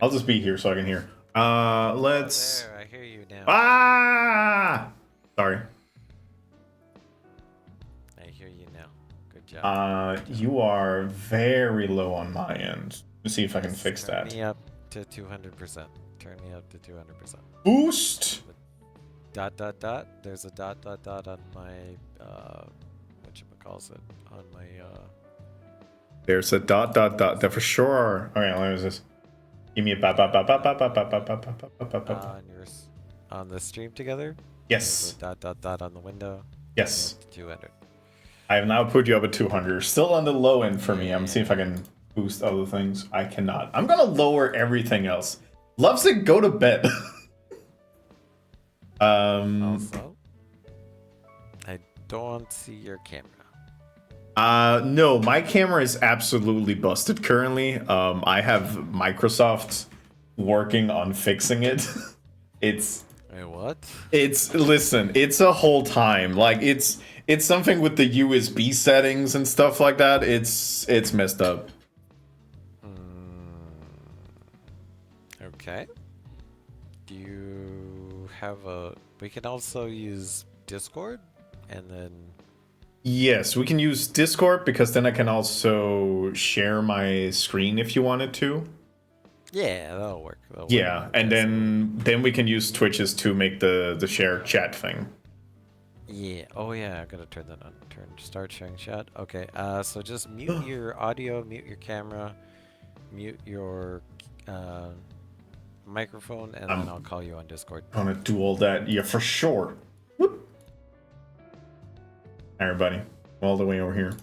I'll just be here so I can hear. Let's. Oh, there, I hear you now. Ah! Sorry. I hear you now. Good job. You are very low on my end. Let's see if I can fix that. Turn me up to 200%. Turn me up to 200%. Boost. Dot dot dot. There's a dot dot dot on my whatchamacallit on my There's a dot dot dot. That for sure. Okay, let me just give me a ba ba ba ba ba ba ba ba ba ba ba ba. on your on the stream together. Yes. There's a dot dot dot on the window. Yes. 200. I have now put you up at 200. Still on the low end for me. I'm seeing if I can boost other things. I cannot. I'm gonna lower everything else. Loves it. Go to bed. Also, I don't see your camera. No, my camera is absolutely busted currently. I have Microsoft working on fixing it. It's Wait, what? listen, it's a whole time. Like it's something with the USB settings and stuff like that. It's messed up. Okay. Do you have a? We can also use Discord, and then. Yes, we can use Discord because then I can also share my screen if you wanted to. Yeah, that'll work. Yeah, and then we can use Twitches to make the share chat thing. Yeah. Oh yeah, I gotta turn that on. Start sharing chat. Okay. So just mute your audio, mute your camera, mute your microphone, and then I'll call you on Discord. I'm gonna do all that. Yeah, for sure. Whoop. Everybody, all the way over here.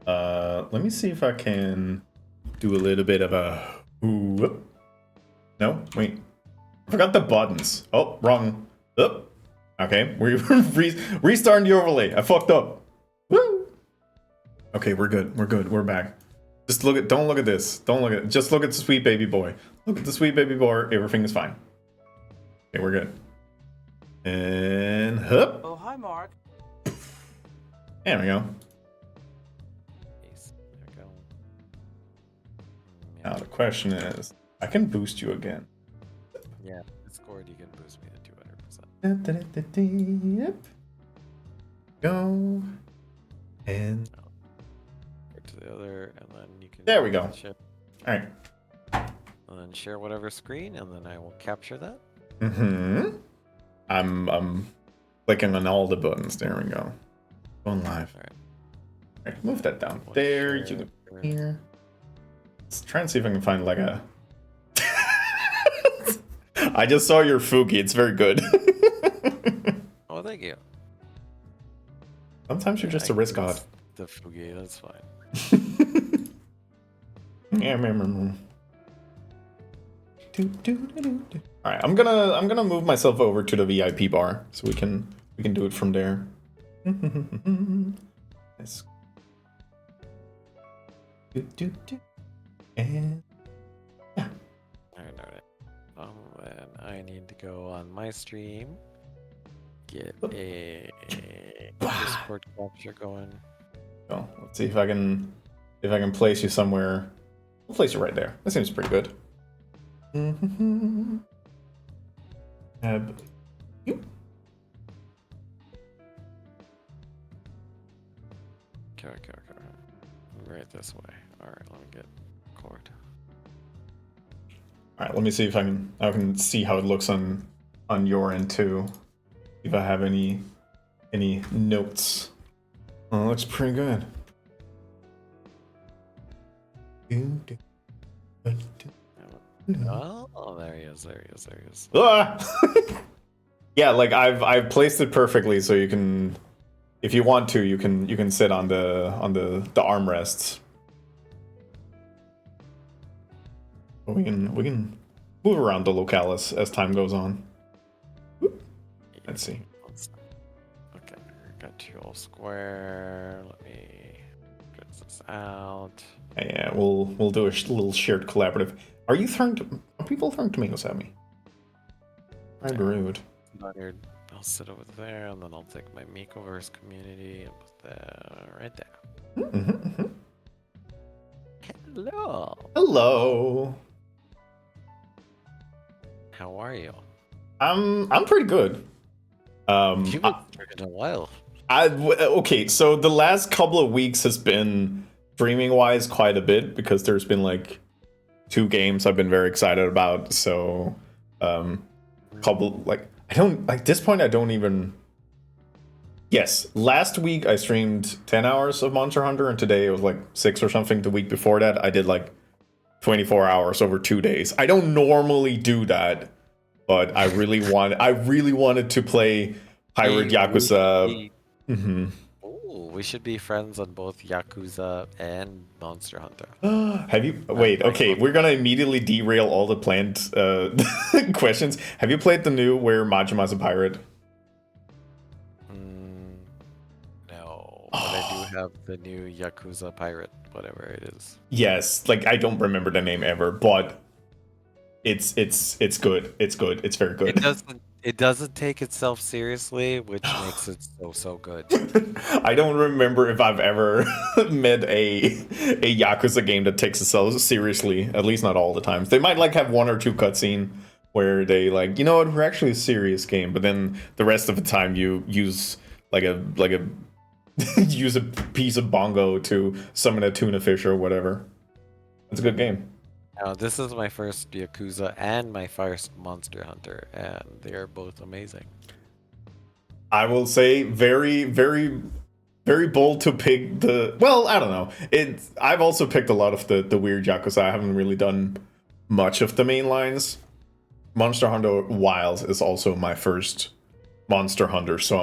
Let me see if I can do a little bit of a. Whoop. No, wait. I forgot the buttons. Oh, wrong. Oh. Okay, we're restarting the overlay. I fucked up. Woo. Okay, we're good. We're good. We're back. Just look at. Don't look at this. Don't look at. Just look at the sweet baby boy. Look at the sweet baby boy. Everything is fine. Okay, we're good. And hup. Oh, hi, Mark. There we go. Nice. There we go. Now the question is, I can boost you again. Yeah, Discord, you can boost me to 200%. Yep. Go. And Go to the other, and then you can. there we go. Share, All right. and then share whatever screen, and then I will capture that. Mm-hmm. I'm clicking on all the buttons. There we go. Going live. All right. All right, move that down. We'll There. You share- go here. Let's try and see if I can find like a. I just saw your Fuki. It's very good. Oh, thank you. Sometimes you're just a risk god. The Fugi, that's fine. Yeah, all right, I'm gonna move myself over to the VIP bar so we can do it from there. Nice. And yeah. Alright. Then I need to go on my stream, get a Discord capture going. So let's see if I can place you somewhere. I'll place you right there. That seems pretty good. You. Okay. Right this way. Alright, let me get cord. All right, let me see if I can see how it looks on your end too. If I have any notes. Oh, it looks pretty good. Oh, there he is. Ah! Yeah, like I've placed it perfectly so you can, if you want to, you can sit on the armrests. But we can move around the locale as time goes on. Let's see. Okay, got you all square. Let me get this out. Yeah, we'll do a little shared collaborative. Are people throwing tomatoes at me? I'm rude. I'll sit over there, and then I'll take my Mikoverse community and put that right there. Hello. Hello. How are you? I'm pretty good. You've been freaking a while. Okay, so the last couple of weeks has been streaming wise quite a bit because there's been like 2 games I've been very excited about. So, couple like I don't like this point I don't even. Yes, last week I streamed 10 hours of Monster Hunter, and today it was like 6 or something. The week before that I did like 24 hours over 2 days. I don't normally do that, but I really wanted to play Pirate Yakuza. We should be friends on both Yakuza and Monster Hunter. Have you wait? Okay, we're gonna immediately derail all the planned questions. Have you played the new where Majima's a pirate? No, but I do have the new Yakuza Pirate, whatever it is. Yes, like I don't remember the name ever, but it's good. It's good. It's very good. It doesn't take itself seriously, which makes it so good. I don't remember if I've ever met a Yakuza game that takes itself seriously. At least not all the times. They might like have 1 or 2 cutscene where they like, you know what, we're actually a serious game, but then the rest of the time you use like a use a piece of bongo to summon a tuna fish or whatever. It's a good game. Now, this is my first Yakuza and my first Monster Hunter, and they are both amazing. I will say very, very, very bold to pick the. Well, I don't know. I've also picked a lot of the weird Yakuza. I haven't really done much of the main lines. Monster Hunter Wilds is also my first Monster Hunter, so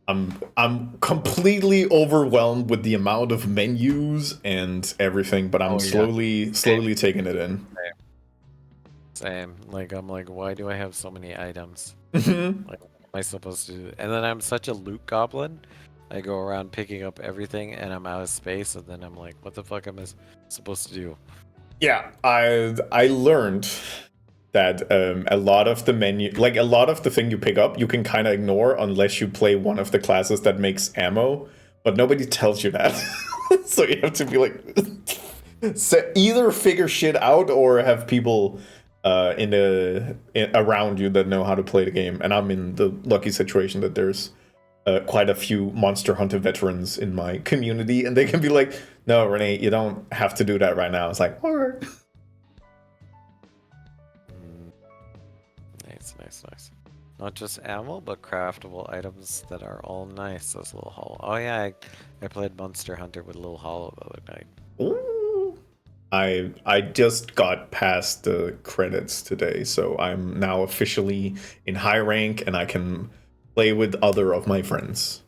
I'm completely overwhelmed with the amount of menus and everything, but I'm slowly taking it in. Same. Like I'm like, why do I have so many items? Mm-hmm. Like, what am I supposed to do? And then I'm such a loot goblin. I go around picking up everything, and I'm out of space. And then I'm like, what the fuck am I supposed to do? Yeah, I learned that a lot of the menu, like a lot of the thing you pick up, you can kind of ignore unless you play one of the classes that makes ammo, but nobody tells you that. So you have to be like, either figure shit out or have people around you that know how to play the game. And I'm in the lucky situation that there's quite a few Monster Hunter veterans in my community, and they can be like, no, Renee, you don't have to do that right now. It's like, alright. Nice. Not just ammo, but craftable items that are all nice. Those little hollow. Oh yeah, I played Monster Hunter with a little hollow the other night. Ooh. I just got past the credits today, so I'm now officially in high rank, and I can play with other of my friends.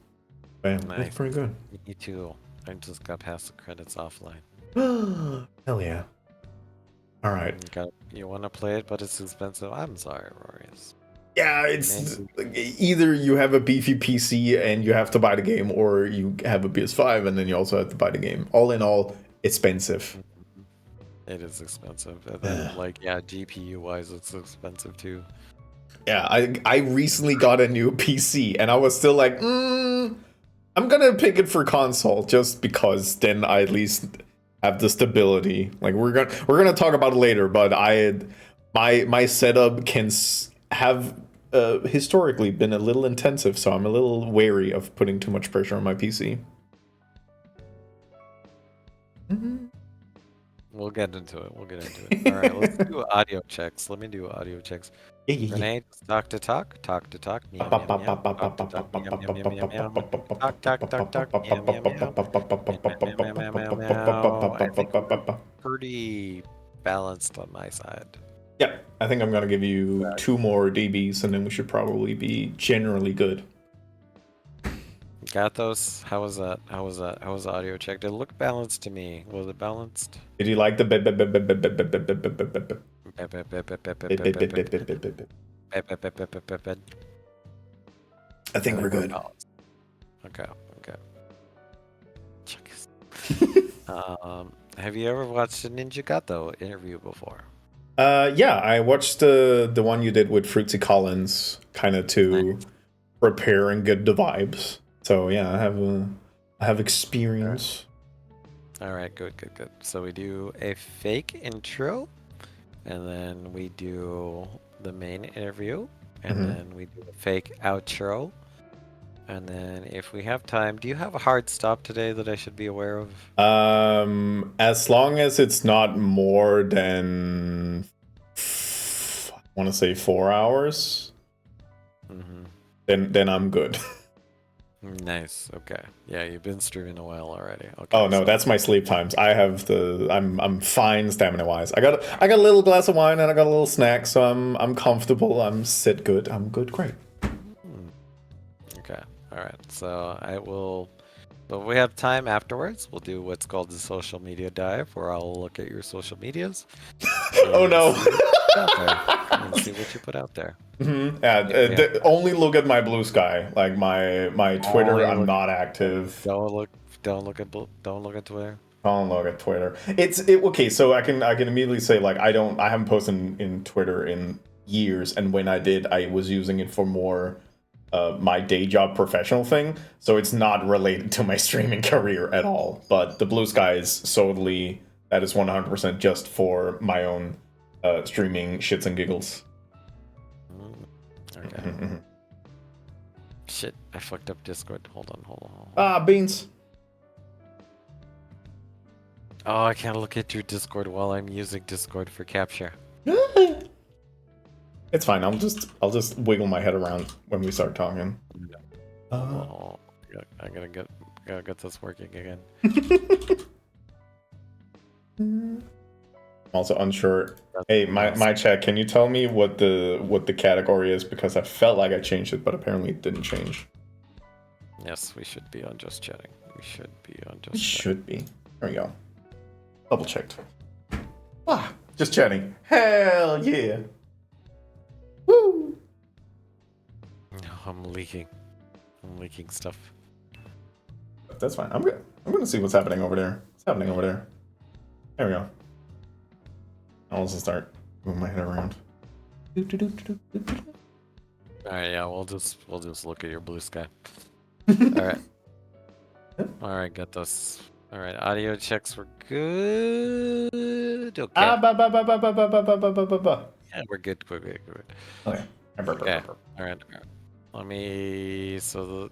Man, Nice. that's pretty good. Me too. I just got past the credits offline. Hell yeah. All right. You want to play it, but it's expensive. I'm sorry, Rory. Yeah, it's either you have a beefy PC and you have to buy the game, or you have a PS5 and then you also have to buy the game. All in all, expensive. It is expensive. And then, like, yeah, GPU wise, it's expensive too. Yeah, I recently got a new PC and I was still like, I'm gonna pick it for console just because then I at least have the stability. Like we're gonna talk about it later, but my setup can have historically been a little intensive, so I'm a little wary of putting too much pressure on my PC. We'll get into it. All right, let's do audio checks. Let me do audio checks. Renee, talk to talk. Talk to talk. Meow, meow, meow. Talk to talk. Meow, meow, meow, meow, meow. Talk, talk, talk, talk. Meow, meow, meow. Meow, meow, meow, meow. I think we're pretty balanced on my side. Yeah, I think I'm gonna give you 2 more DBs, and then we should probably be generally good. Got those? How was that? How was the audio check? Did it look balanced to me? Was it balanced? Did you like the I think we're good. Okay. Have you ever watched a Ninja Gato interview before? Yeah, I watched the one you did with Fruitsy Collins, kind of to prepare and get the vibes. So yeah, I have experience. All right, good. So we do a fake intro, and then we do the main interview, and then we do a fake outro. And then if we have time, do you have a hard stop today that I should be aware of? As long as it's not more than, I want to say 4 hours, then I'm good. Nice. Okay. Yeah, you've been streaming a while already. Okay. Oh no, that's my sleep times. I'm fine stamina wise. I got a little glass of wine and I got a little snack, so I'm comfortable. I'm sit good. I'm good. Great. Okay. All right. So I will. So if we have time afterwards, we'll do what's called the social media dive, where I'll look at your social medias. Oh no. And see what you put out there. Yeah, only look at my Blue Sky. Like my Twitter, I'm not active. Don't look at Twitter. Don't look at Twitter. Okay. So I can immediately say like I haven't posted in Twitter in years, and when I did, I was using it for more my day job professional thing. So it's not related to my streaming career at all. But the Blue Sky is solely, that is 100% just for my own streaming shits and giggles. Okay. Shit, I fucked up Discord. Hold on. Ah, beans. Oh, I can't look at your Discord while I'm using Discord for capture. It's fine. I'll just wiggle my head around when we start talking. Oh, I gotta get this working again. Also unsure. Hey, my chat, can you tell me what the category is? Because I felt like I changed it, but apparently it didn't change. Yes, we should be on just chatting. We should be on just. It should be. There we go. Double checked. Ah, just chatting. Hell yeah. Woo. No, I'm leaking stuff. That's fine. I'm good. I'm gonna see what's happening over there. What's happening over there? There we go. I'll also start moving my head around. Alright, yeah, we'll just look at your Blue Sky. Alright. Alright, got this. Alright, audio checks were good. Okay. Yeah, we're good. Okay. Okay. Alright. Let me go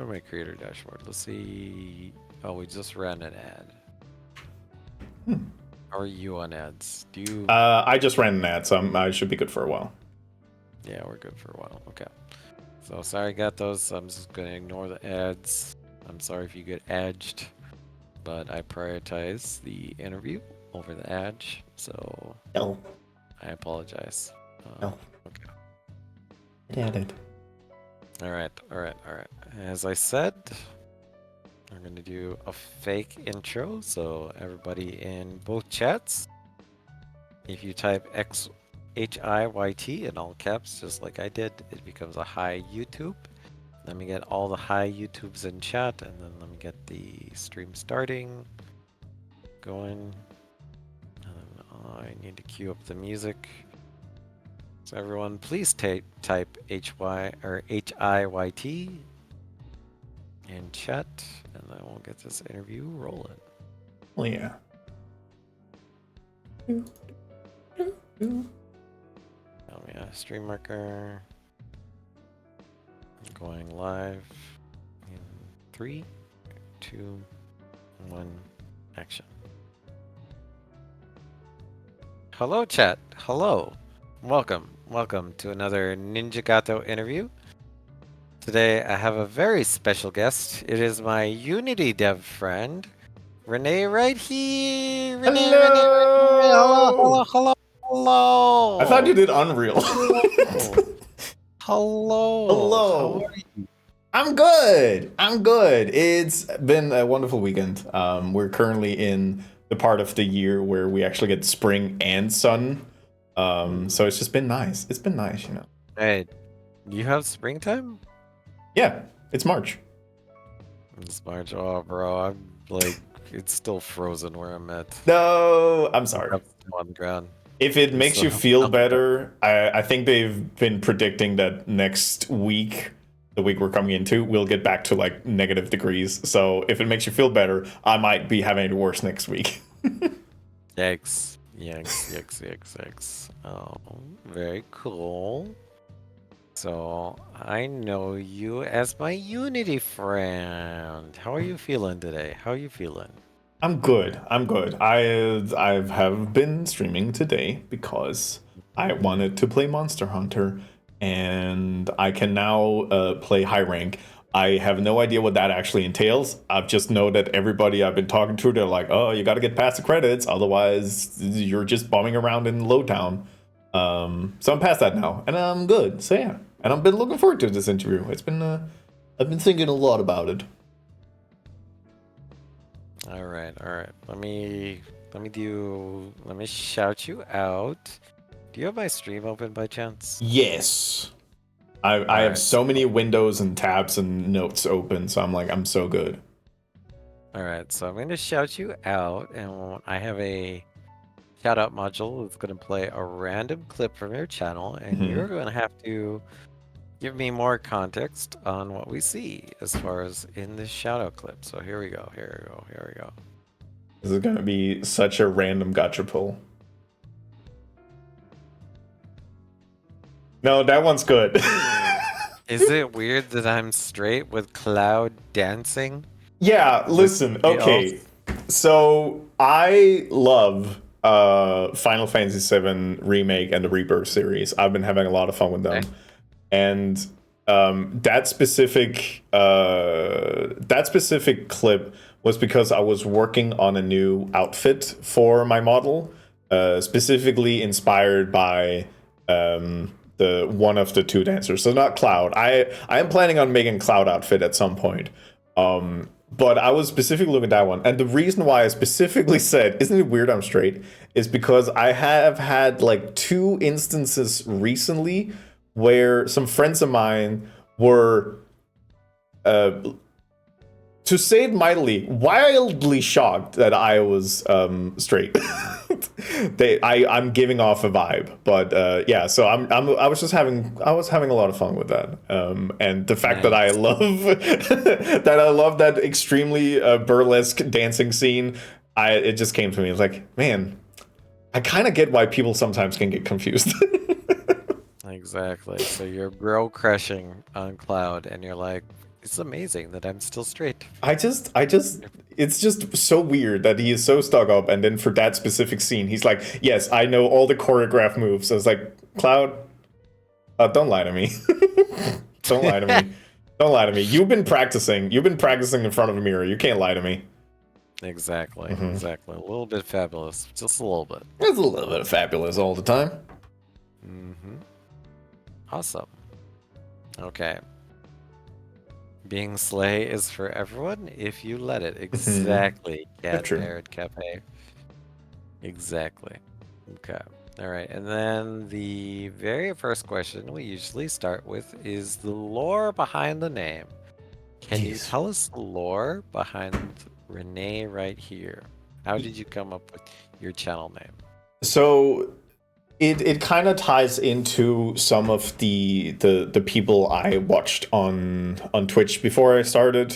to my creator dashboard. Let's see. Oh, we just ran an ad. How are you on ads? Do you? I just ran an ad, so I should be good for a while. Yeah, we're good for a while. Okay. So sorry, got those. I'm just gonna ignore the ads. I'm sorry if you get edged, but I prioritize the interview over the edge, so No. I apologize. No. Okay. Got it. All right. As I said, I'm gonna do a fake intro, so everybody in both chats, if you type HIYT in all caps, just like I did, it becomes a hi YouTube. Let me get all the hi YouTubes in chat, and then let me get the stream starting, going. And then I need to cue up the music. So everyone, please type HIYT in chat, and then we'll get this interview rolling. Well, yeah. Stream marker. Going live in 3, 2, 1, action. Hello, chat. Hello. Welcome to another Ninja Gato interview. Today I have a very special guest. It is my Unity dev friend, Renee, right here. Renee, Hello. Hello. I thought you did Unreal. Hello. Hello. How are you? I'm good. It's been a wonderful weekend. We're currently in the part of the year where we actually get spring and sun. So it's just been nice. It's been nice, you know. Hey, do you have springtime? Yeah, it's March. It's March. Oh, bro, I'm like, it's still frozen where I'm at. No, I'm sorry. I'm still on the ground. If it makes you feel better, I think they've been predicting that next week, the week we're coming into, we'll get back to like negative degrees. So if it makes you feel better, I might be having it worse next week. Yikes. Yikes. Oh, very cool. So, I know you as my Unity friend. How are you feeling today? How are you feeling? I'm good. I'm good. I have been streaming today because I wanted to play Monster Hunter, and I can now play high rank. I have no idea what that actually entails. I just know that everybody I've been talking to, they're like, "Oh, you got to get past the credits, otherwise you're just bumming around in Lowtown." So I'm past that now, and I'm good. So yeah, and I've been looking forward to this interview. It's been I've been thinking a lot about it. All right. Let me shout you out. Do you have my stream open by chance? Yes. I have Alright, so many windows and tabs and notes open, so I'm so good. Alright, so I'm going to shout you out, and I have a shout out module that's going to play a random clip from your channel, and you're going to have to give me more context on what we see as far as in this shout out clip. So here we go. This is gonna be such a random gotcha pull. No, that one's good. Is it weird that I'm straight with Cloud dancing? Yeah, listen, okay. So I love Final Fantasy VII Remake and the Rebirth series. I've been having a lot of fun with them. Okay. And that specific clip was because I was working on a new outfit for my model, specifically inspired by the one of the two dancers. So not Cloud. I am planning on making Cloud outfit at some point. But I was specifically looking at that one. And the reason why I specifically said, isn't it weird I'm straight, is because I have had like 2 instances recently where some friends of mine were, to say it mildly, wildly shocked that I was straight. I'm giving off a vibe, but yeah. So I was having a lot of fun with that, and the fact that I love that extremely burlesque dancing scene. It just came to me. It's like, man, I kind of get why people sometimes can get confused. Exactly. So you're bro crushing on Cloud, and you're like, it's amazing that I'm still straight. It's just so weird that he is so stuck up, and then for that specific scene, he's like, yes, I know all the choreographed moves. So it's like, Cloud, don't lie to me. Don't lie to me. Don't lie to me. You've been practicing in front of a mirror. You can't lie to me. Exactly. A little bit fabulous. Just a little bit. It's a little bit of fabulous all the time. Awesome. Okay. Being Slay is for everyone if you let it. Exactly. Cat Parrot Cafe. Exactly. Okay. All right. And then the very first question we usually start with is the lore behind the name. Can you tell us the lore behind Renee right here? How did you come up with your channel name? So it kind of ties into some of the people I watched on Twitch before I started.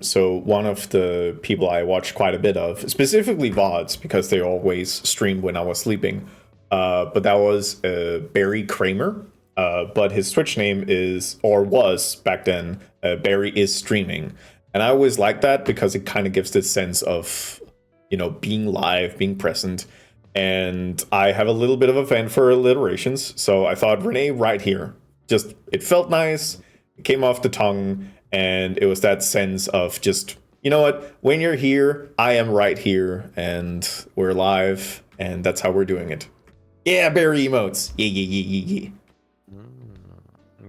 So one of the people I watched quite a bit of, specifically VODs, because they always streamed when I was sleeping. But that was Barry Kramer. But his Twitch name was back then, Barry is streaming. And I always like that because it kind of gives this sense of, being live, being present. And I have a little bit of a fan for alliterations, so I thought Renee right here. Just, it felt nice, it came off the tongue, and it was that sense of just, you know what, when you're here, I am right here, and we're live, and that's how we're doing it. Yeah, Barry emotes. Yeah.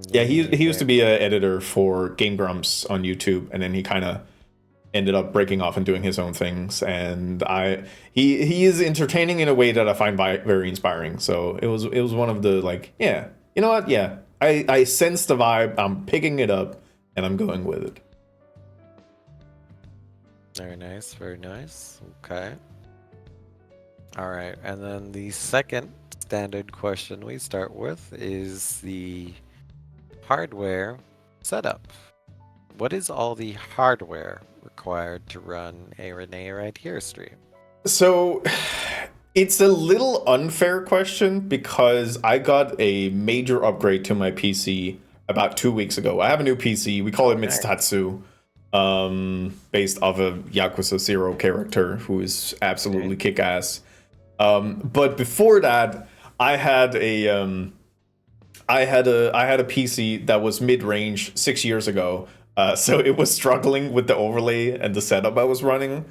Yeah, he used to be an editor for Game Grumps on YouTube, and then he kind of ended up breaking off and doing his own things, and he is entertaining in a way that I find very inspiring. So it was one of the, like, yeah, you know what, yeah, I sense the vibe, I'm picking it up, and I'm going with it. Very nice. Okay. All right, and then the second standard question we start with is the hardware setup. What is all the hardware required to run a Renee Right Here stream? So It's a little unfair question because I got a major upgrade to my PC about 2 weeks ago. I have a new PC. We call it Nice. Mitsutatsu, based off a Yakuza 0 character who is absolutely kick-ass. But before that, I had a PC that was mid-range 6 years ago. So it was struggling with the overlay and the setup I was running.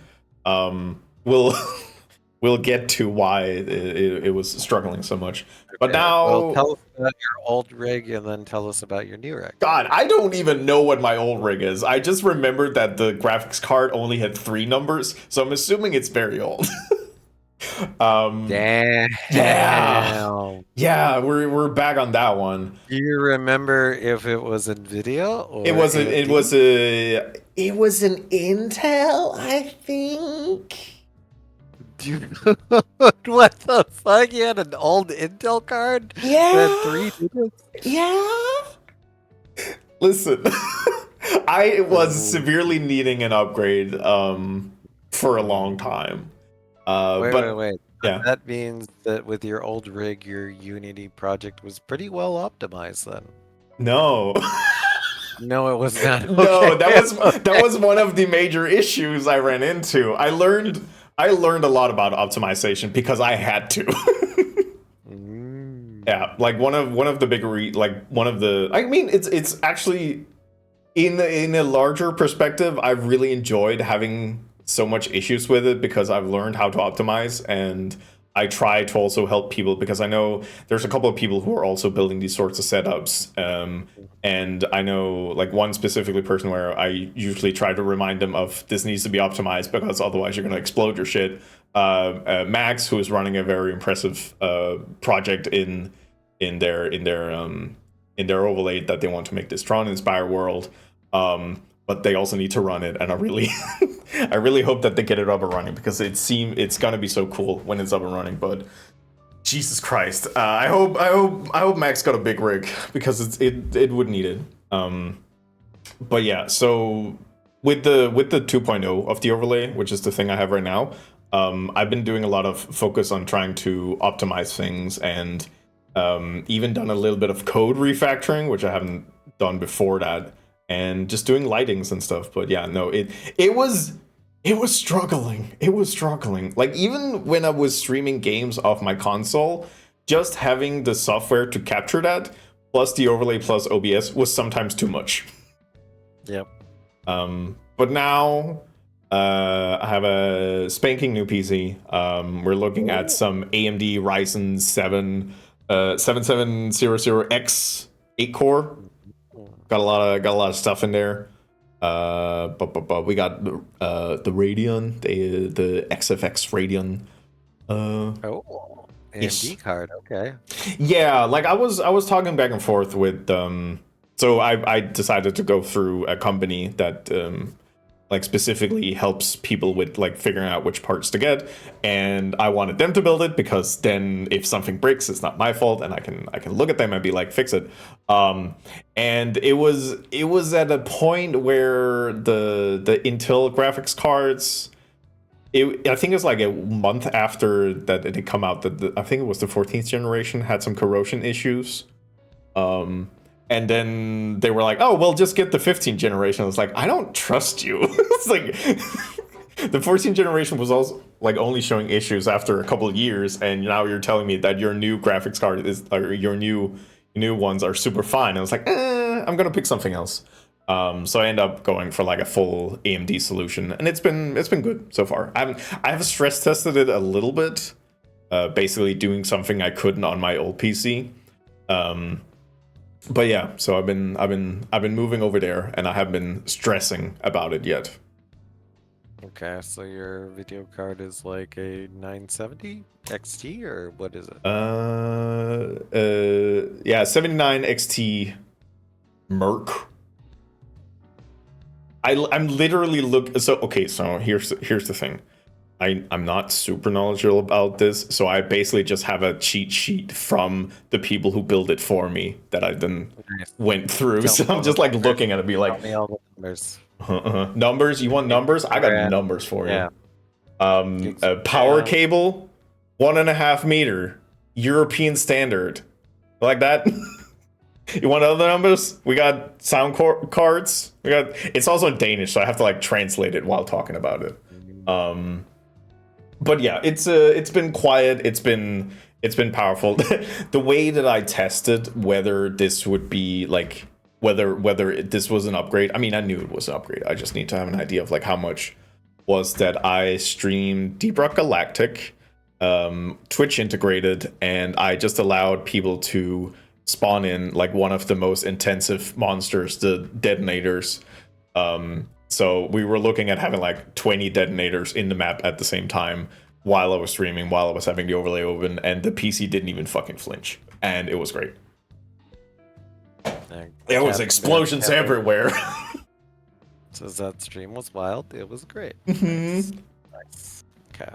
We'll we'll get to why it was struggling so much. But now, well, tell us about your old rig and then tell us about your new rig. God, I don't even know what my old rig is. I just remembered that the graphics card only had 3 numbers, so I'm assuming it's very old. Damn. Yeah, we're back on that one. Do you remember if it was NVIDIA or It was AMD? it was an Intel, I think. What the fuck? You had an old Intel card? Yeah. That 3 digits? Yeah. Listen, I was severely needing an upgrade for a long time. Wait. Yeah. That means that with your old rig, your Unity project was pretty well optimized then. No. No, it was not. No, Okay. that was one of the major issues I ran into. I learned a lot about optimization because I had to. Yeah, like one of the bigger I mean, it's actually in a larger perspective, I've really enjoyed having so much issues with it because I've learned how to optimize, and I try to also help people because I know there's a couple of people who are also building these sorts of setups. And I know like one specifically person where I usually try to remind them of this needs to be optimized because otherwise you're going to explode your shit. Max, who is running a very impressive project in their overlay that they want to make this Tron Inspire world. But they also need to run it, and I really hope that they get it up and running because it's gonna be so cool when it's up and running. But Jesus Christ, I hope Max got a big rig because it would need it. But yeah, so with the 2.0 of the overlay, which is the thing I have right now, I've been doing a lot of focus on trying to optimize things and even done a little bit of code refactoring, which I haven't done before that. And just doing lightings and stuff. But yeah, no, it was struggling. It was struggling. Like even when I was streaming games off my console, just having the software to capture that, plus the overlay plus OBS was sometimes too much. Yep. But now I have a spanking new PC. We're looking at some AMD Ryzen 7 7700X 8-core. Got a lot of stuff in there. But we got the Radeon, the XFX Radeon. AMD yes. Card, okay. Yeah, like I was talking back and forth with so I decided to go through a company that like specifically helps people with like figuring out which parts to get, and I wanted them to build it because then if something breaks, it's not my fault, and I can look at them and be like, fix it. And it was at a point where the Intel graphics cards, I think it's like a month after that it had come out that I think it was the 14th generation had some corrosion issues. And then they were like, oh, well, just get the 15th generation. I was like, I don't trust you. It's like the 14th generation was also like only showing issues after a couple of years, and now you're telling me that your new graphics card or your new ones are super fine. And I was like, I'm gonna pick something else. So I end up going for like a full AMD solution, and it's been good so far. I have stress tested it a little bit, basically doing something I couldn't on my old PC. But yeah, so I've been moving over there, and I haven't been stressing about it yet. Okay, so your video card is like a 970 XT or what is it? Yeah, 79 XT Merc. I'm literally so here's the thing. I'm not super knowledgeable about this, so I basically just have a cheat sheet from the people who build it for me that I then went through. So I'm just like looking at it, be like, tell me all the numbers. Numbers? You want numbers? I got numbers for you. Yeah. A power cable, 1.5 meter European standard. Like that? You want other numbers? We got sound cards. We got. It's also in Danish, so I have to like translate it while talking about it. But yeah, it's been quiet. It's been powerful. The way that I tested whether this would be like whether this was an upgrade. I mean, I knew it was an upgrade. I just need to have an idea of like how much was that I streamed Deep Rock Galactic, Twitch integrated, and I just allowed people to spawn in like one of the most intensive monsters, the detonators. So we were looking at having like 20 detonators in the map at the same time while I was streaming, while I was having the overlay open, and the PC didn't even fucking flinch, and it was great. There was explosions everywhere. So that stream was wild. It was great. Nice. Okay.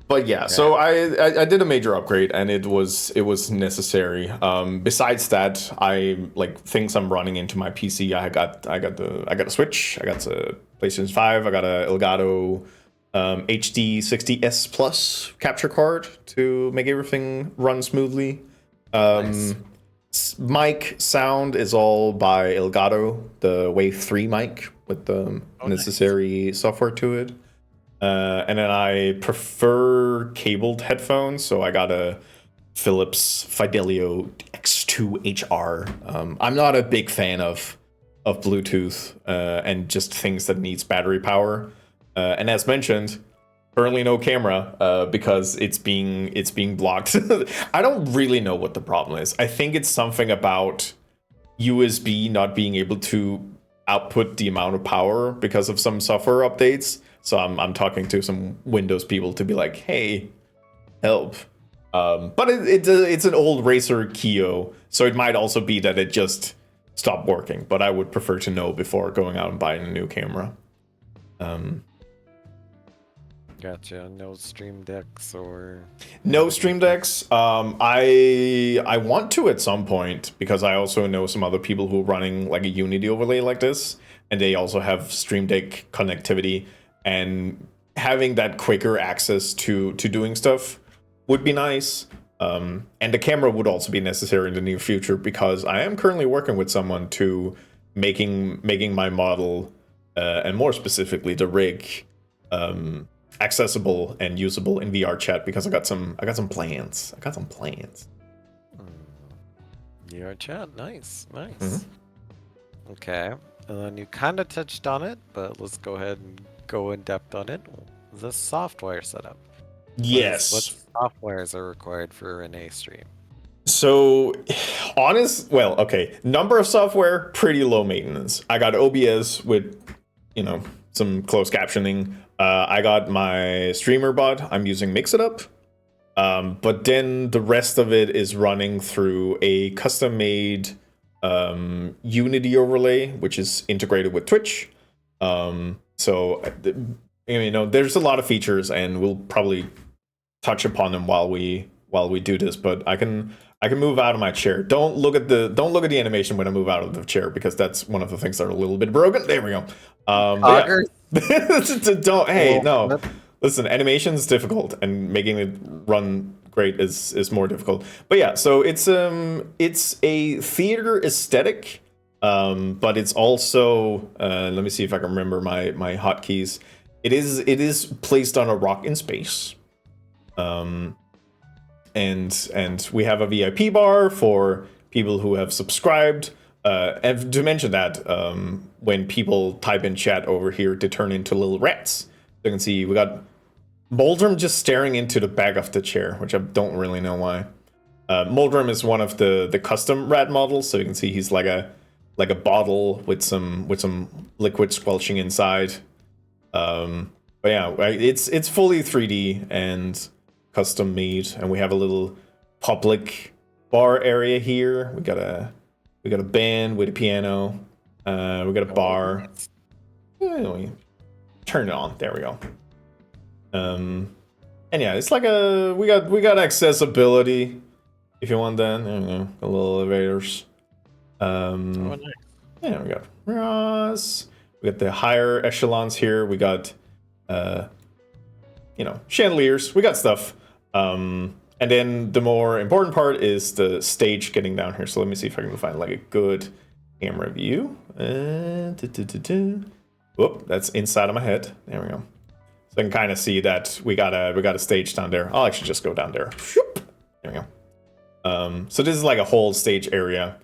But yeah, so I did a major upgrade, and it was necessary. Besides that, I like things I'm running into my PC. I got a Switch. I got a PlayStation 5. I got a Elgato HD 60S Plus capture card to make everything run smoothly. Nice. Mic sound is all by Elgato, the Wave 3 mic with the necessary software to it. And then I prefer cabled headphones, so I got a Philips Fidelio X2 HR. I'm not a big fan of Bluetooth and just things that needs battery power. And as mentioned, currently no camera because it's being blocked. I don't really know what the problem is. I think it's something about USB not being able to output the amount of power because of some software updates. So I'm talking to some Windows people to be like, hey, help. But it's an old Razer Kio, so it might also be that it just stopped working. But I would prefer to know before going out and buying a new camera. Gotcha. No Stream Decks or no Stream Decks. I want to at some point because I also know some other people who are running like a Unity overlay like this, and they also have Stream Deck connectivity. And having that quicker access to doing stuff would be nice. And the camera would also be necessary in the near future because I am currently working with someone to making my model and more specifically the rig accessible and usable in VR chat because I got some plans. VR chat, nice. Okay, and then you kind of touched on it, but let's go ahead and go in depth on it. The software setup. Yes. What softwares are required for an A stream? So, number of software, pretty low maintenance. I got OBS with, some closed captioning. I got my streamer bot. I'm using Mixitup. But then the rest of it is running through a custom-made Unity overlay, which is integrated with Twitch. So, there's a lot of features, and we'll probably touch upon them while we do this. But I can move out of my chair. Don't look at the animation when I move out of the chair because that's one of the things that are a little bit broken. There we go. No. Listen, animation is difficult, and making it run great is more difficult. But yeah, so it's a theater aesthetic. But it's also let me see if I can remember my hotkeys. It is placed on a rock in space, and we have a VIP bar for people who have subscribed. And to mention that, when people type in chat over here to turn into little rats, you can see we got Moldrum just staring into the back of the chair, which I don't really know why. Moldrum is one of the custom rat models, so you can see he's like a bottle with some liquid squelching inside. But yeah, it's fully 3D and custom made, and we have a little public bar area here. We got a band with a piano. We got a bar. Anyway, turn it on. There we go. And yeah, it's like we got accessibility if you want that. There we go. The little elevators. Nice. Yeah, we got Ross. We got the higher echelons here. We got chandeliers. We got stuff. And then the more important part is the stage getting down here. So let me see if I can find like a good camera view. Whoop, that's inside of my head. There we go. So I can kind of see that we got a stage down there. I'll actually just go down there. There we go. So this is like a whole stage area.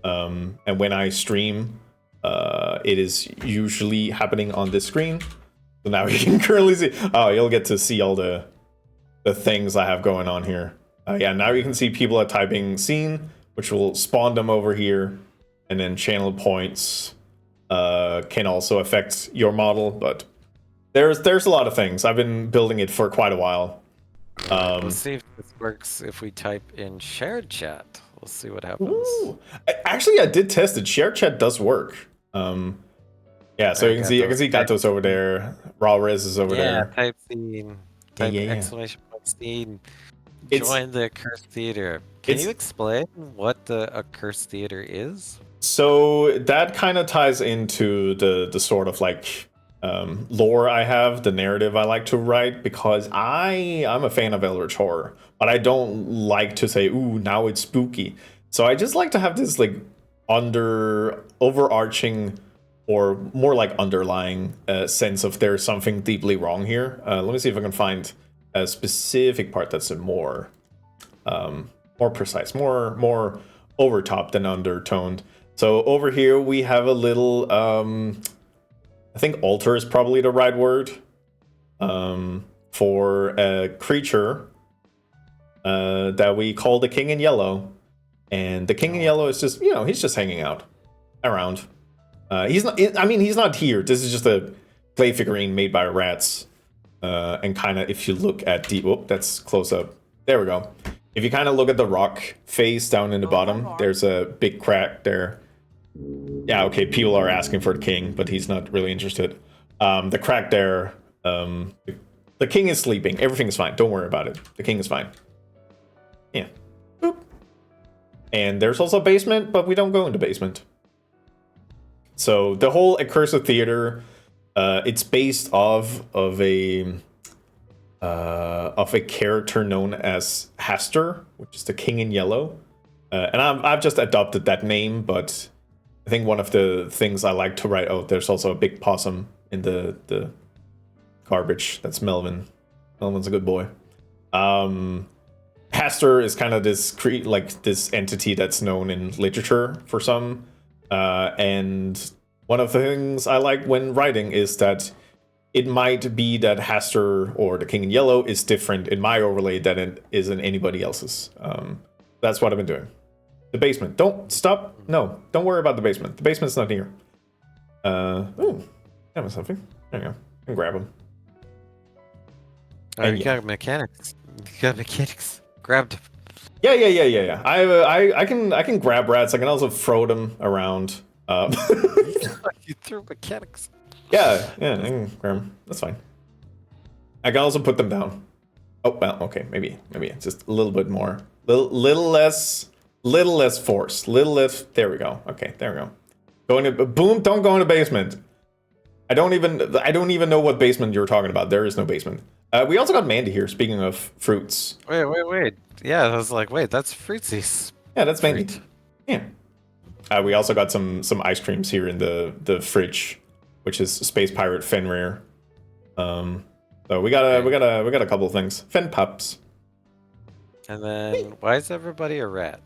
And when I stream, it is usually happening on this screen. So now you can currently see. Oh, you'll get to see all the things I have going on here. Yeah, now you can see people are typing scene, which will spawn them over here, and then channel points can also affect your model. But there's a lot of things. I've been building it for quite a while. Let's see if this works. If we type in shared chat, we'll see what happens. Ooh. Actually, I did test it. Shared chat does work. Yeah, so I can see Gatos over there. Raw Res is over there. Yeah, type scene. Type exclamation point scene. Join the Accursed Theater. Can you explain what the Accursed Theater is? So that kind of ties into the sort of like lore I have, the narrative I like to write, because I'm a fan of Eldritch Horror, but I don't like to say, ooh, now it's spooky. So I just like to have this like overarching or more like underlying sense of there's something deeply wrong here. Let me see if I can find a specific part that's more precise, more overtop than undertoned. So over here we have a little, I think altar is probably the right word, for a creature that we call the King in Yellow. And the King in Yellow is just, he's just hanging out around. He's not here. This is just a clay figurine made by rats. And kind of, if you look at that's close up. There we go. If you kind of look at the rock face down in the bottom, there's a big crack there. Yeah, okay, people are asking for the king, but he's not really interested. The crack there, the king is sleeping. Everything is fine. Don't worry about it. The king is fine. Yeah. Boop. And there's also a basement, but we don't go into basement. So the whole Accursed Theater, it's based of a character known as Hastur, which is the King in Yellow. And I've just adopted that name, but I think one of the things I like to write, there's also a big possum in the garbage. That's Melvin. Melvin's a good boy. Hastur is kind of this this entity that's known in literature for some. And one of the things I like when writing is that it might be that Hastur or the King in Yellow is different in my overlay than it is in anybody else's. That's what I've been doing. The basement. Don't stop. No, don't worry about the basement. The basement's not here. Ooh, that was something. There you go. I can grab them. You got mechanics. You got mechanics. Grabbed. Yeah. I can grab rats. I can also throw them around. You threw mechanics. Yeah, I can grab them. That's fine. I can also put them down. Oh well, okay, maybe it's just a little bit more, little less force, little less. There we go. Okay, there we go. Going to boom. Don't go in the basement. I don't even know what basement you're talking about. There is no basement. We also got Mandy here. Speaking of fruits. Wait. Yeah, I was like, wait, that's fruitsies. Yeah, that's Mandy. Yeah. We also got some ice creams here in the fridge, which is Space Pirate Fenrir. So we got a couple of things. Fen pups. And then why is everybody a rat?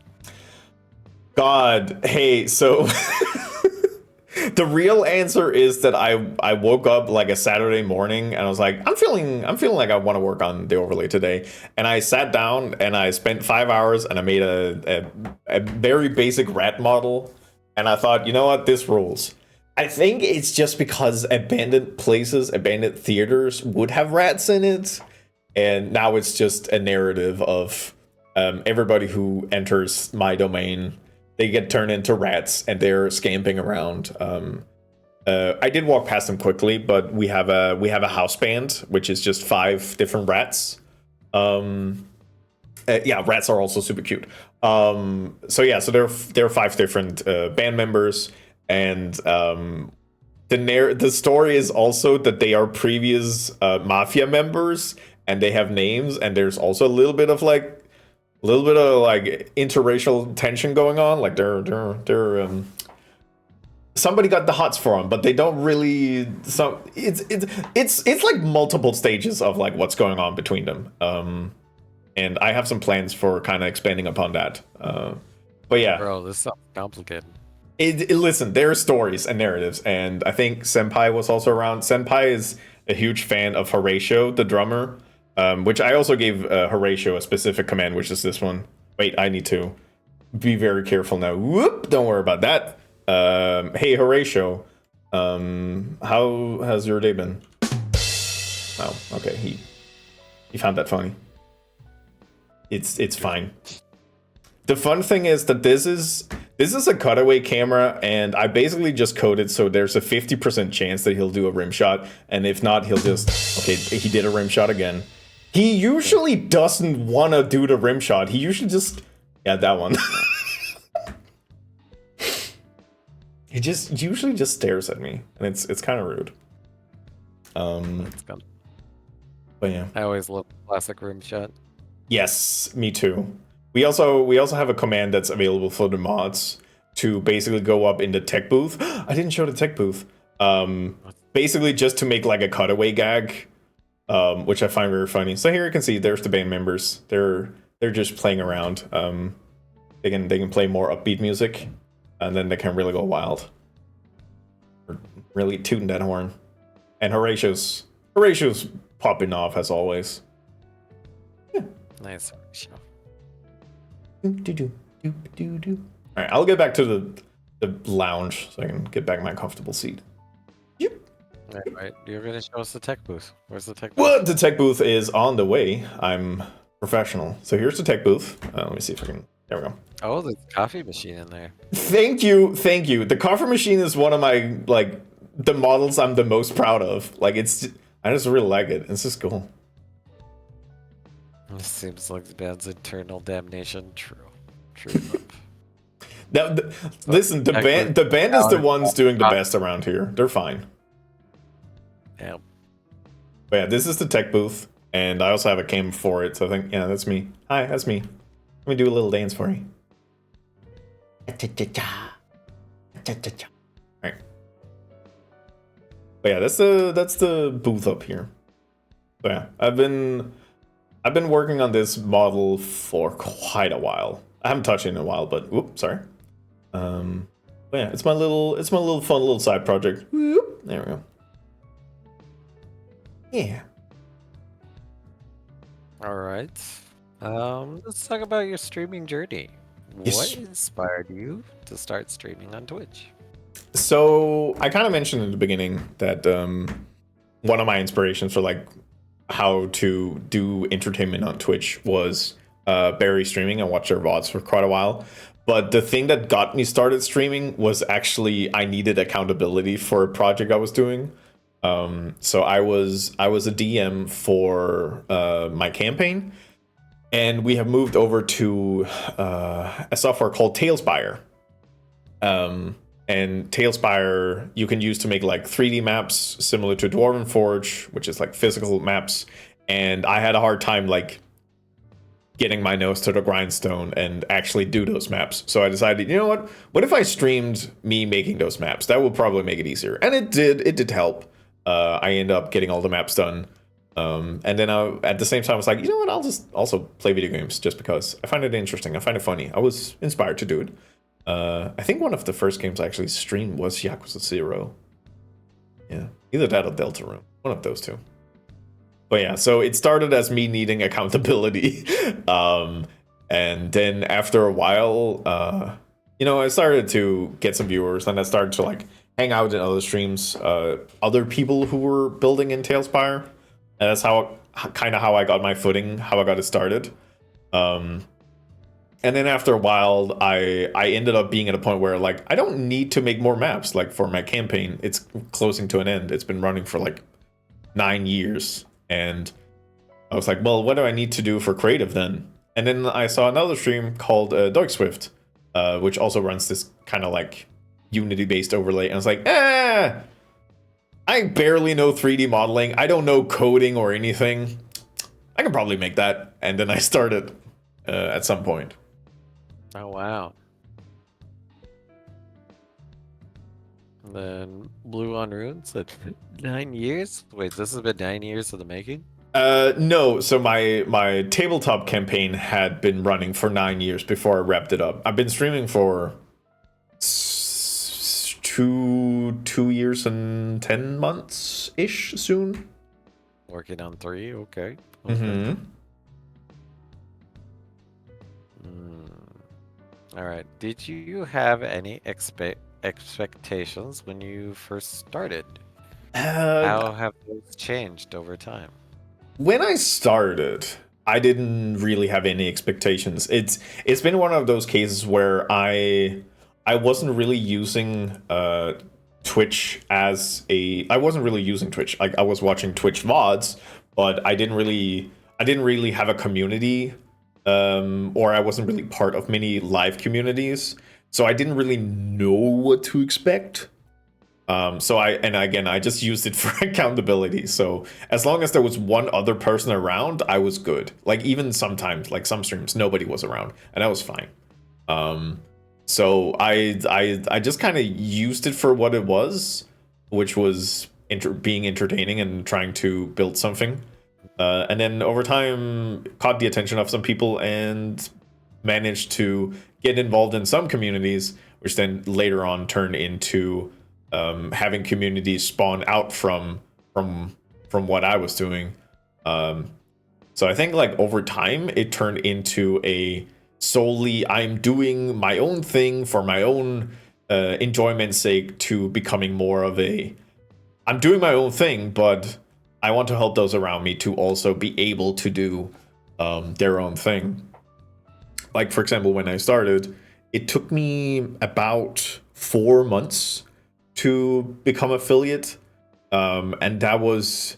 God, hey, so the real answer is that I woke up like a Saturday morning and I was like, I'm feeling like I want to work on the overlay today. And I sat down and I spent 5 hours and I made a very basic rat model. And I thought, you know what, this rules. I think it's just because abandoned places, abandoned theaters would have rats in it. And now it's just a narrative of everybody who enters my domain, they get turned into rats and they're scamping around. I did walk past them quickly, but we have a house band, which is just 5 different rats. Yeah, rats are also super cute. So there are 5 different band members, and the story is also that they are previous mafia members, and they have names, and there's also a little bit of like interracial tension going on. Like they're somebody got the hots for them, but they don't really. So it's like multiple stages of like what's going on between them. And I have some plans for kind of expanding upon that. But yeah, Bro, this sounds complicated. Listen, there are stories and narratives, and I think Senpai was also around. Senpai is a huge fan of Horatio, the drummer, which I also gave Horatio a specific command, which is this one. Wait, I need to be very careful now. Whoop! Don't worry about that. Hey, Horatio, how has your day been? Oh, okay, he found that funny. It's fine. The fun thing is that this is a cutaway camera, and I basically just coded so there's a 50% chance that he'll do a rim shot, and if not, he'll just okay. He did a rim shot again. He usually doesn't want to do the rim shot. He usually just that one. He usually just stares at me, and it's kind of rude. But yeah, I always love classic rim shot. Yes, me too. We also have a command that's available for the mods to basically go up in the tech booth. I didn't show the tech booth. Basically just to make like a cutaway gag, which I find very funny. So here you can see there's the band members. They're just playing around. They can play more upbeat music, and then they can really go wild. Really tooting that horn. And Horatio's popping off as always. Yeah. Nice Horatio. Alright, I'll get back to the lounge so I can get back my comfortable seat. Yep. Alright, you're gonna show us the tech booth. Where's the tech booth? Well, the tech booth is on the way. I'm professional. So here's the tech booth. Let me see if I can. There we go. Oh, there's a coffee machine in there. Thank you. The coffee machine is one of my the models I'm the most proud of. I just really like it. It's just cool. This seems like the band's eternal damnation. True. Now, listen, the band is the ones doing the best around here. They're fine. Yeah. But yeah, this is the tech booth, and I also have a cam for it. So I think, yeah, that's me. Hi, that's me. Let me do a little dance for you. Alright. But yeah, that's the booth up here. But yeah, I've been working on this model for quite a while. I haven't touched it in a while, but whoop, sorry. But yeah, it's my little fun little side project. Whoop, there we go. Yeah. All right. Let's talk about your streaming journey. Yes. What inspired you to start streaming on Twitch? So I kind of mentioned in the beginning that one of my inspirations for how to do entertainment on Twitch was Barry streaming. I watched their VODs for quite a while. But the thing that got me started streaming was actually I needed accountability for a project I was doing. So I was a DM for my campaign, and we have moved over to a software called Tailspire. And Tailspire you can use to make 3D maps similar to Dwarven Forge, which is physical maps. And I had a hard time getting my nose to the grindstone and actually do those maps. So I decided, you know what if I streamed me making those maps? That would probably make it easier. And it did help. I ended up getting all the maps done. And then at the same time I was like, you know what, I'll just also play video games just because I find it interesting. I find it funny. I was inspired to do it. I think one of the first games I actually streamed was Yakuza 0. Yeah, either that or Deltarune. One of those two. But yeah, so it started as me needing accountability. And then after a while, I started to get some viewers, and I started to hang out in other streams, other people who were building in Tailspire. And that's how I got my footing, how I got it started. And then after a while, I ended up being at a point where I don't need to make more maps. For my campaign, it's closing to an end. It's been running for 9 years. And I was like, well, what do I need to do for creative then? And then I saw another stream called Doig Swift, which also runs this kind of Unity-based overlay. And I was like, I barely know 3D modeling. I don't know coding or anything. I can probably make that. And then I started at some point. Oh wow. And then Blue on Runes at 9 years. Wait, this has been 9 years of the making. No. So my tabletop campaign had been running for 9 years before I wrapped it up. I've been streaming for 2 years and 10 months ish soon. Working on 3. Okay. Mm-hmm. All right. Did you have any expectations when you first started? How have those changed over time? When I started, I didn't really have any expectations. It's been one of those cases where I wasn't really using Twitch as a I wasn't really using Twitch. Like I was watching Twitch VODs, but I didn't really have a community, or I wasn't really part of many live communities. So I didn't really know what to expect. So I just used it for accountability. So as long as there was one other person around, I was good. Like even sometimes, like some streams, nobody was around, and I was fine. So I just kind of used it for what it was, which was being entertaining and trying to build something. And then over time, caught the attention of some people and managed to get involved in some communities, which then later on turned into having communities spawn out from what I was doing. So I think like over time it turned into a solely I'm doing my own thing for my own enjoyment's sake to becoming more of a I'm doing my own thing, but I want to help those around me to also be able to do their own thing. Like for example, when I started, it took me about 4 months to become affiliate, and it was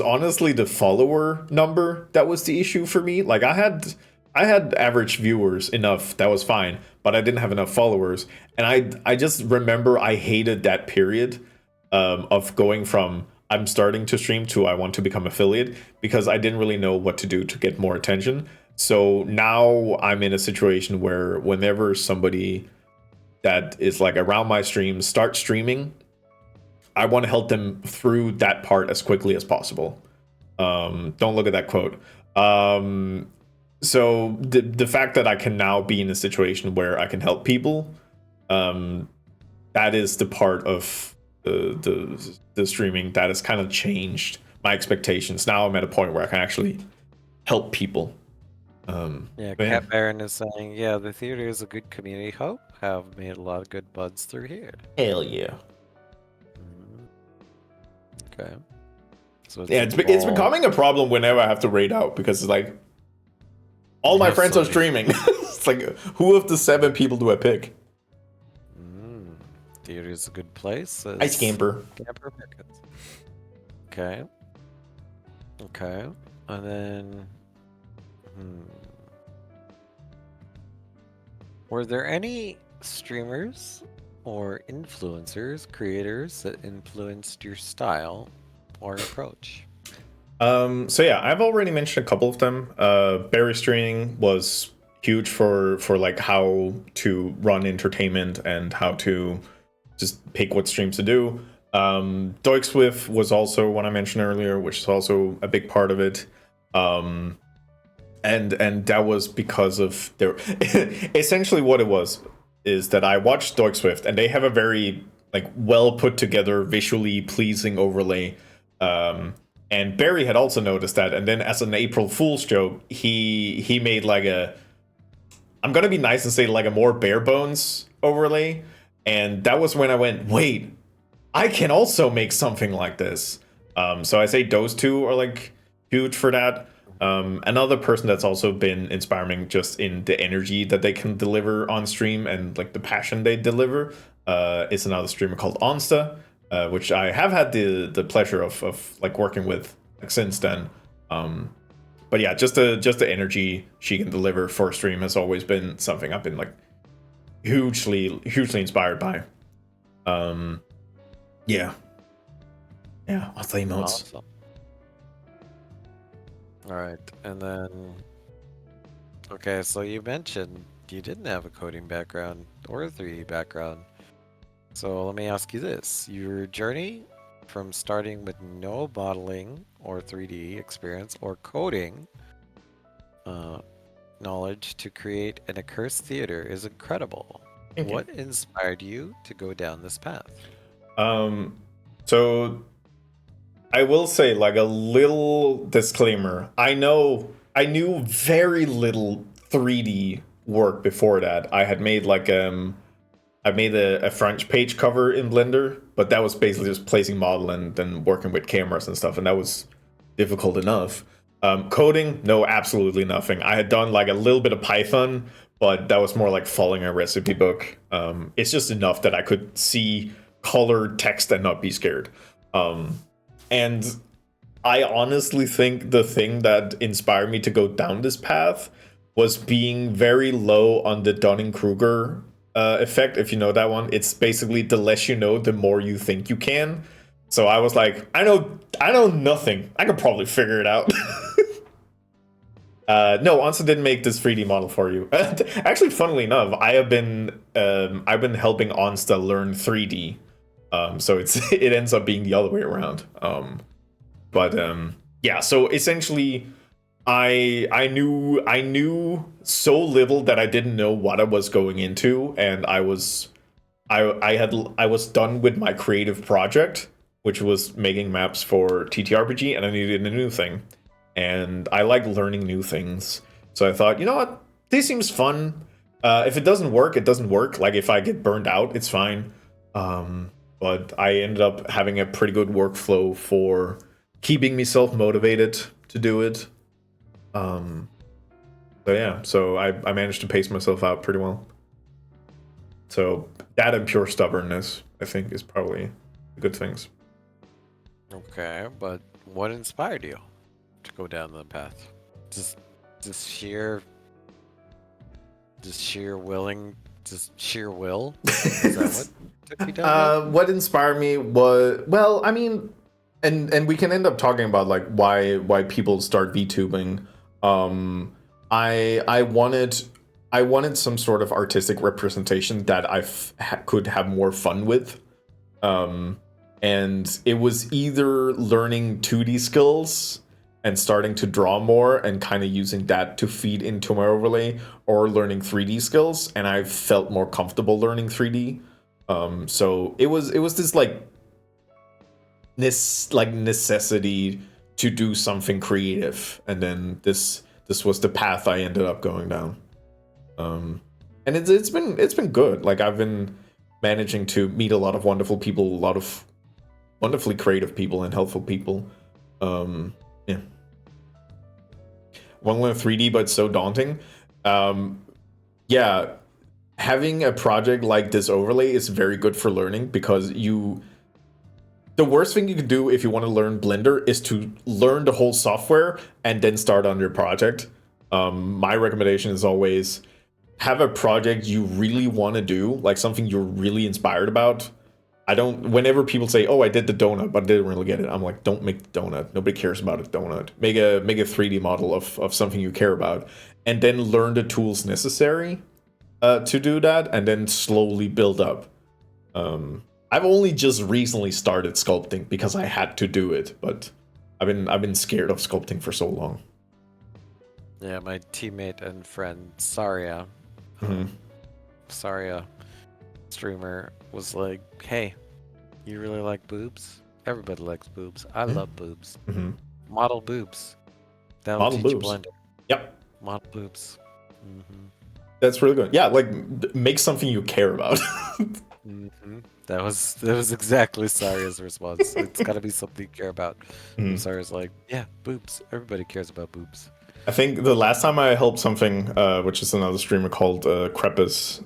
honestly the follower number that was the issue for me. Like I had average viewers enough, that was fine, but I didn't have enough followers, and I just remember I hated that period of going from I'm starting to stream to I want to become affiliate, because I didn't really know what to do to get more attention. So now I'm in a situation where whenever somebody that is like around my streams start streaming, I want to help them through that part as quickly as possible. Don't look at that quote. So the fact that I can now be in a situation where I can help people, that is the part of the streaming that has kind of changed my expectations. Now I'm at a point where I can actually help people. Cat Baron is saying, yeah, the theater is a good community. Hope have made a lot of good buds through here. Hell yeah. Okay. So it's becoming a problem whenever I have to raid out, because it's like all my friends are streaming. It's like, who of the 7 people do I pick? Theater is a good place. I scamper. Okay. Okay. And then were there any streamers or influencers, creators that influenced your style or approach? So yeah, I've already mentioned a couple of them. Barry streaming was huge for like how to run entertainment and how to just pick what streams to do. Doikswift was also one I mentioned earlier, which is also a big part of it. And that was because of their essentially what it was is that I watched Doikswift, and they have a very like well put together, visually pleasing overlay. And Barry had also noticed that, and then as an April Fool's joke, he made like I'm gonna be nice and say like a more bare bones overlay. And that was when I went, wait, I can also make something like this. So I say those two are like huge for that. Another person that's also been inspiring just in the energy that they can deliver on stream and like the passion they deliver is another streamer called Onsta, which I have had the pleasure of like working with like, since then. But yeah, just the energy she can deliver for a stream has always been something I've been like hugely inspired by. Yeah, I'll say emotes. Awesome. All right, and then okay, so you mentioned you didn't have a coding background or a 3D background. So let me ask you this: your journey from starting with no modeling or 3D experience or coding uh, knowledge to create an accursed theater is incredible. Thank you. What inspired you to go down this path? So I will say, like, a little disclaimer. I knew very little 3D work before that. I had made I made a French page cover in Blender, but that was basically just placing model and then working with cameras and stuff, and that was difficult enough. Coding, no, absolutely nothing. I had done like a little bit of Python, but that was more like following a recipe book. It's just enough that I could see colored text and not be scared. And I honestly think the thing that inspired me to go down this path was being very low on the Dunning-Kruger effect, if you know that one. It's basically the less you know, the more you think you can. So I was like, I know nothing. I could probably figure it out. No, Ansa didn't make this 3D model for you. Actually, funnily enough, I've been helping Ansa learn 3D. So it ends up being the other way around. But yeah, so essentially I knew so little that I didn't know what I was going into, and I was done with my creative project, which was making maps for TTRPG, and I needed a new thing. And I like learning new things. So I thought, you know what? This seems fun. If it doesn't work, it doesn't work. Like, if I get burned out, it's fine. But I ended up having a pretty good workflow for keeping me self-motivated to do it. So yeah, so I managed to pace myself out pretty well. So that and pure stubbornness, I think, is probably the good things. Okay, but what inspired you to go down the path? Just sheer will? Is that what took you down? What inspired me was, well, I mean, and we can end up talking about like why people start VTubing. I wanted some sort of artistic representation that I could have more fun with. And it was either learning 2D skills and starting to draw more and kind of using that to feed into my overlay, or learning 3D skills, and I felt more comfortable learning 3D. So it was this like necessity to do something creative, and then this was the path I ended up going down. And it's been good. Like, I've been managing to meet a lot of wonderful people, a lot of wonderfully creative people and helpful people. Yeah. Want to learn 3D, but it's so daunting. Yeah, having a project like this overlay is very good for learning, because the worst thing you can do if you want to learn Blender is to learn the whole software and then start on your project. My recommendation is always have a project you really want to do, like something you're really inspired about. Whenever people say, oh, I did the donut, but I didn't really get it, I'm like, don't make the donut. Nobody cares about a donut. Make a 3D model of something you care about, and then learn the tools necessary to do that, and then slowly build up. I've only just recently started sculpting because I had to do it, but I've been scared of sculpting for so long. Yeah, my teammate and friend Saria, Saria streamer, was like, hey, you really like boobs? Everybody likes boobs. I love boobs. Model boobs. That'll teach you Blender. Yep. Model boobs. That's really good. Yeah, like, make something you care about. That was exactly Saria's response. It's got to be something you care about. Saria's like, yeah, boobs. Everybody cares about boobs. I think the last time I helped something, which is another streamer called Crepus,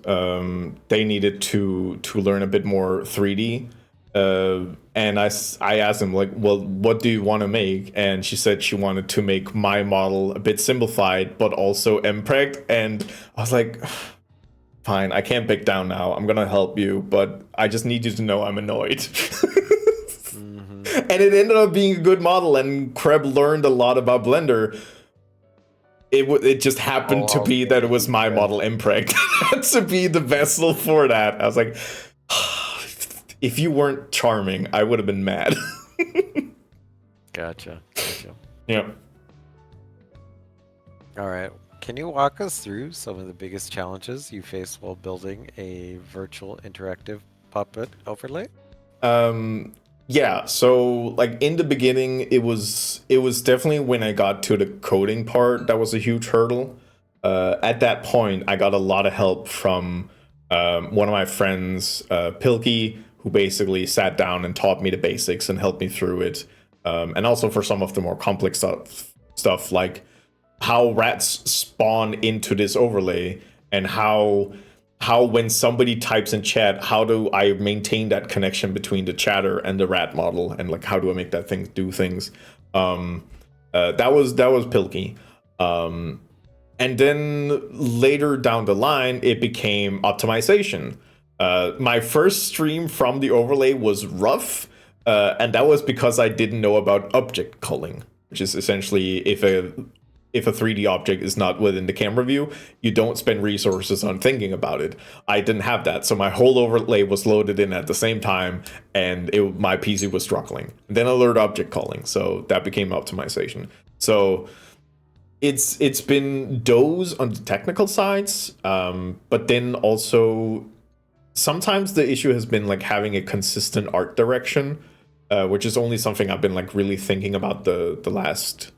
they needed to learn a bit more 3D. And I asked them, like, well, what do you want to make? And she said she wanted to make my model a bit simplified, but also MPEG. And I was like, fine, I can't back down now. I'm going to help you, but I just need you to know I'm annoyed. And it ended up being a good model, and Kreb learned a lot about Blender. It just happened to be that it was my model Impreg to be the vessel for that. I was like, if you weren't charming, I would have been mad. Gotcha. Yeah. All right. Can you walk us through some of the biggest challenges you faced while building a virtual interactive puppet overlay? Yeah, so like in the beginning it was definitely when I got to the coding part that was a huge hurdle. At that point I got a lot of help from one of my friends, Pilkey, who basically sat down and taught me the basics and helped me through it. And also for some of the more complex stuff like how rats spawn into this overlay, and how when somebody types in chat, how do I maintain that connection between the chatter and the rat model, and like how do I make that thing do things. That was Pilkey. And then later down the line it became optimization. My first stream from the overlay was rough, and that was because I didn't know about object culling, which is essentially if a 3D object is not within the camera view, you don't spend resources on thinking about it. I didn't have that, so my whole overlay was loaded in at the same time, and my PC was struggling. And then I learned object culling, so that became optimization. So it's been those on the technical sides, but then also sometimes the issue has been like having a consistent art direction, which is only something I've been like really thinking about the last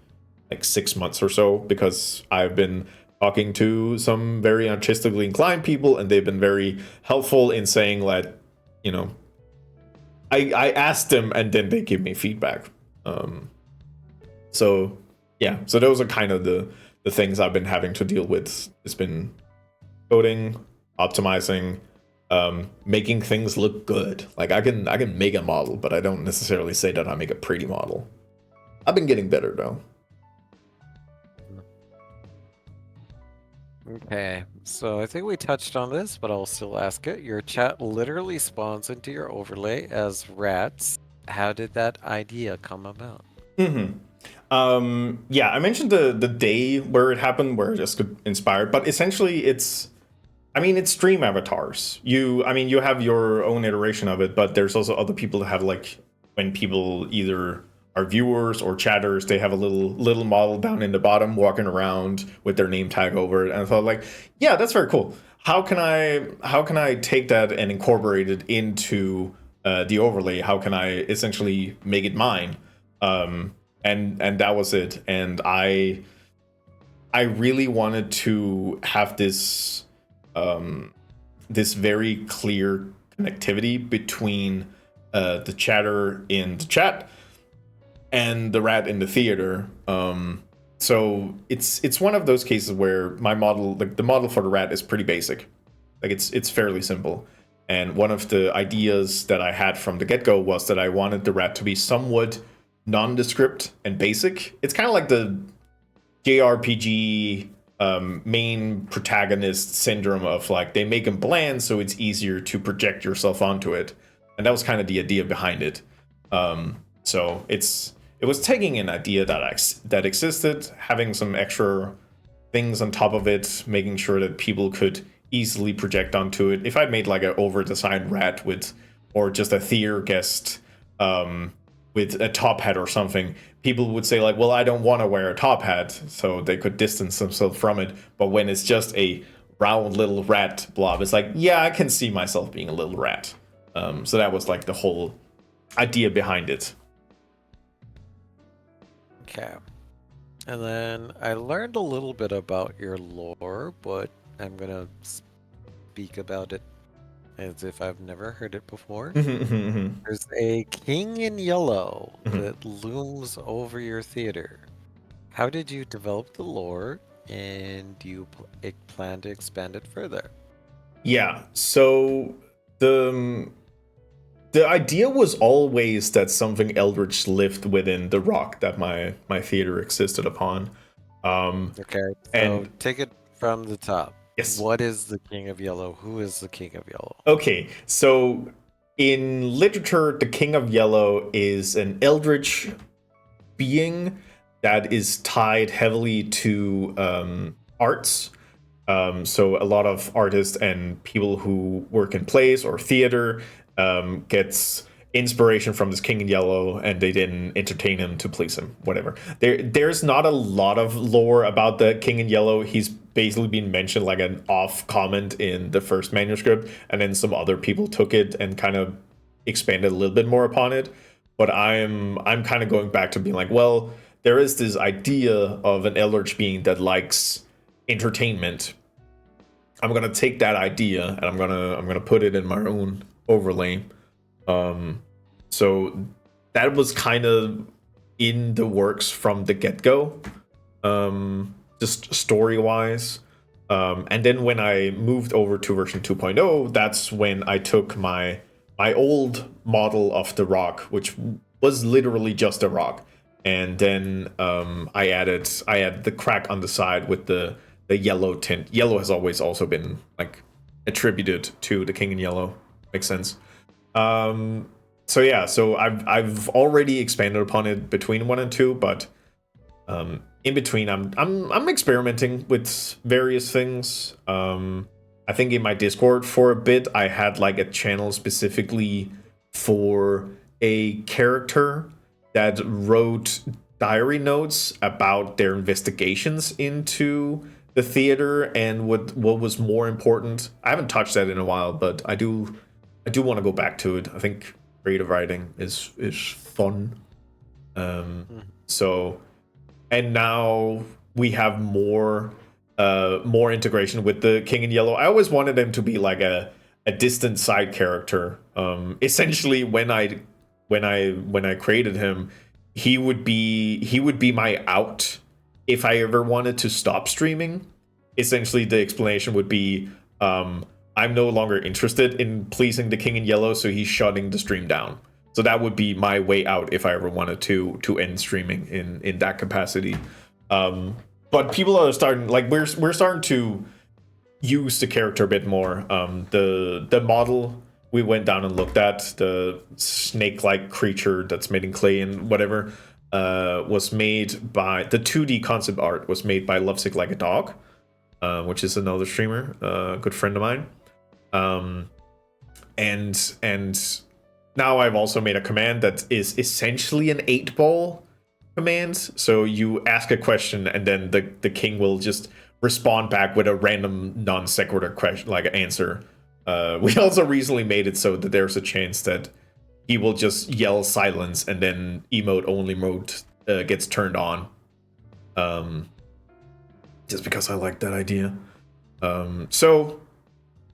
like 6 months or so, because I've been talking to some very artistically inclined people, and they've been very helpful in saying that, you know, I asked them and then they give me feedback. So yeah, so those are kind of the things I've been having to deal with. It's been coding, optimizing, making things look good. Like I can make a model, but I don't necessarily say that I make a pretty model. I've been getting better though. Okay, so I think we touched on this, but I'll still ask it. Your chat literally spawns into your overlay as rats. How did that idea come about? Yeah, I mentioned the day where it happened, where it just got inspired, but essentially it's stream avatars. You have your own iteration of it, but there's also other people that have, like, when people either are viewers or chatters, they have a little model down in the bottom walking around with their name tag over it. And I thought, like, yeah, that's very cool. How can I take that and incorporate it into the overlay? How can I essentially make it mine? And that was it. And I really wanted to have this this very clear connectivity between the chatter in the chat and the rat in the theater. So it's one of those cases where my model, like the model for the rat, is pretty basic. Like it's fairly simple. And one of the ideas that I had from the get-go was that I wanted the rat to be somewhat nondescript and basic. It's kind of like the JRPG main protagonist syndrome of, like, they make them bland so it's easier to project yourself onto it. And that was kind of the idea behind it. So it was taking an idea that existed, having some extra things on top of it, making sure that people could easily project onto it. If I'd made like an over-designed rat or just a theater guest with a top hat or something, people would say, like, well, I don't want to wear a top hat, so they could distance themselves from it. But when it's just a round little rat blob, it's like, yeah, I can see myself being a little rat. So that was like the whole idea behind it. Okay. And then I learned a little bit about your lore, but I'm gonna speak about it as if I've never heard it before. There's a king in yellow that looms over your theater. How did you develop the lore, and do you plan to expand it further? Yeah, so the idea was always that something eldritch lived within the rock that my theater existed upon. Okay, so and take it from the top. Yes. What is the King of Yellow? Who is the King of Yellow? Okay, so in literature, the King of Yellow is an eldritch being that is tied heavily to arts. So a lot of artists and people who work in plays or theater gets inspiration from this King in Yellow, and they didn't entertain him to please him. Whatever. There's not a lot of lore about the King in Yellow. He's basically been mentioned like an off comment in the first manuscript, and then some other people took it and kind of expanded a little bit more upon it. But I'm kind of going back to being like, well, there is this idea of an eldritch being that likes entertainment. I'm gonna take that idea and I'm gonna put it in my own overlay. So that was kind of in the works from the get-go, just story-wise. And then when I moved over to version 2.0, that's when I took my old model of the rock, which was literally just a rock, and then I added the crack on the side with the yellow tint. Yellow has always also been like attributed to the King in Yellow. Makes sense. So yeah, so I've already expanded upon it between 1 and 2, but in between I'm experimenting with various things. I think in my Discord for a bit I had like a channel specifically for a character that wrote diary notes about their investigations into the theater and what was more important. I haven't touched that in a while, but I do want to go back to it. I think creative writing is fun. So, and now we have more integration with the King in Yellow. I always wanted him to be like a distant side character. Essentially, when I created him, he would be my out if I ever wanted to stop streaming. Essentially, the explanation would be, I'm no longer interested in pleasing the King in Yellow, so he's shutting the stream down. So that would be my way out if I ever wanted to end streaming in that capacity. But people are starting, like, we're starting to use the character a bit more. The model we went down and looked at, the snake-like creature that's made in clay and whatever, was made by the 2D concept art was made by Lovesick Like a Dog, which is another streamer, a good friend of mine. And now I've also made a command that is essentially an 8-ball command. So you ask a question and then the king will just respond back with a random non sequitur question, like answer. We also recently made it so that there's a chance that he will just yell silence and then emote only mode gets turned on. Just because I like that idea. So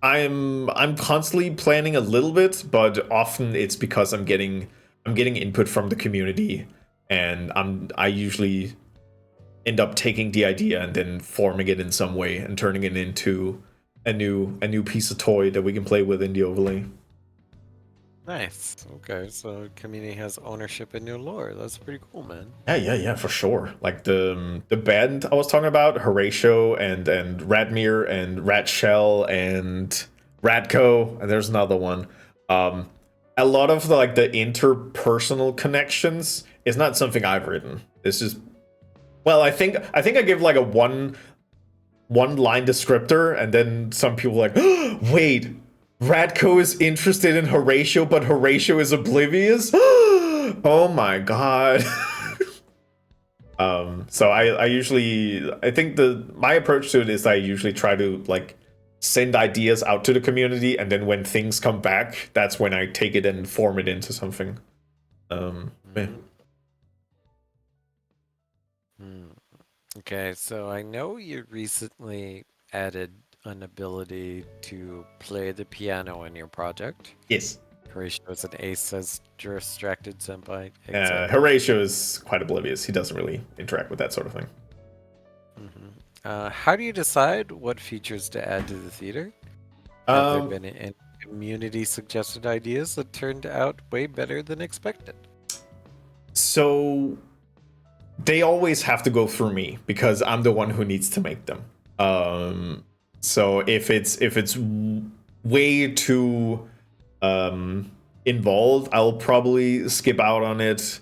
I'm constantly planning a little bit, but often it's because I'm getting input from the community, and I usually end up taking the idea and then forming it in some way and turning it into a new piece of toy that we can play with in the overlay. Nice. Okay, so community has ownership in your lore. That's pretty cool, man. Yeah, for sure. Like the band I was talking about, Horatio and Radmir and Ratshell and Radko, and there's another one. A lot of the interpersonal connections is not something I've written. It's just, well, I think I give like a one line descriptor, and then some people are like, oh, wait, Radko is interested in Horatio, but Horatio is oblivious. Oh my god. So I think my approach to it is I usually try to like send ideas out to the community, and then when things come back, that's when I take it and form it into something. Yeah. Okay, so I know you recently added an ability to play the piano in your project. Yes. Horatio is an ace as distracted senpai. Horatio is quite oblivious. He doesn't really interact with that sort of thing. How do you decide what features to add to the theater? Have there been any community suggested ideas that turned out way better than expected? So they always have to go through me because I'm the one who needs to make them. So if it's way too involved, I'll probably skip out on it.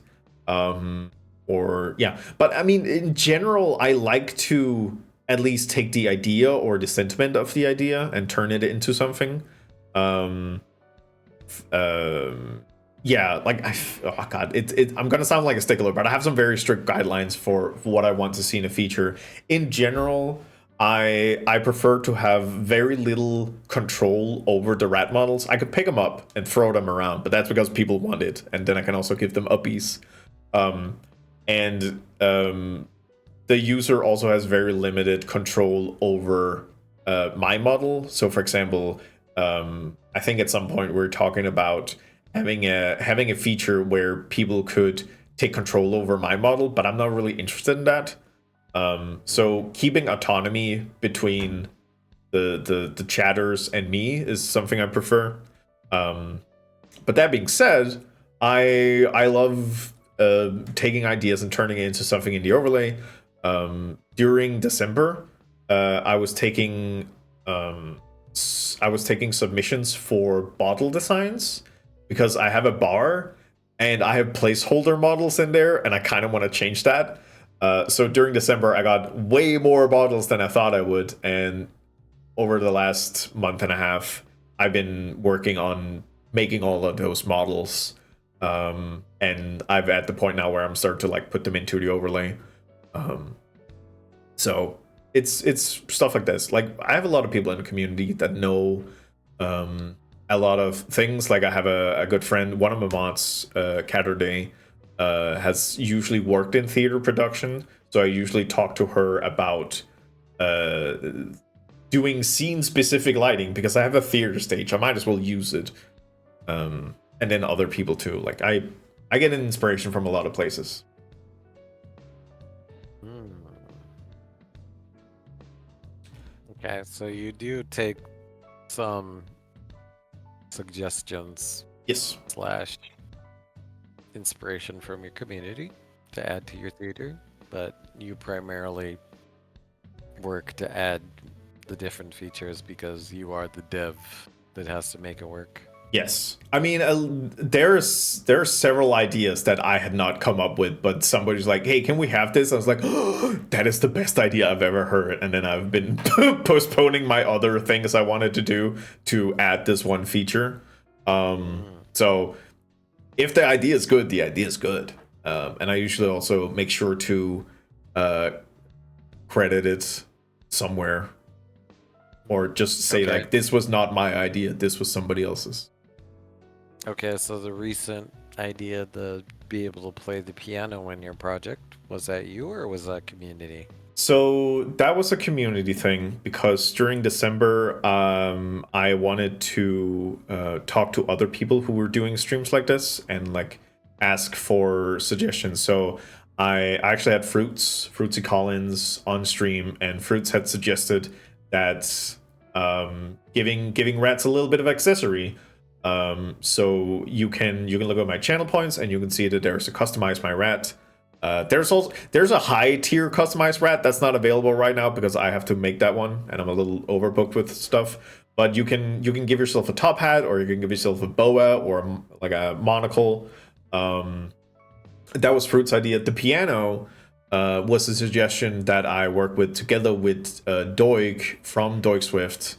Or yeah, but I mean, in general, I like to at least take the idea or the sentiment of the idea and turn it into something. Yeah, like oh god, I'm gonna sound like a stickler, but I have some very strict guidelines for what I want to see in a feature. In general, I prefer to have very little control over the rat models. I could pick them up and throw them around, but that's because people want it, and then I can also give them uppies. The user also has very limited control over my model. So, for example, I think at some point we're talking about having a feature where people could take control over my model, but I'm not really interested in that. So keeping autonomy between the chatters and me is something I prefer. But that being said, I love taking ideas and turning it into something in the overlay. During December, I was taking submissions for bottle designs because I have a bar and I have placeholder models in there, and I kind of want to change that. So during December, I got way more bottles than I thought I would, and over the last month and a half, I've been working on making all of those models. And I'm at the point now where I'm starting to like put them into the overlay. So it's stuff like this. Like, I have a lot of people in the community that know a lot of things. Like, I have a good friend, one of my mods, Catterday, has usually worked in theater production. So I usually talk to her about doing scene-specific lighting because I have a theater stage. I might as well use it. And then other people too. Like, I get an inspiration from a lot of places. Okay, so you do take some suggestions, yes, / inspiration from your community to add to your theater, but you primarily work to add the different features because you are the dev that has to make it work. Yes. I mean, there are several ideas that I had not come up with, but somebody's like, hey, can we have this? I was like, oh, that is the best idea I've ever heard. And then I've been postponing my other things I wanted to do to add this one feature. So if the idea is good, the idea is good. And I usually also make sure to credit it somewhere, or just say like, this was not my idea, this was somebody else's. Okay, so the recent idea to be able to play the piano in your project, was that you or was that community? So that was a community thing because during December, I wanted to talk to other people who were doing streams like this and like ask for suggestions. So I actually had Fruitsy Collins on stream, and Fruits had suggested that giving rats a little bit of accessory. So you can look at my channel points and you can see that there's a customize my rat. There's a high tier customized rat that's not available right now because I have to make that one and I'm a little overbooked with stuff. But you can give yourself a top hat, or you can give yourself a boa or like a monocle. That was Fruit's idea. The piano was a suggestion that I worked with together with Doig from Doig Swift.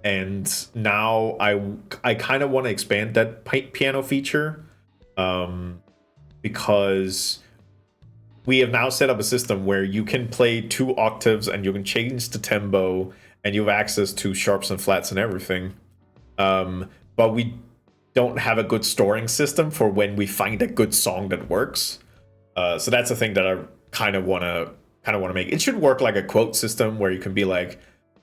And now I kind of want to expand that piano feature, because we have now set up a system where you can play 2 octaves and you can change the tempo and you have access to sharps and flats and everything. But we don't have a good storing system for when we find a good song that works. So that's a thing that I kind of want to make. It should work like a quote system where you can be like,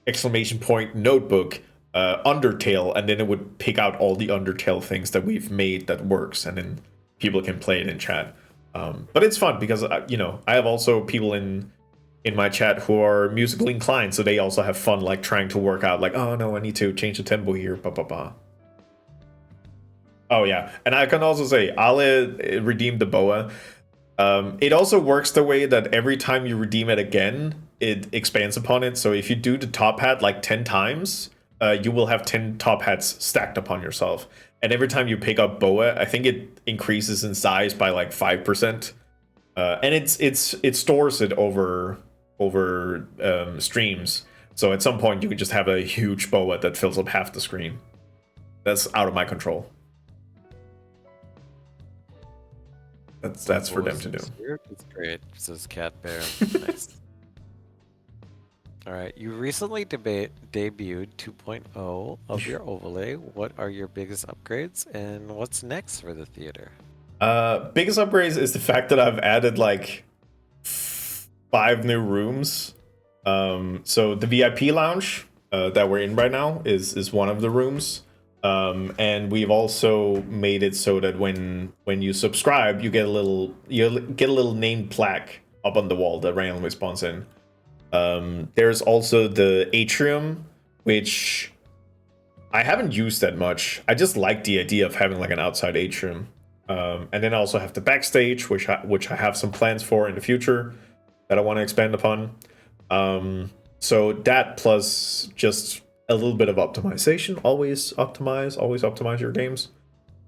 exclamation point, notebook, Undertale, and then it would pick out all the Undertale things that we've made that works, and then people can play it in chat. But it's fun because I have also people in my chat who are musically inclined, so they also have fun like trying to work out like, oh no, I need to change the tempo here, blah blah blah. Oh yeah, and I can also say Ale redeemed the boa. It also works the way that every time you redeem it again, it expands upon it. So if you do the top hat like 10 times, you will have 10 top hats stacked upon yourself. and every time you pick up boa, I think it increases in size by like 5%, and it stores it over streams. So at some point you could just have a huge boa that fills up half the screen. That's out of my control. That's for them to do. It's great, says Cat Bear. Nice. All right, you recently debuted 2.0 of your overlay. What are your biggest upgrades, and what's next for the theater? Biggest upgrades is the fact that I've added like 5 new rooms. So the VIP lounge that we're in right now is one of the rooms. And we've also made it so that when you subscribe, you get a little named plaque up on the wall that randomly spawns in. There's also the atrium, which I haven't used that much. I just like the idea of having like an outside atrium. And then I also have the backstage, which I have some plans for in the future that I want to expand upon. So that plus just a little bit of optimization. Always optimize your games.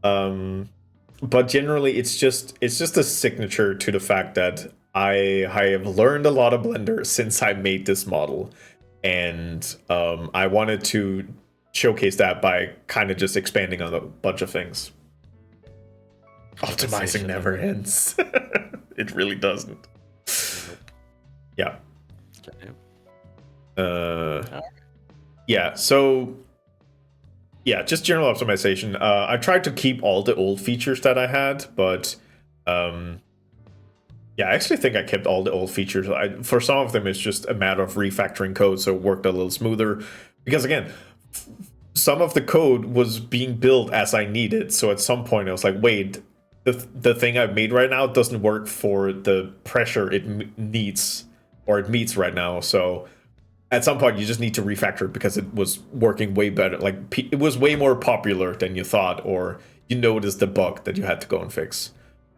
But generally, it's just a signature to the fact that I have learned a lot of Blender since I made this model, and I wanted to showcase that by kind of just expanding on a bunch of things. Optimizing never ends. It really doesn't. Yeah. Yeah, so yeah, just general optimization. I tried to keep all the old features that I had, but yeah, I actually think I kept all the old features. For some of them, it's just a matter of refactoring code, so it worked a little smoother. Because again, some of the code was being built as I needed, so at some point I was like, wait, the thing I've made right now doesn't work for the pressure it needs or it meets right now, so at some point you just need to refactor it because it was working way better. Like, it was way more popular than you thought, or you noticed the bug that you had to go and fix.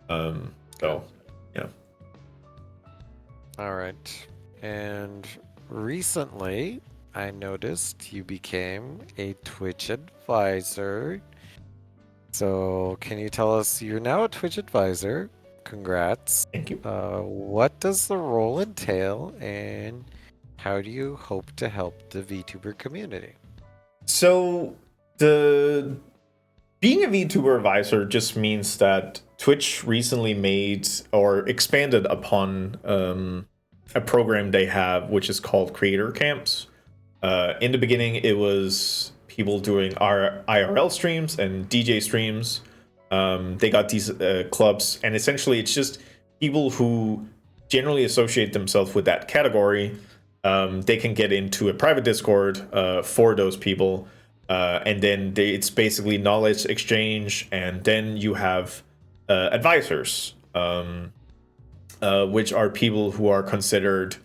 So yeah. All right. And recently I noticed you became a Twitch advisor. So can you tell us, you're now a Twitch advisor. Congrats. Thank you. What does the role entail, and how do you hope to help the VTuber community? So being a VTuber advisor just means that Twitch recently made or expanded upon a program they have, which is called Creator Camps. In the beginning, it was people doing IRL streams and DJ streams. They got these clubs, and essentially it's just people who generally associate themselves with that category. They can get into a private Discord for those people, and then it's basically knowledge exchange, and then you have advisors, which are people who are considered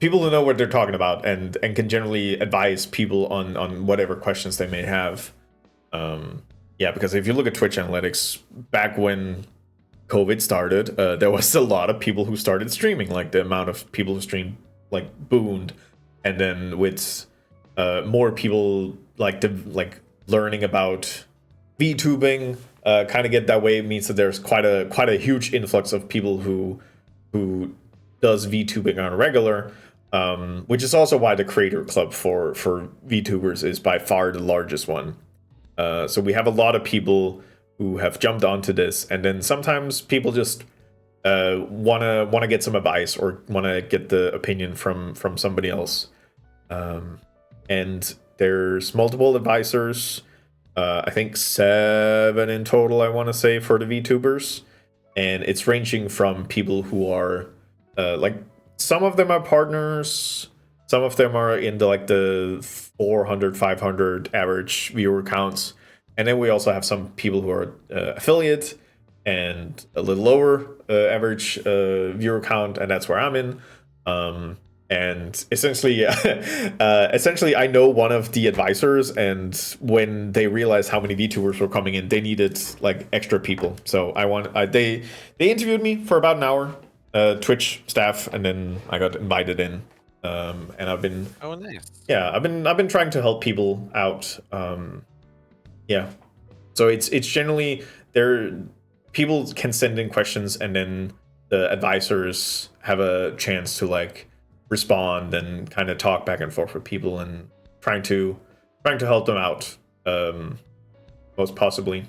people who know what they're talking about and can generally advise people on whatever questions they may have. Yeah, because if you look at Twitch analytics, back when COVID started, there was a lot of people who started streaming. Like, the amount of people who streamed like boomed, and then with more people like learning about VTubing, kind of get that way, means that there's quite a huge influx of people who does VTubing on a regular, which is also why the Creator Club for VTubers is by far the largest one. So we have a lot of people who have jumped onto this, and then sometimes people just wanna get some advice or wanna get the opinion from somebody else. And there's multiple advisors. I think 7 in total, I want to say, for the VTubers, and it's ranging from people who are like, some of them are partners, some of them are in the 400, 500 average viewer counts, and then we also have some people who are affiliate and a little lower average viewer count, and that's where I'm in. And essentially, I know one of the advisors, and when they realized how many VTubers were coming in, they needed like extra people. So they interviewed me for about an hour, Twitch staff, and then I got invited in And I've been Oh, nice. I've been trying to help people out. Yeah, so it's generally there. People can send in questions, and then the advisors have a chance to like respond and kind of talk back and forth with people and trying to help them out most possibly.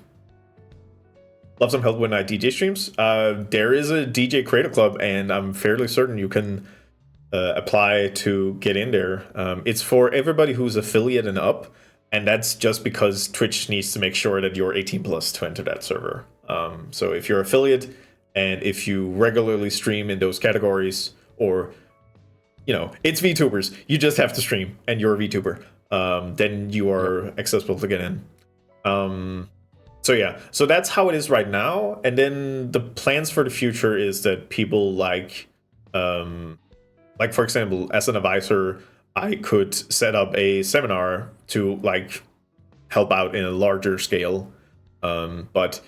Love some help when I DJ streams. There is a DJ Creator Club, and I'm fairly certain you can apply to get in there. It's for everybody who's affiliate and up, and that's just because Twitch needs to make sure that you're 18 plus to enter that server. So if you're affiliate and if you regularly stream in those categories, or it's VTubers, you just have to stream and you're a VTuber, then you are accessible to get in. So yeah, so that's how it is right now. And then the plans for the future is that people like for example, as an advisor, I could set up a seminar to like help out in a larger scale. But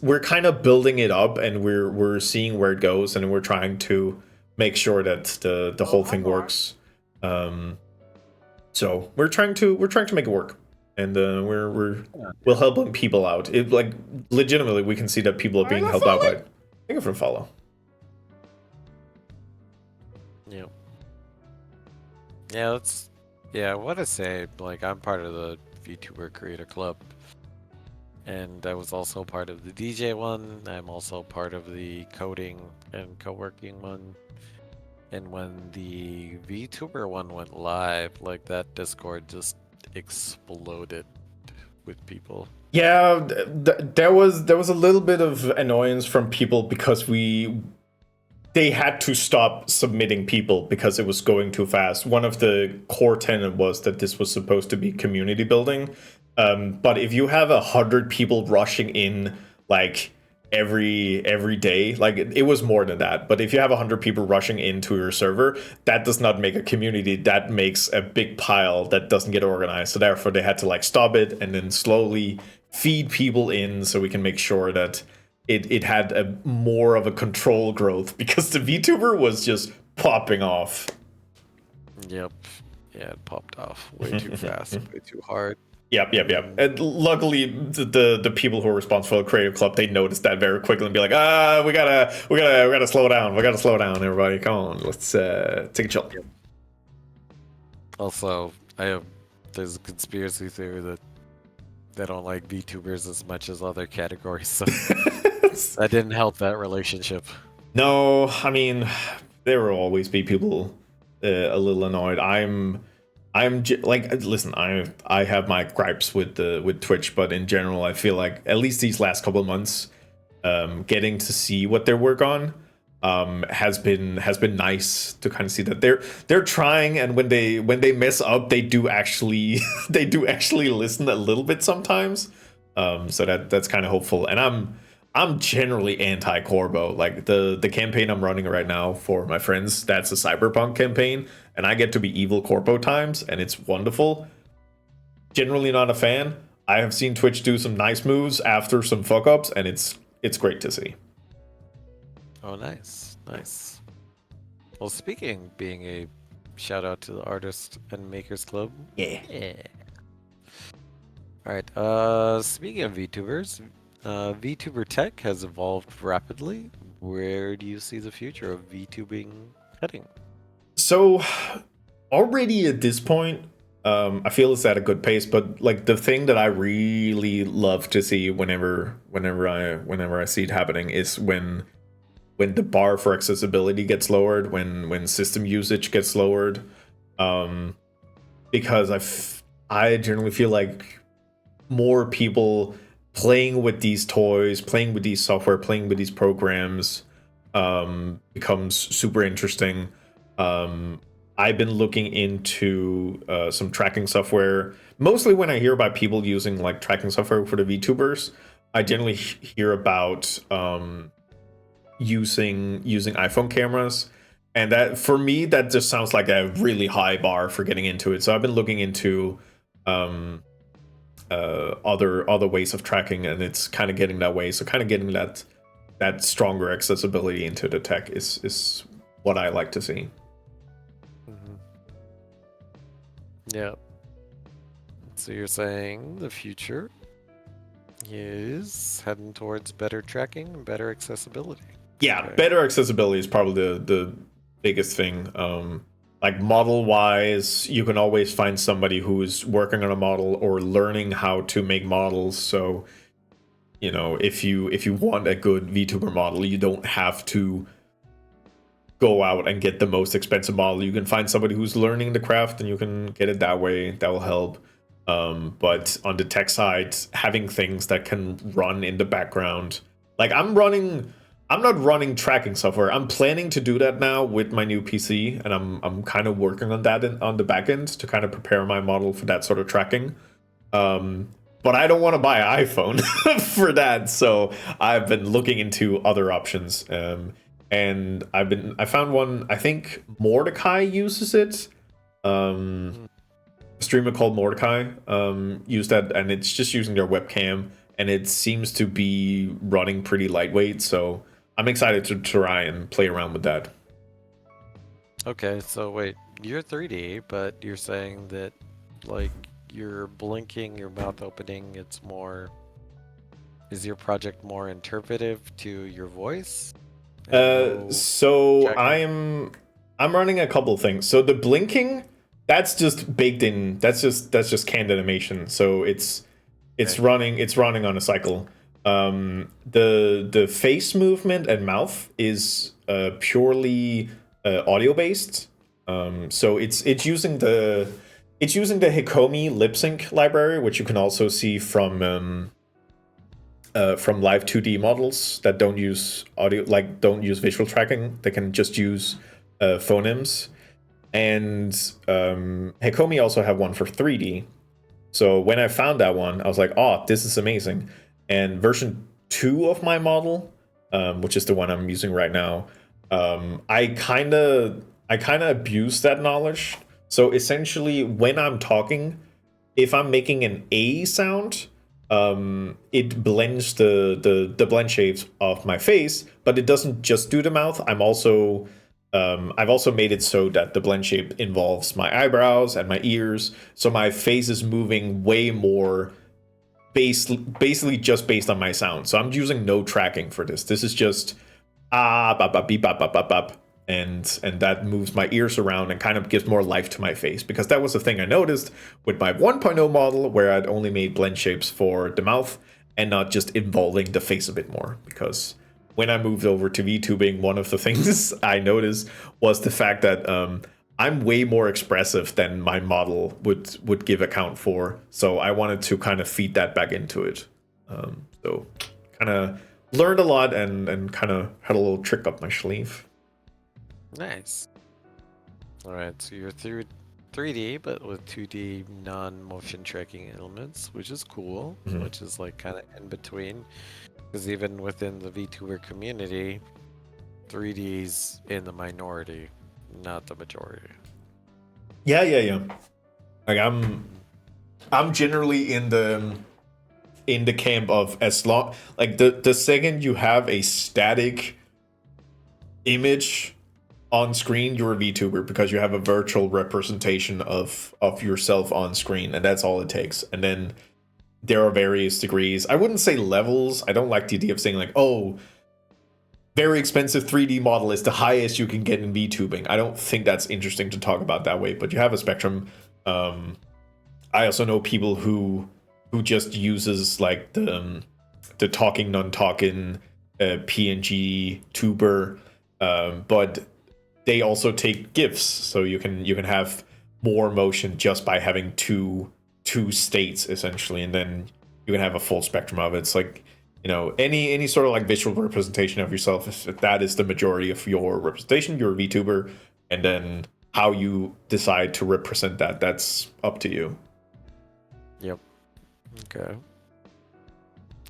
we're kind of building it up, and we're seeing where it goes, and we're trying to make sure that the whole thing works. So we're trying to make it work, and we're helping people out. It like legitimately, we can see that people are being helped out by. Thank you for follow. Yeah, I want to say, like, I'm part of the VTuber Creator Club, and I was also part of the DJ one. I'm also part of the coding and co-working one. And when the VTuber one went live, like, that Discord just exploded with people. Yeah, there was a little bit of annoyance from people because they had to stop submitting people because it was going too fast. One of the core tenet was that this was supposed to be community building. But if you have 100 people rushing in like every day, like it was more than that. But if you have 100 people rushing into your server, that does not make a community. That makes a big pile that doesn't get organized. So therefore they had to like stop it and then slowly feed people in so we can make sure that it had a more of a control growth, because the VTuber was just popping off. Yep. Yeah, it popped off way too fast, way too hard. Yep. And luckily, the people who are responsible for the Creative Club, they noticed that very quickly and be like, we gotta slow down. We gotta slow down, everybody. Come on, let's take a chill. Yep. Also, there's a conspiracy theory that they don't like VTubers as much as other categories, so that didn't help that relationship. No, I mean, there will always be people a little annoyed. I'm like, listen, I have my gripes with Twitch, but in general, I feel like at least these last couple of months, getting to see what they work on has been nice to kind of see that they're trying, and when they mess up, they do actually listen a little bit sometimes. So that's kind of hopeful. And I'm generally anti-Corbo. Like the campaign I'm running right now for my friends, that's a cyberpunk campaign, and I get to be evil Corpo times, and it's wonderful. Generally not a fan. I have seen Twitch do some nice moves after some fuck ups, and it's great to see. Oh, nice. Well, being a shout out to the Artist and Makers Club. Yeah. All right. Speaking of VTubers, VTuber tech has evolved rapidly. Where do you see the future of VTubing heading? So, already at this point, I feel it's at a good pace. But like the thing that I really love to see whenever I see it happening is when the bar for accessibility gets lowered, when system usage gets lowered, because I generally feel like more people playing with these toys, playing with these software, playing with these programs becomes super interesting. I've been looking into some tracking software. Mostly when I hear about people using like tracking software for the VTubers, I generally hear about using iPhone cameras, and that for me that just sounds like a really high bar for getting into it. So I've been looking into other ways of tracking, and it's kind of getting that way. So kind of getting that stronger accessibility into the tech is what I like to see. Mm-hmm. Yeah. So you're saying the future is heading towards better tracking and better accessibility. Yeah, Okay. better accessibility is probably the biggest thing. Like model wise, you can always find somebody who's working on a model or learning how to make models. So, you know, if you want a good VTuber model, you don't have to go out and get the most expensive model. You can find somebody who's learning the craft and you can get it that way. That will help. But on the tech side, having things that can run in the background, like I'm not running tracking software. I'm planning to do that now with my new PC, and I'm kind of working on that on the back end to kind of prepare my model for that sort of tracking. But I don't want to buy an iPhone for that, so I've been looking into other options. And I found one. I think Mordecai uses it. A streamer called Mordecai used that, and it's just using their webcam, and it seems to be running pretty lightweight. So I'm excited to try and play around with that. Okay, so wait, you're 3D, but you're saying that like you're blinking, your mouth opening, it's more. Is your project more interpretive to your voice? So tracking? I'm running a couple of things. So the blinking, that's just baked in. That's just canned animation. So it's Okay. running on a cycle. The face movement and mouth is purely audio based. So it's using the Hikomi lip sync library, which you can also see from live 2D models that don't use audio, like don't use visual tracking. They can just use phonemes. And Hikomi also have one for 3D. So when I found that one, I was like, oh, this is amazing. And version 2 of my model, which is the one I'm using right now, I kind of abuse that knowledge. So essentially, when I'm talking, if I'm making an A sound, it blends the blend shapes of my face, but it doesn't just do the mouth. I've also made it so that the blend shape involves my eyebrows and my ears, so my face is moving way more basically just based on my sound. So I'm using no tracking for this. This is just bop bop beep bop bop bop bop, and that moves my ears around and kind of gives more life to my face, because that was the thing I noticed with my 1.0 model, where I'd only made blend shapes for the mouth and not just involving the face a bit more. Because when I moved over to VTubing, one of the things I noticed was the fact that I'm way more expressive than my model would give account for. So I wanted to kind of feed that back into it. So kind of learned a lot and kind of had a little trick up my sleeve. Nice. All right, so you're through 3D, but with 2D non-motion tracking elements, which is cool, Mhm. which is like kind of in between. Because even within the VTuber community, 3D's in the minority, not the majority. Yeah. Like I'm generally in the camp of, as long like the second you have a static image on screen, you're a VTuber, because you have a virtual representation of yourself on screen, and that's all it takes. And then there are various degrees. I wouldn't say levels. I don't like the idea of saying like, oh, very expensive 3D model is the highest you can get in VTubing. I don't think that's interesting to talk about that way, but you have a spectrum. I also know people who just uses like the talking non-talking PNG tuber, but they also take GIFs, so you can have more motion just by having two states essentially, and then you can have a full spectrum of it. It's like, you know, any sort of like visual representation of yourself, if that is the majority of your representation, you're a VTuber, and then how you decide to represent that, that's up to you. Yep. Okay.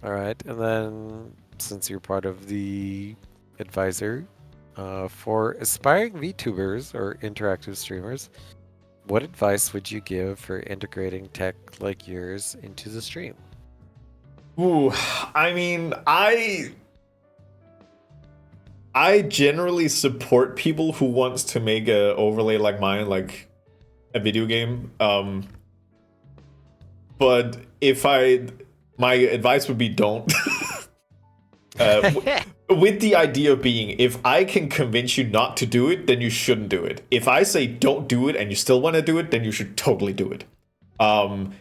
All right, and then since you're part of the advisor, for aspiring VTubers or interactive streamers, what advice would you give for integrating tech like yours into the stream? Ooh, I mean, I generally support people who wants to make a overlay like mine. Like, a video game. But my advice would be don't. With the idea being, if I can convince you not to do it, then you shouldn't do it. If I say don't do it and you still want to do it, then you should totally do it. I'm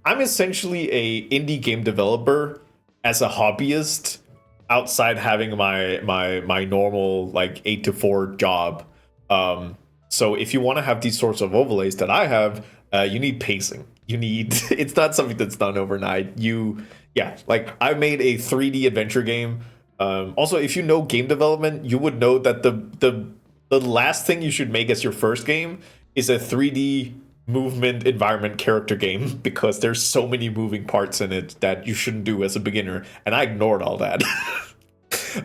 essentially a indie game developer as a hobbyist outside having my normal like 8 to 4 job. So if you want to have these sorts of overlays that I have, you need pacing. You need it's not something that's done overnight. Like I made a 3D adventure game. Also, if you know game development, you would know that the last thing you should make as your first game is a 3D movement environment character game, because there's so many moving parts in it that you shouldn't do as a beginner, and I ignored all that.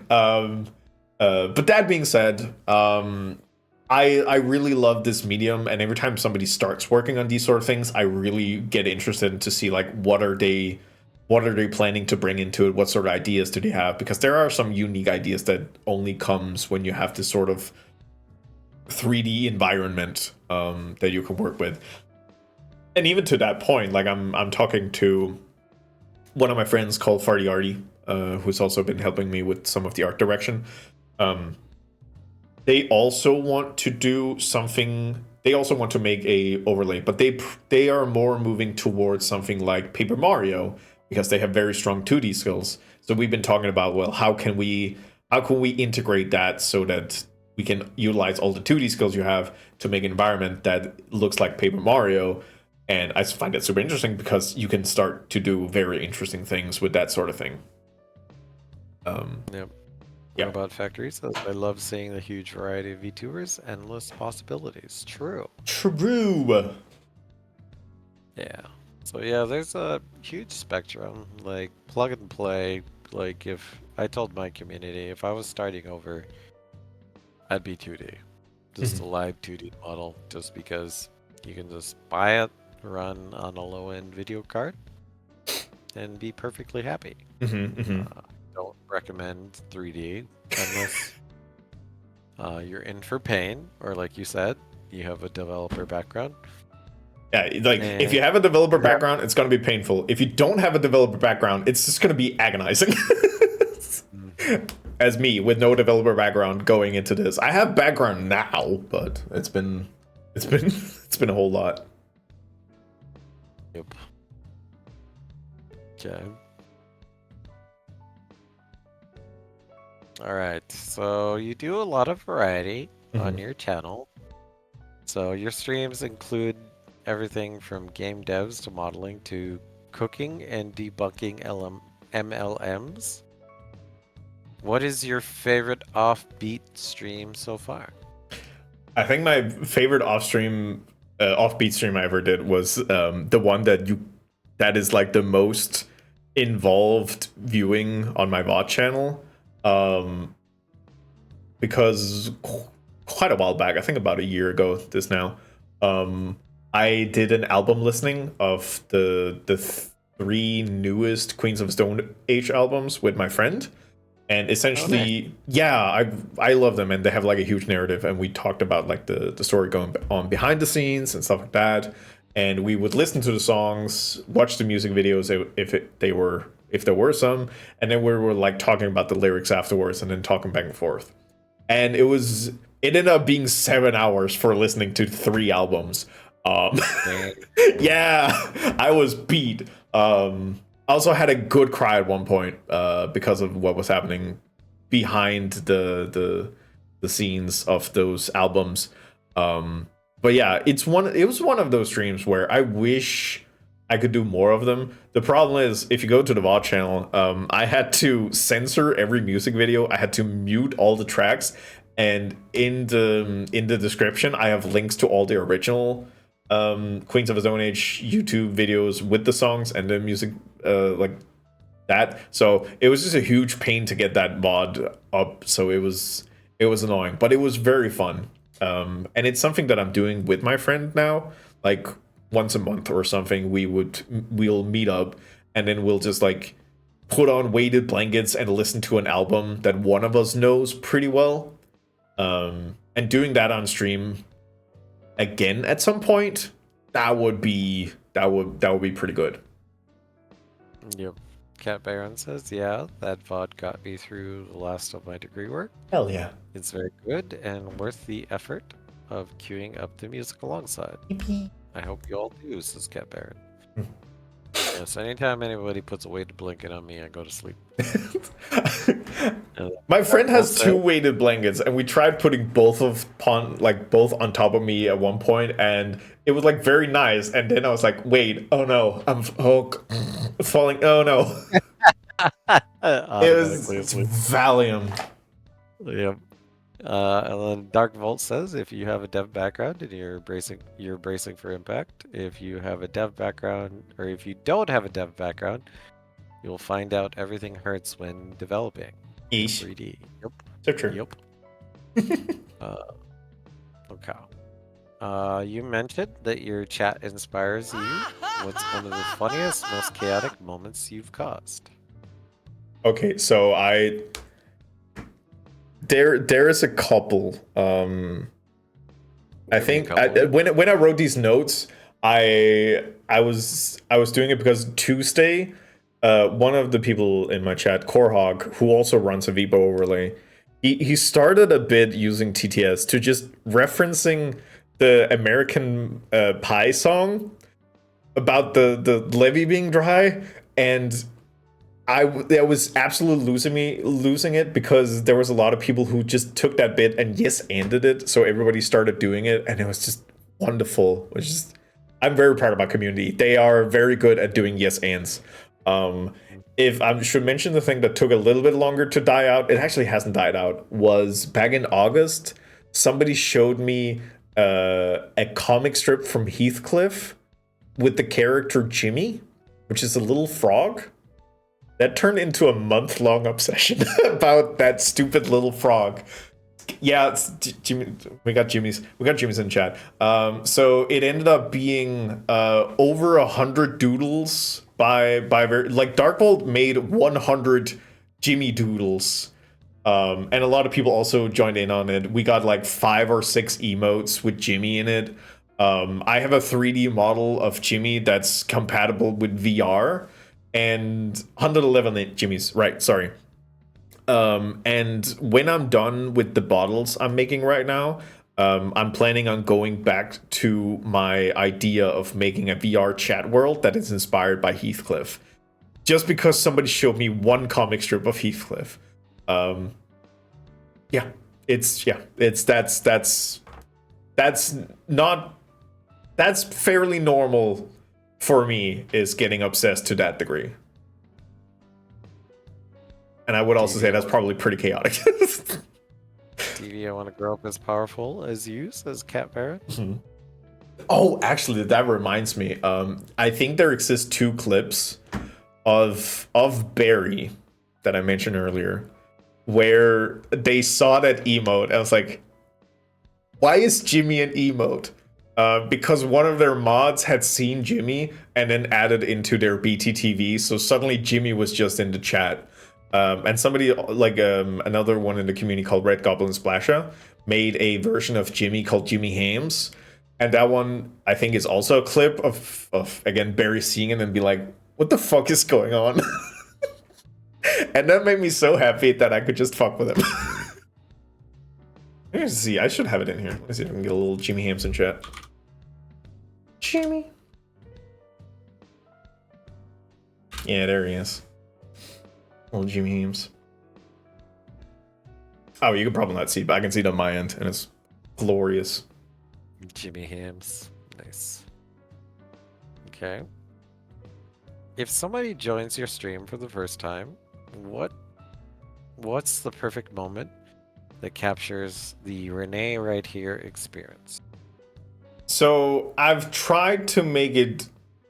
But that being said, I really love this medium, and every time somebody starts working on these sort of things, I really get interested to see like what are they planning to bring into it, what sort of ideas do they have, because there are some unique ideas that only comes when you have this sort of 3D environment that you can work with. And even to that point, like I'm talking to one of my friends called Farty Arty, who's also been helping me with some of the art direction. They also want to do something. They also want to make a overlay, but they are more moving towards something like Paper Mario, because they have very strong 2D skills. So we've been talking about, well, how can we integrate that so that we can utilize all the 2D skills you have to make an environment that looks like Paper Mario. And I find it super interesting because you can start to do very interesting things with that sort of thing. Yep. What about Factory says, I love seeing the huge variety of VTubers, endless possibilities. True. Yeah. So yeah, there's a huge spectrum, like plug and play. Like if I told my community, if I was starting over, I'd be 2D. Just a live 2D model, just because you can just buy it, run on a low-end video card, and be perfectly happy. Don't recommend 3D unless you're in for pain, or like you said, you have a developer background. Yeah, like if you have a developer background, it's going to be painful. If you don't have a developer background, it's just going to be agonizing. As me with no developer background going into this, I have background now, but it's been a whole lot. Yep. Okay. All right. So you do a lot of variety on your channel. So your streams include everything from game devs to modeling to cooking and debunking MLMs. What is your favorite offbeat stream so far? I think my favorite offbeat stream I ever did was the one that is like the most involved viewing on my VOD channel. Because quite a while back, I think about a year ago this now, I did an album listening of the 3 newest Queens of Stone Age albums with my friend. And essentially, I love them, and they have like a huge narrative, and we talked about like the story going on behind the scenes and stuff like that. And we would listen to the songs, watch the music videos if there were some, and then we were like talking about the lyrics afterwards, and then talking back and forth. And it ended up being 7 hours for listening to 3 albums. Yeah, I was beat. I also had a good cry at one point because of what was happening behind the scenes of those albums. But yeah, it was one of those streams where I wish I could do more of them. The problem is, if you go to the VOD channel, I had to censor every music video. I had to mute all the tracks, and in the description, I have links to all the original Queens of the Stone Age YouTube videos with the songs and the music like that. So it was just a huge pain to get that VOD up. So it was annoying, but it was very fun. And it's something that I'm doing with my friend now, like once a month or something. We'll meet up, and then we'll just like put on weighted blankets and listen to an album that one of us knows pretty well. And doing that on stream again at some point, that would be pretty good. Yep. Cat Baron says, yeah, that VOD got me through the last of my degree work. Hell yeah. It's very good and worth the effort of queuing up the music alongside. I hope you all do, says Cat Baron. Yes, anytime anybody puts a weighted blanket on me, I go to sleep. My friend has 2 weighted blankets, and we tried putting both on top of me at one point, and it was like very nice. And then I was like, "Wait, oh no, I'm falling! Oh no!" It was Valium. Yep. And then Dark Volt says, if you have a dev background and you're bracing for impact. If you have a dev background, or if you don't have a dev background, you'll find out everything hurts when developing. Eesh. 3D. Yep. So true. Yep. Okay. You mentioned that your chat inspires you. What's one of the funniest, most chaotic moments you've caused? Okay, so there is a couple. I think when I wrote these notes, I was doing it because Tuesday, one of the people in my chat, Korhog, who also runs a Vibo overlay, he started a bit using TTS to just referencing the American Pie song about the levee being dry, and I was absolutely losing it because there was a lot of people who just took that bit and ended it, so everybody started doing it, and it was just wonderful. I'm very proud of my community. They are very good at doing yes ands. If I should mention the thing that took a little bit longer to die out, it actually hasn't died out, was back in August, somebody showed me a comic strip from Heathcliff with the character Jimmy, which is a little frog. That turned into a month-long obsession about that stupid little frog. Yeah, it's Jimmy. We got Jimmy's in chat. So it ended up being over 100 doodles by Darkbolt made 100 Jimmy doodles, and a lot of people also joined in on it. We got like 5 or 6 emotes with Jimmy in it. I have a 3D model of Jimmy that's compatible with VR. And 111 Jimmy's, right, sorry. And when I'm done with the bottles I'm making right now, I'm planning on going back to my idea of making a VR chat world that is inspired by Heathcliff. Just because somebody showed me one comic strip of Heathcliff. That's fairly normal for me, is getting obsessed to that degree. And I would also say that's probably pretty chaotic. TV, I want to grow up as powerful as you, says Cat Baron. Mm-hmm. Oh, actually, that reminds me. I think there exist 2 clips of Barry that I mentioned earlier, where they saw that emote, and I was like, why is Jimmy an emote? Because one of their mods had seen Jimmy and then added into their BTTV, so suddenly Jimmy was just in the chat. And somebody, another one in the community called Red Goblin Splasha, made a version of Jimmy called Jimmy Hams. And that one, I think, is also a clip of again, Barry seeing it and be like, what the fuck is going on? And that made me so happy that I could just fuck with him. Let me see, I should have it in here. Let's see if I can get a little Jimmy Hams in chat. Jimmy. Yeah, there he is. Little Jimmy Hams. Oh, you can probably not see it, but I can see it on my end, and it's glorious. Jimmy Hams. Nice. Okay. If somebody joins your stream for the first time, what's the perfect moment that captures the Renee right here experience? So I've tried to make it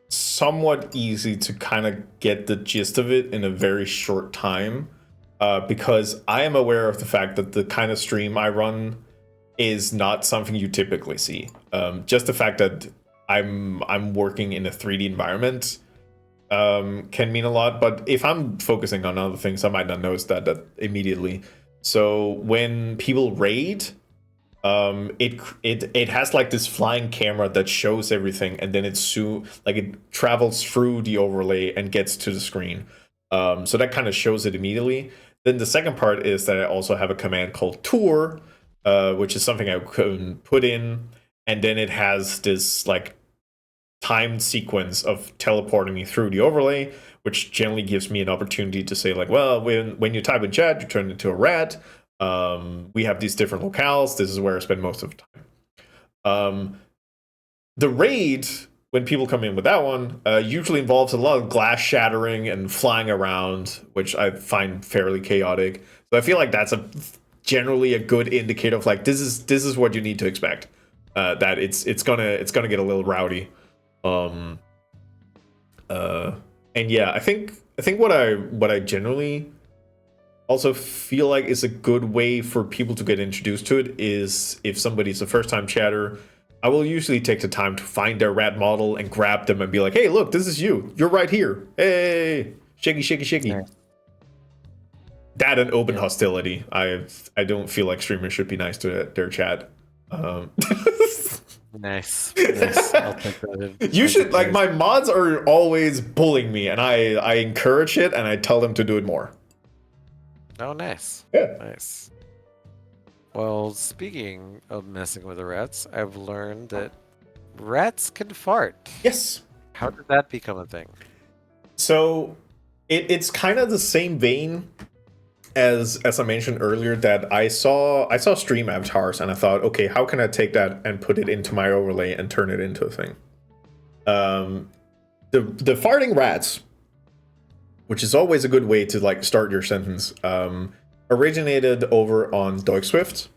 somewhat easy to kind of get the gist of it in a very short time, because I am aware of the fact that the kind of stream I run is not something you typically see. Just the fact that I'm working in a 3D environment can mean a lot, but if I'm focusing on other things, I might not notice that immediately. So when people raid, It has like this flying camera that shows everything, and then it travels through the overlay and gets to the screen. So that kind of shows it immediately. Then the second part is that I also have a command called tour, which is something I can put in, and then it has this like timed sequence of teleporting me through the overlay, which generally gives me an opportunity to say like, well, when you type in chat, you turn into a rat. We have these different locales. This is where I spend most of the time. The raid, when people come in with that one, usually involves a lot of glass shattering and flying around, which I find fairly chaotic. So I feel like that's generally a good indicator of like this is what you need to expect. That it's gonna get a little rowdy. And yeah, I think what I generally also feel like is a good way for people to get introduced to it is if somebody's a first time chatter, I will usually take the time to find their rat model and grab them and be like, hey, look, this is you. You're right here. Hey, shaky, shaky, shaky. Yeah. That and open hostility. I don't feel like streamers should be nice to their chat. Nice. I'll take that in. You should like my mods are always bullying me, and I encourage it and I tell them to do it more. Oh, nice. Yeah. Nice. Well, speaking of messing with the rats, I've learned that rats can fart. Yes. How did that become a thing? So it's kind of the same vein as I mentioned earlier, that I saw stream avatars and I thought, okay, how can I take that and put it into my overlay and turn it into a thing? The farting rats, which is always a good way to like start your sentence, originated over on DoigSwift.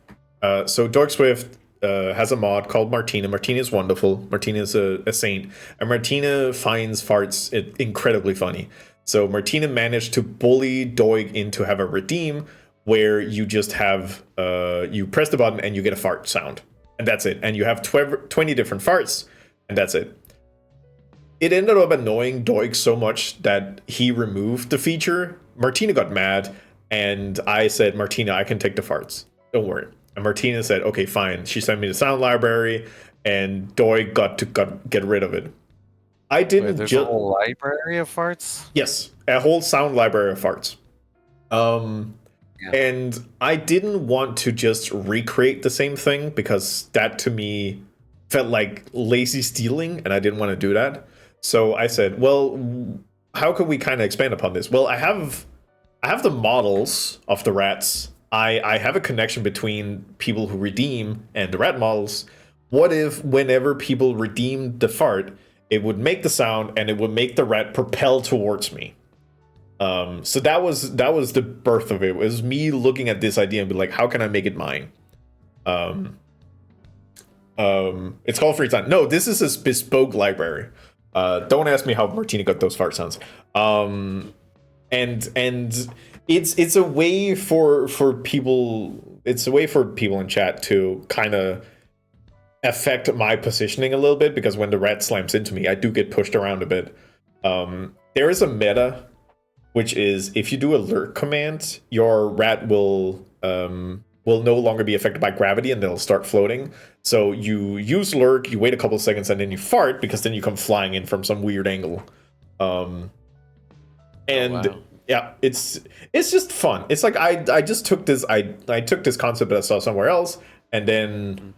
So DoigSwift has a mod called Martina. Martina is wonderful. Martina is a saint, and Martina finds farts incredibly funny. So Martina managed to bully Doig into have a redeem where you just have you press the button and you get a fart sound, and that's it. And you have 20 different farts, and that's it. It ended up annoying Doig so much that he removed the feature. Martina got mad, and I said, Martina, I can take the farts. Don't worry. And Martina said, okay, fine. She sent me the sound library, and Doig got to get rid of it. I didn't. Wait, there's a whole library of farts? Yes, a whole sound library of farts. And I didn't want to just recreate the same thing because that to me felt like lazy stealing, and I didn't want to do that. So I said, well, how can we kind of expand upon this? Well, I have the models of the rats. I have a connection between people who redeem and the rat models. What if whenever people redeem the fart, it would make the sound and it would make the rat propel towards me? So that was the birth of it. It was me looking at this idea and be like, how can I make it mine? It's called Free Time. No, this is a bespoke library. Don't ask me how Martina got those fart sounds. And it's a way for people. It's a way for people in chat to kind of affect my positioning a little bit, because when the rat slams into me, I do get pushed around a bit. There is a meta, which is if you do a lurk command, your rat will no longer be affected by gravity and they'll start floating. So you use lurk, you wait a couple of seconds, and then you fart, because then you come flying in from some weird angle. Yeah, it's just fun. It's like I just took this I took this concept that I saw somewhere else, and then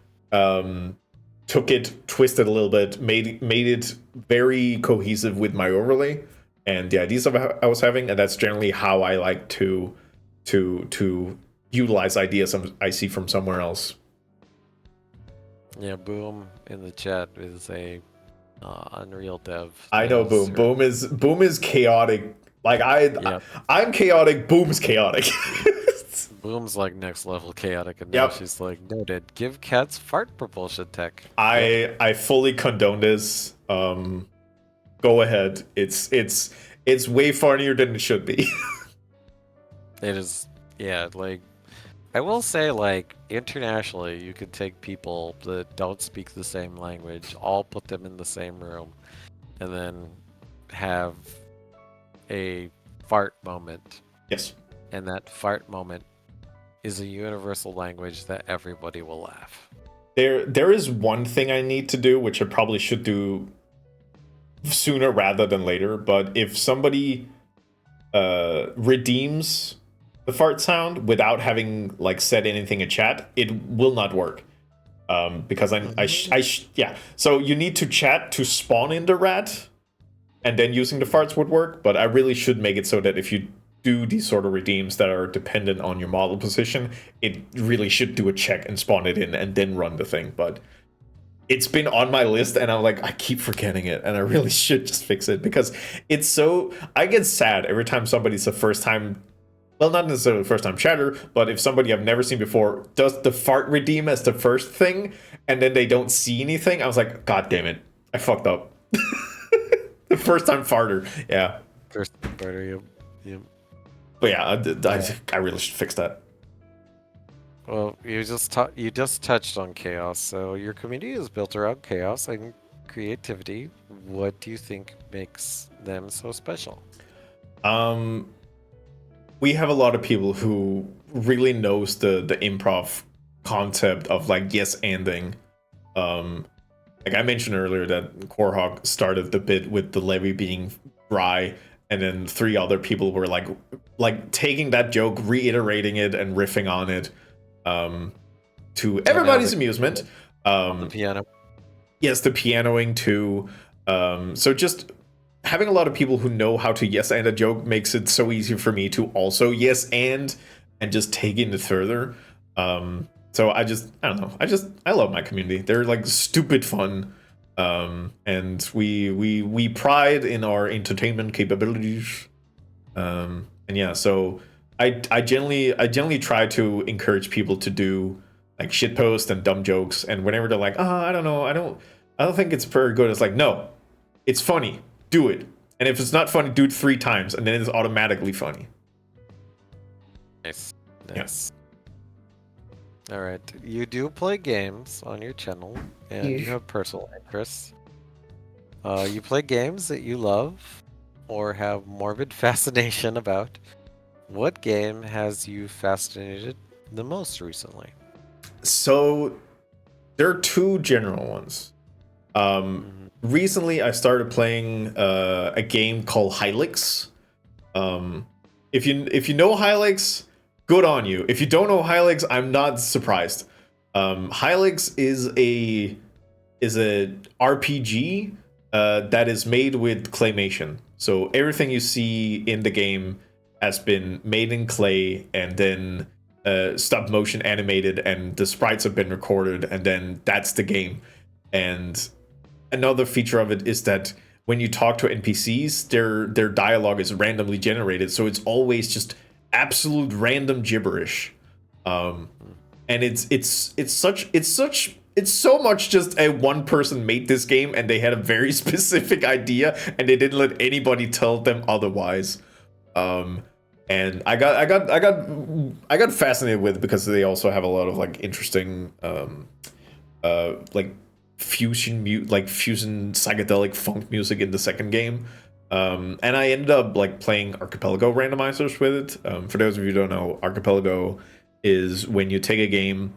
took it, twisted a little bit, made it very cohesive with my overlay and the ideas of I was having, and that's generally how I like to utilize ideas I see from somewhere else. Yeah, Boom in the chat is a Unreal dev. I know Boom. Boom is chaotic. Like I'm chaotic. Boom's chaotic. Boom's like next level chaotic, and now she's like, noted. Give cats fart propulsion tech. I fully condone this. Go ahead. It's way funnier than it should be. It is. Yeah, like I will say, like internationally, you could take people that don't speak the same language, all put them in the same room, and then have a fart moment. Yes. And that fart moment is a universal language that everybody will laugh. There is one thing I need to do, which I probably should do sooner rather than later, but if somebody redeems the fart sound without having like said anything in chat, it will not work. Because yeah. So you need to chat to spawn in the rat, and then using the farts would work. But I really should make it so that if you do these sort of redeems that are dependent on your model position, it really should do a check and spawn it in and then run the thing. But it's been on my list and I'm like, I keep forgetting it, and I really should just fix it because it's so, I get sad every time somebody's a first time, well, not necessarily the first time chatter, but if somebody I've never seen before does the fart redeem as the first thing and then they don't see anything, I was like, God damn it, I fucked up. The first time farter, yeah. First time farter, yep. But yeah, I really should fix that. Well, you just touched on chaos. So your community is built around chaos and creativity. What do you think makes them so special? We have a lot of people who really knows the improv concept of like yes anding. Like I mentioned earlier that Korhawk started the bit with the levy being dry, and then 3 other people were like taking that joke, reiterating it, and riffing on it. To everybody's amusement. The piano. Yes, the pianoing too. So just having a lot of people who know how to yes and a joke makes it so easy for me to also yes and just take it further. So I don't know. I love my community. They're like stupid fun. And we pride in our entertainment capabilities. And yeah, so I generally try to encourage people to do like shitpost and dumb jokes, and whenever they're like, I don't know, I don't think it's very good, it's like, no, it's funny, do it. And if it's not funny, do it 3 times, and then it's automatically funny. Nice. All right, you do play games on your channel, and you have personal interests. You play games that you love or have morbid fascination about. What game has you fascinated the most recently? So there are 2 general ones. Recently I started playing a game called Hylix. If you know Hylix, good on you. If you don't know Hylix, I'm not surprised. Hylix is a RPG that is made with claymation. So everything you see in the game has been made in clay and then stop motion animated, and the sprites have been recorded, and then that's the game. And another feature of it is that when you talk to NPCs, their dialogue is randomly generated, so it's always just absolute random gibberish. And it's so much just a one person made this game and they had a very specific idea and they didn't let anybody tell them otherwise. And I got fascinated with it because they also have a lot of like interesting like fusion psychedelic funk music in the second game. And I ended up like playing Archipelago randomizers with it. For those of you who don't know, Archipelago is when you take a game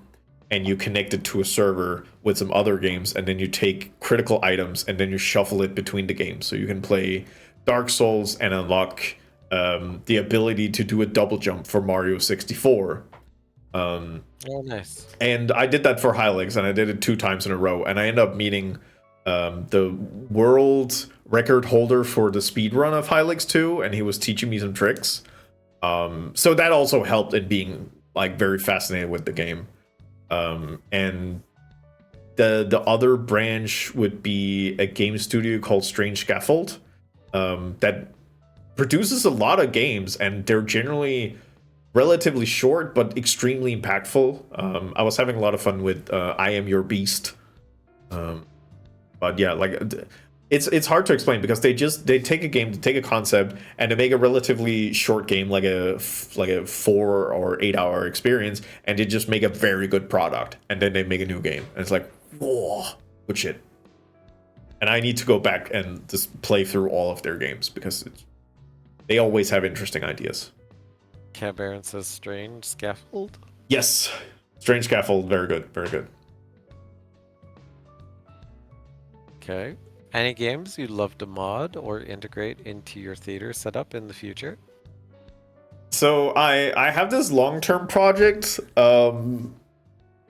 and you connect it to a server with some other games, and then you take critical items and then you shuffle it between the games. So you can play Dark Souls and unlock the ability to do a double jump for Mario 64. Oh, nice. And I did that for Hylix, and I did it 2 times in a row, and I ended up meeting the world record holder for the speedrun of Hylix 2, and he was teaching me some tricks. So that also helped in being like very fascinated with the game. And the other branch would be a game studio called Strange Scaffold that produces a lot of games, and they're generally relatively short but extremely impactful. I was having a lot of fun with I Am Your Beast. But yeah, like it's hard to explain because they take a game, they take a concept, and they make a relatively short game, like a 4 or 8 hour experience, and they just make a very good product, and then they make a new game, and it's like, whoa, good shit. And I need to go back and just play through all of their games because they always have interesting ideas. Cat Baron says Strange Scaffold. Yes, Strange Scaffold, very good, very good. Okay. Any games you'd love to mod or integrate into your theater setup in the future? So I have this long-term project,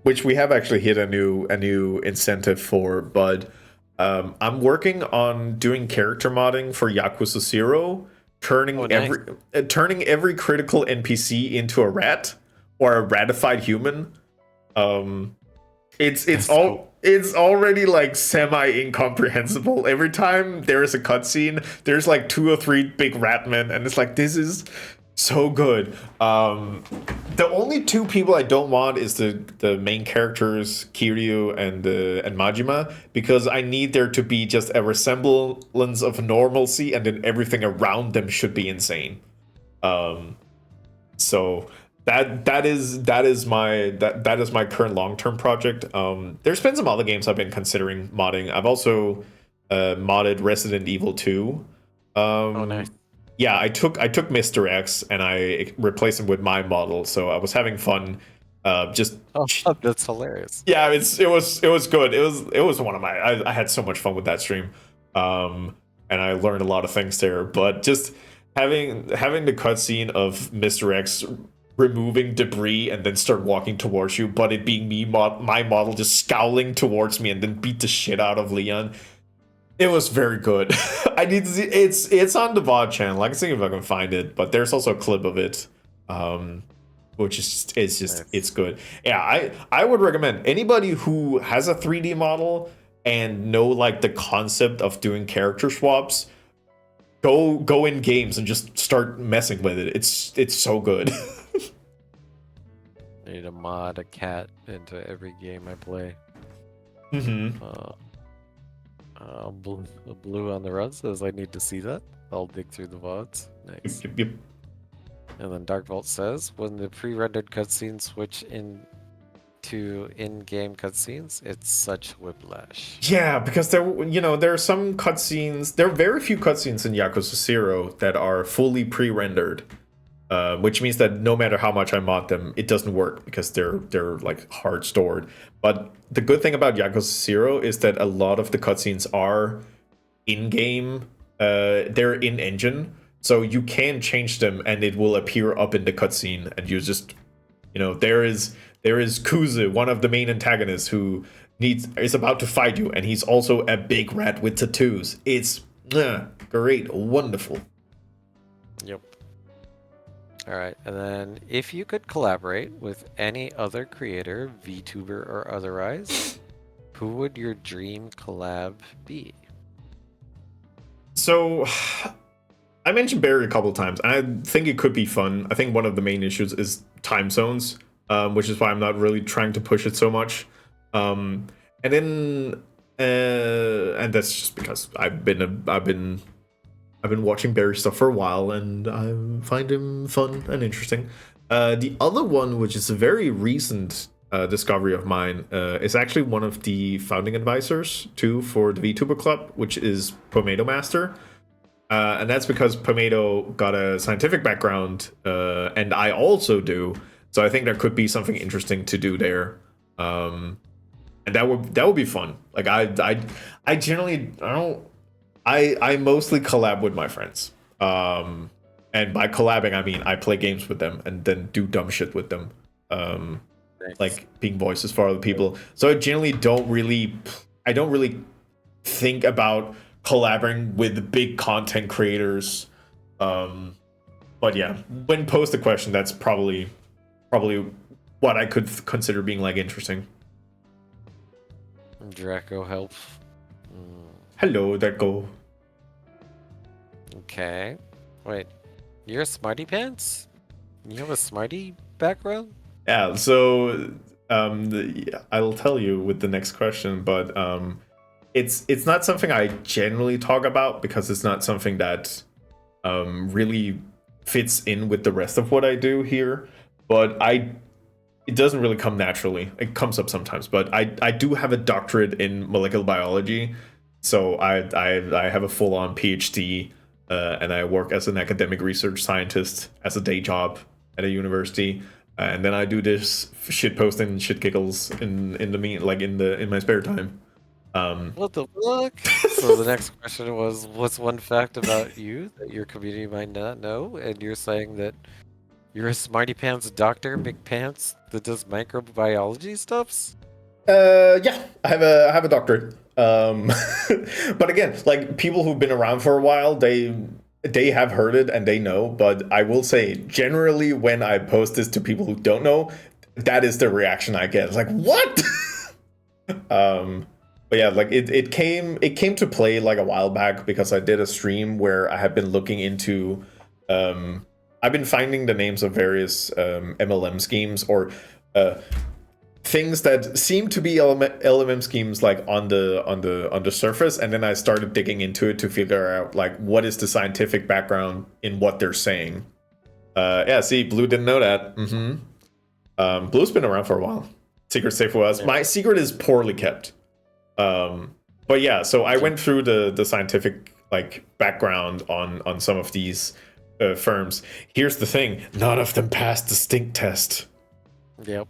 which we have actually hit a new incentive for, but I'm working on doing character modding for Yakuza 0, turning Oh, nice. turning every critical NPC into a rat or a ratified human. Um, That's so it's already like semi incomprehensible. Every time there is a cutscene, there's like 2 or 3 big rat men, and it's like this is so good. The only 2 people I don't want is the main characters Kiryu and Majima, because I need there to be just a resemblance of normalcy, and then everything around them should be insane. So that is my current long-term project. There's been some other games I've been considering modding. I've also modded Resident Evil 2. Oh, nice. Yeah, I took Mr. X and I replaced him with my model, so I was having fun. Just Oh, that's hilarious. yeah, it was good. It was one of my I had so much fun with that stream, and I learned a lot of things there. But just having the cutscene of Mr. X removing debris and then start walking towards you, but it being my model just scowling towards me and then beat the shit out of Leon. It was very good. I need to see it's on the VOD channel. I can see if I can find it, but there's also a clip of it. Which is Nice. it's good. Yeah, I would recommend anybody who has a 3D model and know like the concept of doing character swaps, go in games and just start messing with it. It's so good. I need to mod a cat into every game I play. Mm-hmm. Blue on the run says I need to see that. I'll dig through the VODs. Nice. Yep. And then Dark Vault says, when the pre-rendered cutscenes switch into in-game cutscenes, it's such whiplash. Yeah, because there are some cutscenes. There are very few cutscenes in Yakuza 0 that are fully pre-rendered, which means that no matter how much I mod them, it doesn't work because they're like hard stored. But the good thing about Yakuza 0 is that a lot of the cutscenes are in-game. They're in-engine. So you can change them and it will appear up in the cutscene, and you just, there is Kuze, one of the main antagonists, who is about to fight you, and he's also a big rat with tattoos. It's great, wonderful. Yep. All right, and then if you could collaborate with any other creator, VTuber or otherwise, who would your dream collab be? So I mentioned Barry a couple of times, and I think it could be fun. I think one of the main issues is time zones, which is why I'm not really trying to push it so much. And that's just because I've been watching Barry stuff for a while, and I find him fun and interesting. The other one, which is a very recent discovery of mine, is actually one of the founding advisors too for the VTuber Club, which is Pomato Master. And that's because Pomato got a scientific background, and I also do. So I think there could be something interesting to do there, and that would be fun. Like I generally I mostly collab with my friends, and by collabing I mean I play games with them and then do dumb shit with them, Nice. like being voices for other people. So I generally don't really think about collaborating with big content creators. But yeah, when posed the question, that's probably what I could consider being like interesting. Draco help. Hello, Draco. Okay. Wait, you're a Smarty Pants? You have a Smarty background? Yeah, so I'll tell you with the next question, but it's not something I generally talk about because it's not something that really fits in with the rest of what I do here. But it doesn't really come naturally. It comes up sometimes, but I do have a doctorate in molecular biology, so I have a full-on PhD, and I work as an academic research scientist as a day job at a university. and then I do this shit posting and shit giggles in my spare time. What the fuck? So the next question was, what's one fact about you that your community might not know? And you're saying that you're a smarty pants doctor, McPants, that does microbiology stuffs? Yeah, I have a doctorate. But again, like people who've been around for a while, they have heard it and they know. But I will say, generally, when I post this to people who don't know, that is the reaction I get. It's like, what? But yeah, like it came to play like a while back because I did a stream where I had been looking into I've been finding the names of various MLM schemes or things that seem to be LLM schemes like on the surface, and then I started digging into it to figure out like what is the scientific background in what they're saying. Yeah, see, Blue didn't know that. Blue's been around for a while. Secret safe was. My secret is poorly kept. But yeah, so I went through the scientific like background on some of these firms. Here's the thing: none of them passed the stink test. Yep.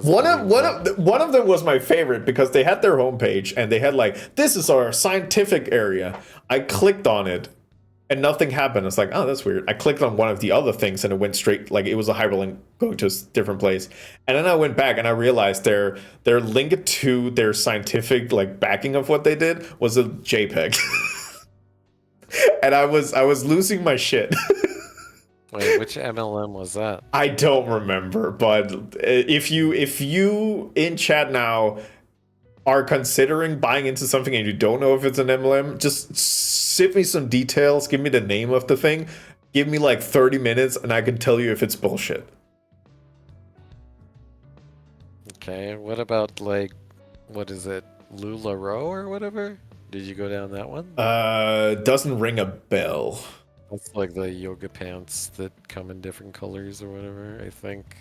One of them was my favorite because they had their homepage and they had like, this is our scientific area. I clicked on it and nothing happened. It's like, oh, that's weird. I clicked on one of the other things and it went straight, like it was a hyperlink going to a different place. And then I went back and I realized their link to their scientific like backing of what they did was a JPEG. And I was losing my shit. Wait, which MLM was that? I don't remember, but if you in chat now are considering buying into something and you don't know if it's an MLM, just send me some details, give me the name of the thing, give me like 30 minutes and I can tell you if it's bullshit. Okay, what about like, what is it, LuLaRoe or whatever? Did you go down that one? Doesn't ring a bell. That's like the yoga pants that come in different colors or whatever, I think.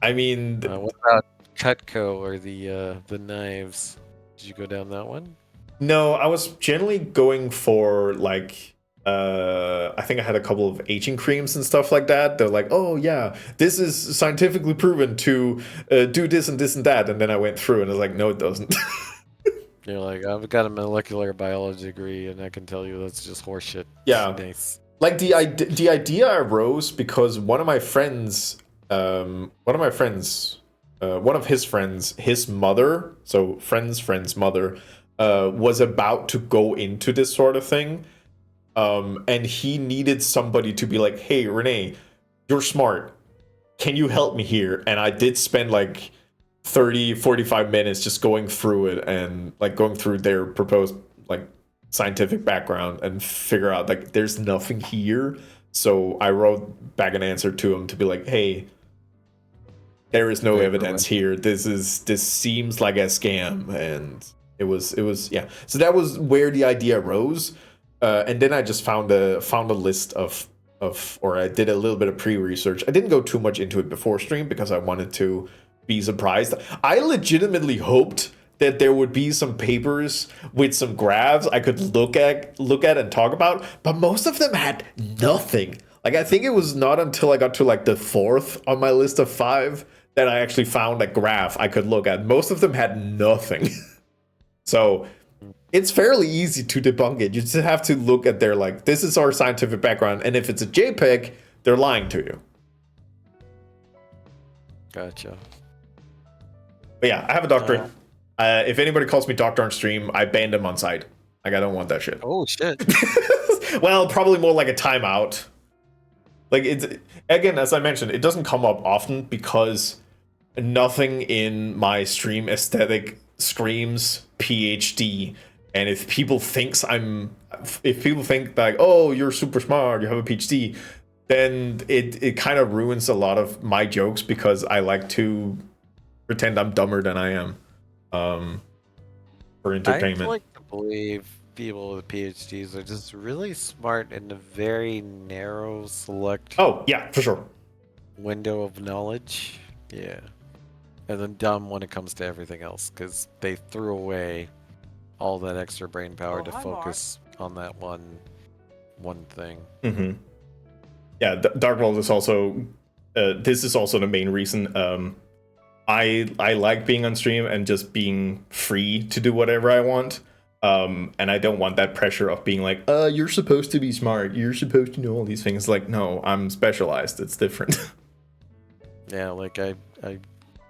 I mean, what about Cutco or the knives? Did you go down that one? No, I was generally going for like I think I had a couple of aging creams and stuff like that. They're like, oh yeah, this is scientifically proven to do this and this and that. And then I went through and I was like, no, it doesn't. You're like, I've got a molecular biology degree and I can tell you that's just horseshit. Yeah. Nice. Like the idea arose because one of his friends, his mother, so friend's mother, was about to go into this sort of thing. And he needed somebody to be like, hey, Renee, you're smart. Can you help me here? And I did spend like 30-45 minutes just going through it and like going through their proposed like scientific background and figure out like there's nothing here. So I wrote back an answer to him to be like, hey, there is no evidence here. This seems like a scam. And it was yeah. So that was where the idea arose. And then I just found a list of or I did a little bit of pre-research. I didn't go too much into it before stream because I wanted to be surprised. I legitimately hoped that there would be some papers with some graphs I could look at and talk about, but most of them had nothing. Like I think it was not until I got to like the 4th on my list of 5 that I actually found a graph I could look at. Most of them had nothing. So it's fairly easy to debunk it. You just have to look at their like, this is our scientific background, and if it's a JPEG, they're lying to you. Gotcha. But yeah, I have a doctorate. If anybody calls me doctor on stream, I banned them on site. Like, I don't want that shit. Oh, shit. Well, probably more like a timeout. Like, it's, again, as I mentioned, it doesn't come up often because nothing in my stream aesthetic screams PhD. And if people think like, oh, you're super smart, you have a PhD, then it kind of ruins a lot of my jokes because I like to pretend I'm dumber than I am. For entertainment. I like to believe people with PhDs are just really smart in a very narrow, select. Oh yeah, for sure. Window of knowledge, yeah, and then dumb when it comes to everything else because they threw away all that extra brain power to focus on that one thing. Mm-hmm. Yeah, Dark World is also this is also the main reason. I like being on stream and just being free to do whatever I want. And I don't want that pressure of being like, you're supposed to be smart. You're supposed to know all these things. Like, no, I'm specialized. It's different. Yeah, like I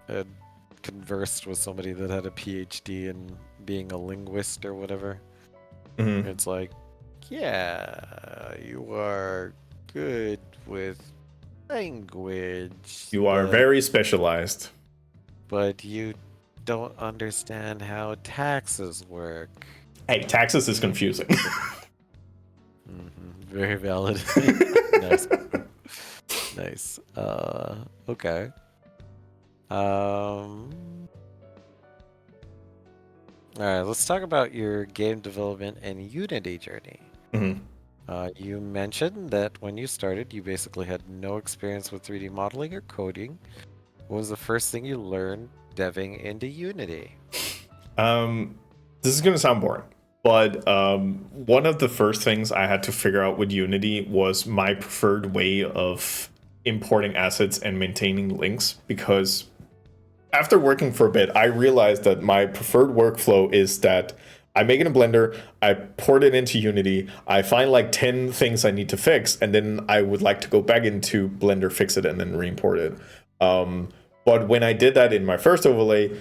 had conversed with somebody that had a PhD in being a linguist or whatever. Mhm. It's like, yeah, you are good with language. You are very specialized. But you don't understand how taxes work. Hey, taxes is confusing. Very valid. Nice. Nice. Okay. All right, let's talk about your game development and Unity journey. Mhm. You mentioned that when you started, you basically had no experience with 3D modeling or coding. What was the first thing you learned deving into Unity? This is gonna sound boring, but one of the first things I had to figure out with Unity was my preferred way of importing assets and maintaining links, because after working for a bit, I realized that my preferred workflow is that I make it in Blender, I port it into Unity, I find like 10 things I need to fix, and then I would like to go back into Blender, fix it, and then re-import it. But when I did that in my first overlay,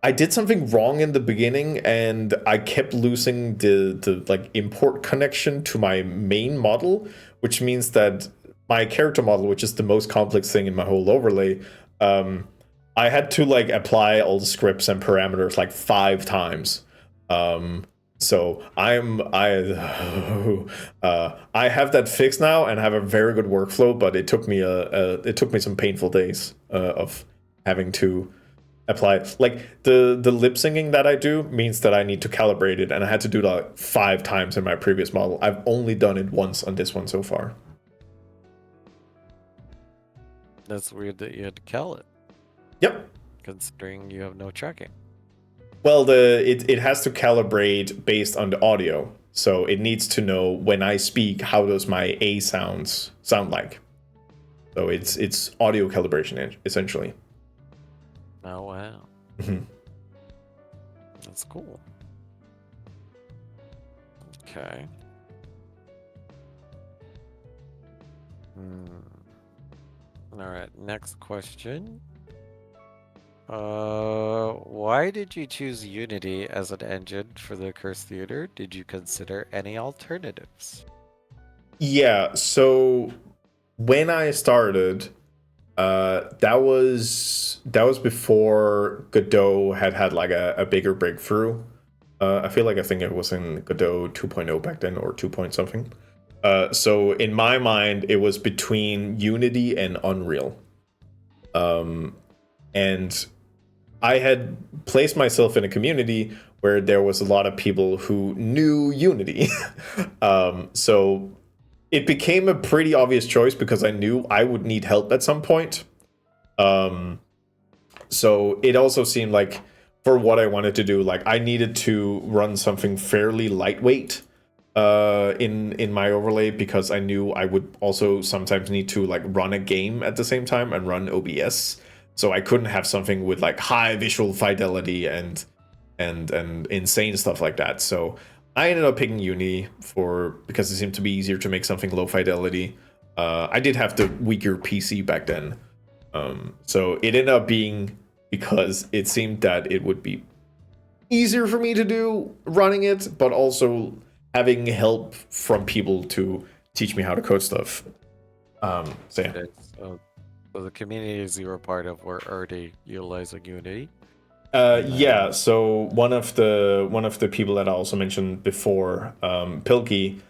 I did something wrong in the beginning, and I kept losing the like import connection to my main model, which means that my character model, which is the most complex thing in my whole overlay, I had to like apply all the scripts and parameters like 5 times. So I have that fixed now and have a very good workflow, but it took me some painful days of having to apply. Like the lip syncing that I do means that I need to calibrate it, and I had to do that 5 times in my previous model. I've only done it once on this one so far. That's weird that you had to cal it. Yep. Considering you have no tracking. Well, it has to calibrate based on the audio, so it needs to know when I speak how does my A sounds sound like. So it's audio calibration essentially. Oh wow. That's cool. Okay. All right, next question. Why did you choose Unity as an engine for the Curse Theater? Did you consider any alternatives? Yeah, so when I started, that was before Godot had like a bigger breakthrough. I think it was in Godot 2.0 back then, or 2 point something. So in my mind, it was between Unity and Unreal. And I had placed myself in a community where there was a lot of people who knew Unity. So it became a pretty obvious choice because I knew I would need help at some point. So it also seemed like, for what I wanted to do, like I needed to run something fairly lightweight in my overlay, because I knew I would also sometimes need to like run a game at the same time and run OBS. So I couldn't have something with like high visual fidelity and insane stuff like that. So I ended up picking Unity because it seemed to be easier to make something low fidelity. I did have the weaker PC back then. So it ended up being because it seemed that it would be easier for me to do running it, but also having help from people to teach me how to code stuff. So yeah. Okay, so the communities you were part of were already utilizing Unity? Yeah, so one of the people that I also mentioned before, Pilkey,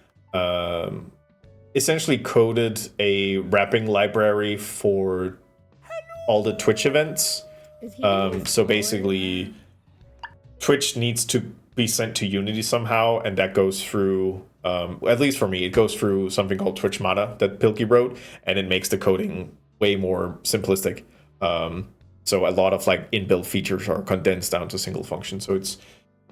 essentially coded a wrapping library for all the Twitch events. So basically, Twitch needs to be sent to Unity somehow, and that goes through, at least for me, it goes through something called Twitch Mata that Pilkey wrote, and it makes the coding way more simplistic. So a lot of like inbuilt features are condensed down to single function. So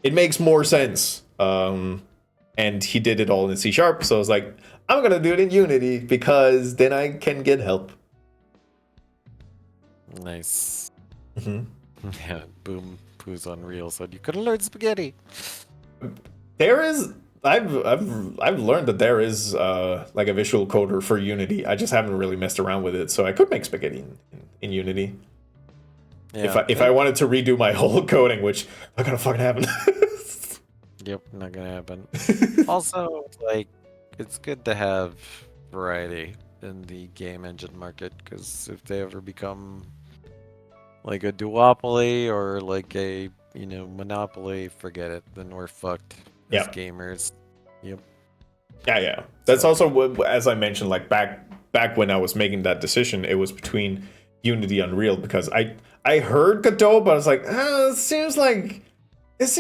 it makes more sense. And he did it all in C#. So I was like, I'm gonna do it in Unity because then I can get help. Nice. Hmm. Yeah, Boom Poo's Unreal said you could have learned spaghetti. There is. I've learned that there is like a visual coder for Unity. I just haven't really messed around with it, so I could make spaghetti in Unity. Yeah, If I wanted to redo my whole coding, which not gonna fucking happen. Yep, not gonna happen. Also, like, it's good to have variety in the game engine market, because if they ever become like a duopoly or like a, monopoly, forget it. Then we're fucked as Yeah. gamers. Yep. Yeah. That's So, also as I mentioned, like back when I was making that decision, it was between Unity and Unreal because I heard Godot, but I was like, it seems like it's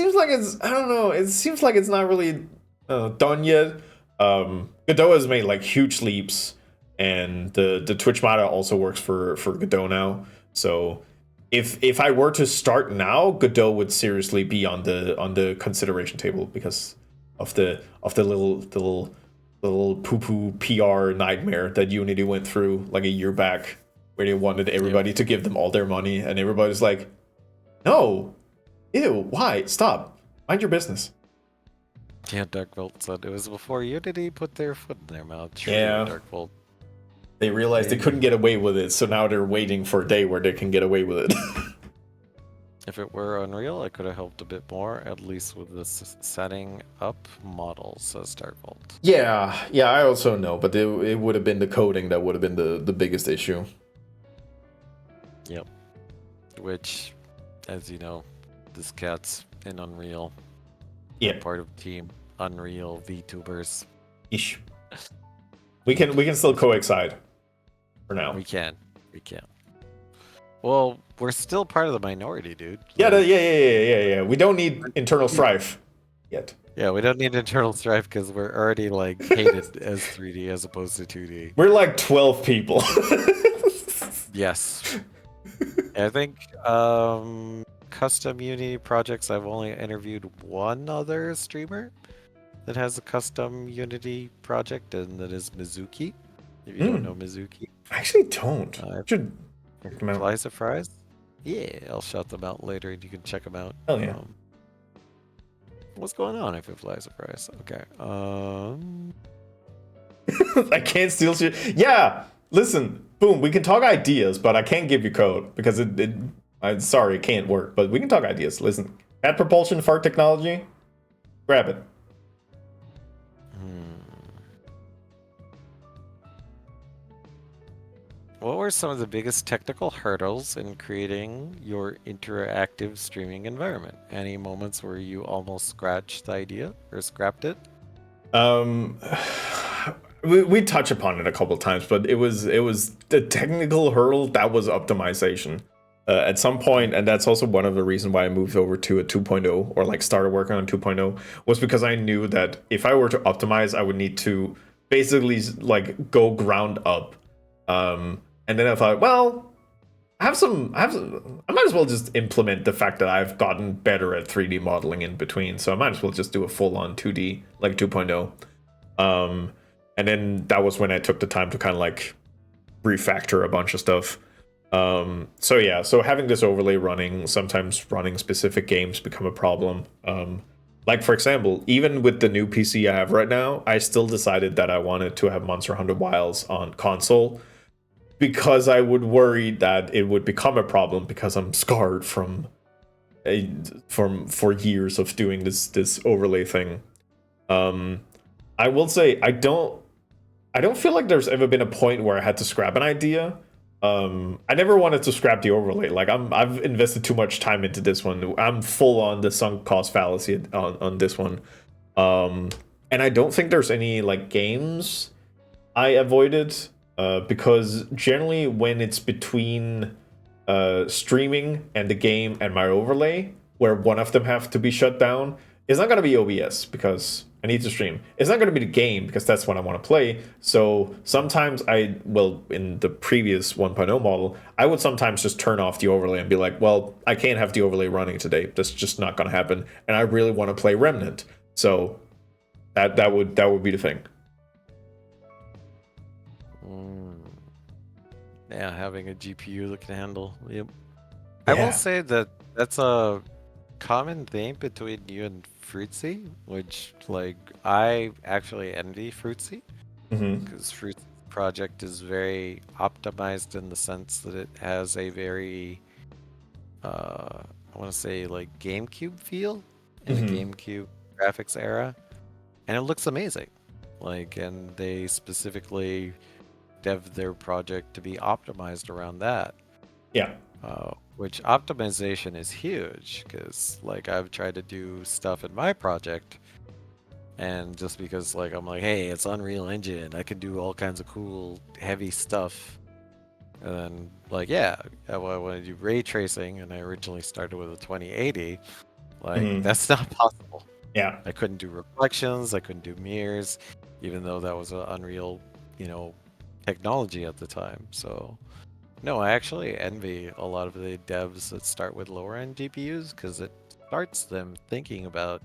I don't know. It seems like it's not really done yet. Godot has made like huge leaps, and the Twitch model also works for Godot now. So if I were to start now, Godot would seriously be on the consideration table because of the little poo poo PR nightmare that Unity went through like a year back, where they wanted everybody to give them all their money, and everybody's like, no. Ew, why? Stop. Mind your business. yeah, Darkvolt said it was before Unity put their foot in their mouth. True, Yeah. Darkvolt. They realized they couldn't get away with it, so now they're waiting for a day where they can get away with it. If it were Unreal, I could have helped a bit more, at least with this setting up models, says Darkvolt. Yeah, I also know, but it would have been the coding that would have been the biggest issue. Yep. Which, as you know, this cat's in Unreal. Yeah. Part of Team Unreal VTubers. Ish. We can still coexist for now. We can. Well, we're still part of the minority, dude. Yeah. We don't need internal strife yet. Yeah, we don't need internal strife because we're already like hated as 3D as opposed to 2D. We're like 12 people. Yes. I think custom Unity projects, I've only interviewed one other streamer that has a custom Unity project, and that is Mizuki. If you don't know Mizuki. I actually don't. Should check them out. Flies of Fries? Yeah, I'll shout them out later and you can check them out. Oh yeah. What's going on if it flies of Fries? Okay. I can't steal shit. Yeah, listen, Boom, we can talk ideas, but I can't give you code because I'm sorry, it can't work. But we can talk ideas. Listen, add propulsion, fart technology, grab it. What were some of the biggest technical hurdles in creating your interactive streaming environment? Any moments where you almost scratched the idea or scrapped it? We touch upon it a couple of times, but it was the technical hurdle that was optimization. At some point, and that's also one of the reasons why I moved over to a 2.0 or like started working on 2.0, was because I knew that if I were to optimize, I would need to basically like go ground up. And then I thought, well, I might as well just implement the fact that I've gotten better at 3D modeling in between. So I might as well just do a full-on 2D, like 2.0. And then that was when I took the time to kind of like refactor a bunch of stuff. So having this overlay running, sometimes running specific games become a problem. Like, for example, even with the new PC I have right now, I still decided that I wanted to have Monster Hunter Wilds on console, because I would worry that it would become a problem because I'm scarred from years of doing this overlay thing. I will say I don't feel like there's ever been a point where I had to scrap an idea. I never wanted to scrap the overlay. Like I've invested too much time into this one. I'm full on the sunk cost fallacy on this one. And I don't think there's any like games I avoided. Because generally when it's between streaming and the game and my overlay, where one of them have to be shut down, it's not going to be OBS because I need to stream. It's not going to be the game because that's what I want to play. So sometimes in the previous 1.0 model, I would sometimes just turn off the overlay and be like, well, I can't have the overlay running today. That's just not going to happen. And I really want to play Remnant. So that would be the thing. Yeah, having a GPU that can handle. Yep. I will Yeah. say that that's a common thing between you and Fruitsy, which like I actually envy Fruitsy Hmm. because Fruitsy's project is very optimized in the sense that it has a very I want to say like GameCube feel in a Hmm. GameCube graphics era, and it looks amazing. Like, and they specifically dev their project to be optimized around that. Yeah. Which optimization is huge because like I've tried to do stuff in my project, and just because like I'm like, hey, it's Unreal Engine, I can do all kinds of cool heavy stuff. And then like yeah, well, I want to do ray tracing, and I originally started with a 2080. Like Hmm. that's not possible. Yeah. I couldn't do reflections, I couldn't do mirrors, even though that was an Unreal, you know, technology at the time. So no, I actually envy a lot of the devs that start with lower end GPUs because it starts them thinking about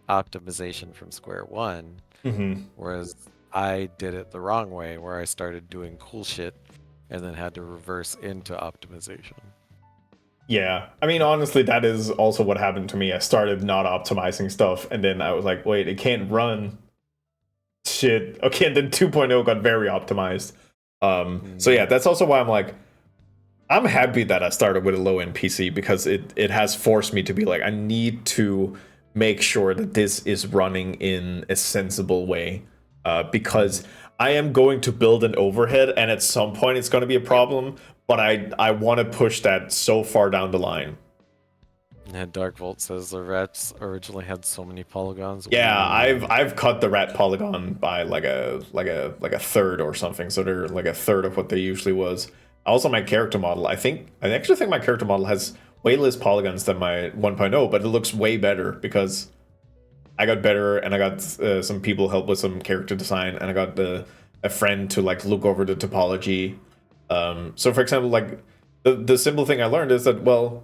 optimization from square one, Hmm. whereas I did it the wrong way where I started doing cool shit and then had to reverse into optimization. Yeah. I mean, honestly, that is also what happened to me. I started not optimizing stuff, and then I was like, wait, it can't run. Shit. Okay, and then 2.0 got very optimized. So yeah, Mm, that's also why I'm like, I'm happy that I started with a low end PC because it has forced me to be like, I need to make sure that this is running in a sensible way. Because mhm. I am going to build an overhead, and at some point it's going to be a Yep. problem. But I want to push that so far down the line. And Dark Vault says the rats originally had so many polygons. Yeah, I've Ooh. I've cut the rat polygon by like a third or something, so they're like a third of what they usually was. Also, my character model, I actually think my character model has way less polygons than my 1.0, but it looks way better because I got better and I got some people help with some character design, and I got a friend to like look over the topology. So for example, like the simple thing I learned is that, well,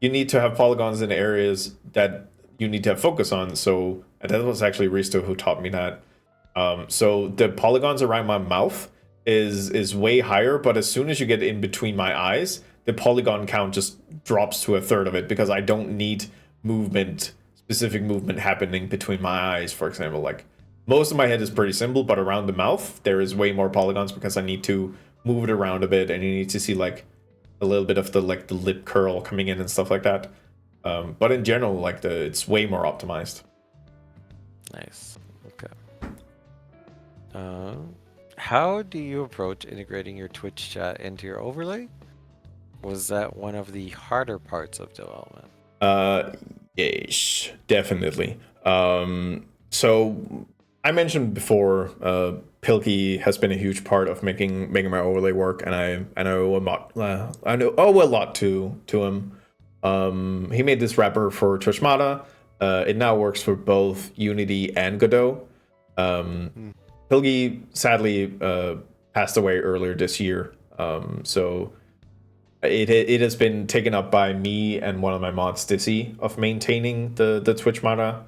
you need to have polygons in areas that you need to have focus on. So and that was actually Risto who taught me that. So the polygons around my mouth is way higher, but as soon as you get in between my eyes, the polygon count just drops to a third of it because I don't need movement, specific movement happening between my eyes, for example. Like most of my head is pretty simple, but around the mouth there is way more polygons because I need to move it around a bit, and you need to see like a little bit of the like the lip curl coming in and stuff like that. But in general, like it's way more optimized. Nice. Okay. Uh, how do you approach integrating your Twitch chat into your overlay? Was that one of the harder parts of development? Uh, yes, definitely. So I mentioned before, Pilkey has been a huge part of making my overlay work, and I know a lot. I know a lot to him. He made this wrapper for Trishmata. It now works for both Unity and Godot. Um, Hmm. Pilkey sadly passed away earlier this year. So it has been taken up by me and one of my mods, Dizzy, of maintaining the Twitch Mana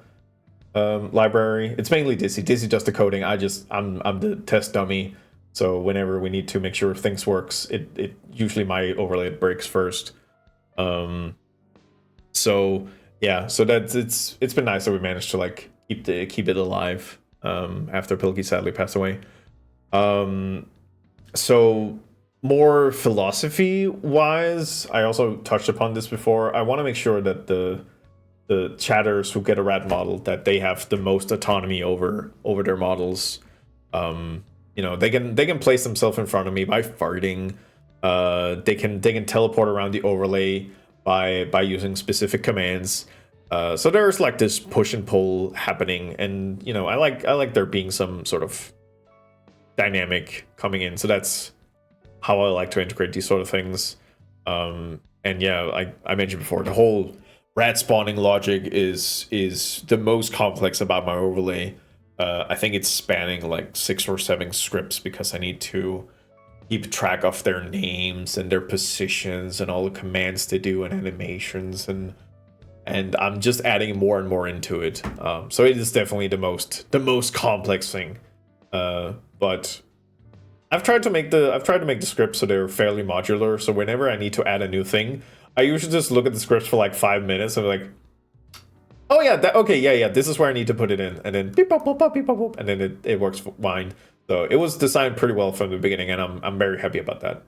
library. It's mainly Dizzy. Dizzy does the coding. I'm the test dummy. So whenever we need to make sure things works, it usually my overlay breaks first. Um, so yeah, so that's it's been nice that we managed to like keep it alive after Pilkey sadly passed away. Um, so more philosophy wise, I also touched upon this before. I want to make sure that the chatters who get a rat model, that they have the most autonomy over their models. They can place themselves in front of me by farting. They can teleport around the overlay by using specific commands. So there's like this push and pull happening, and I like there being some sort of dynamic coming in. So that's how I like to integrate these sort of things. And yeah, I mentioned before, the whole rat spawning logic is the most complex about my overlay. I think it's spanning like 6 or 7 scripts because I need to keep track of their names and their positions and all the commands they do and animations, and I'm just adding more and more into it. So it is definitely the most complex thing. But I've tried to make the scripts so they're fairly modular. So whenever I need to add a new thing, I usually just look at the scripts for like 5 minutes and be like, oh yeah, okay, yeah, this is where I need to put it in, and then beep bop bop bop beep bop bop, and then it works fine. So it was designed pretty well from the beginning, and I'm very happy about that.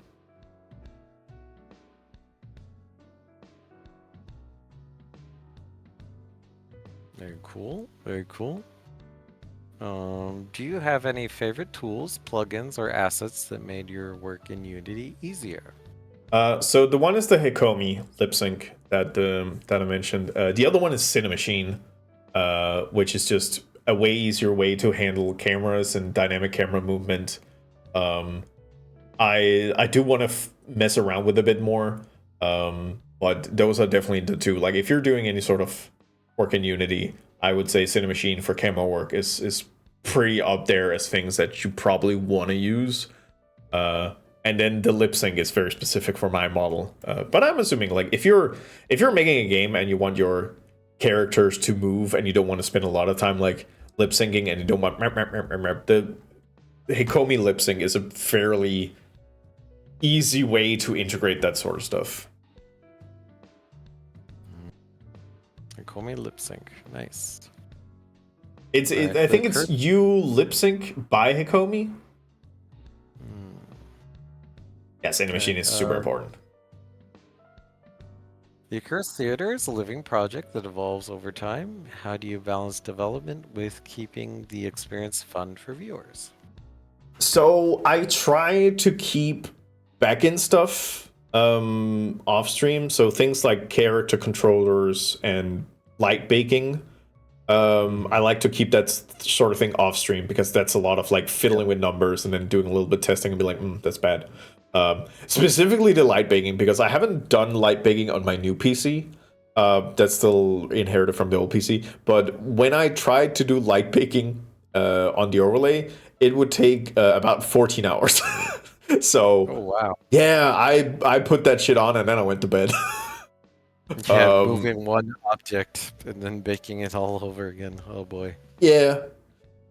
Very cool. Very cool. Do you have any favorite tools, plugins, or assets that made your work in Unity easier? So the one is the Hikomi lip sync that I mentioned. The other one is Cinemachine, which is just a way easier way to handle cameras and dynamic camera movement. I do want to mess around with a bit more, but those are definitely the two. Like if you're doing any sort of work in Unity, I would say Cinemachine for camera work is pretty up there as things that you probably want to use. And then the lip sync is very specific for my model. But I'm assuming like if you're making a game and you want your characters to move and you don't want to spend a lot of time like lip syncing and you don't want the Hikomi lip sync is a fairly easy way to integrate that sort of stuff. Hikomi lip sync, nice. I think it's you lip sync by Hikomi. Yes, Cinemachine is super important. The Accursed Theater is a living project that evolves over time. How do you balance development with keeping the experience fun for viewers? So I try to keep backend stuff off stream. So things like character controllers and light baking. I like to keep that sort of thing off stream because that's a lot of like fiddling with numbers and then doing a little bit of testing and be like, that's bad. Specifically the light baking, because I haven't done light baking on my new PC. That's still inherited from the old PC. But when I tried to do light baking on the overlay, it would take about 14 hours. So, oh wow, yeah, I put that shit on and then I went to bed. Yeah, moving one object and then baking it all over again. Oh boy. Yeah.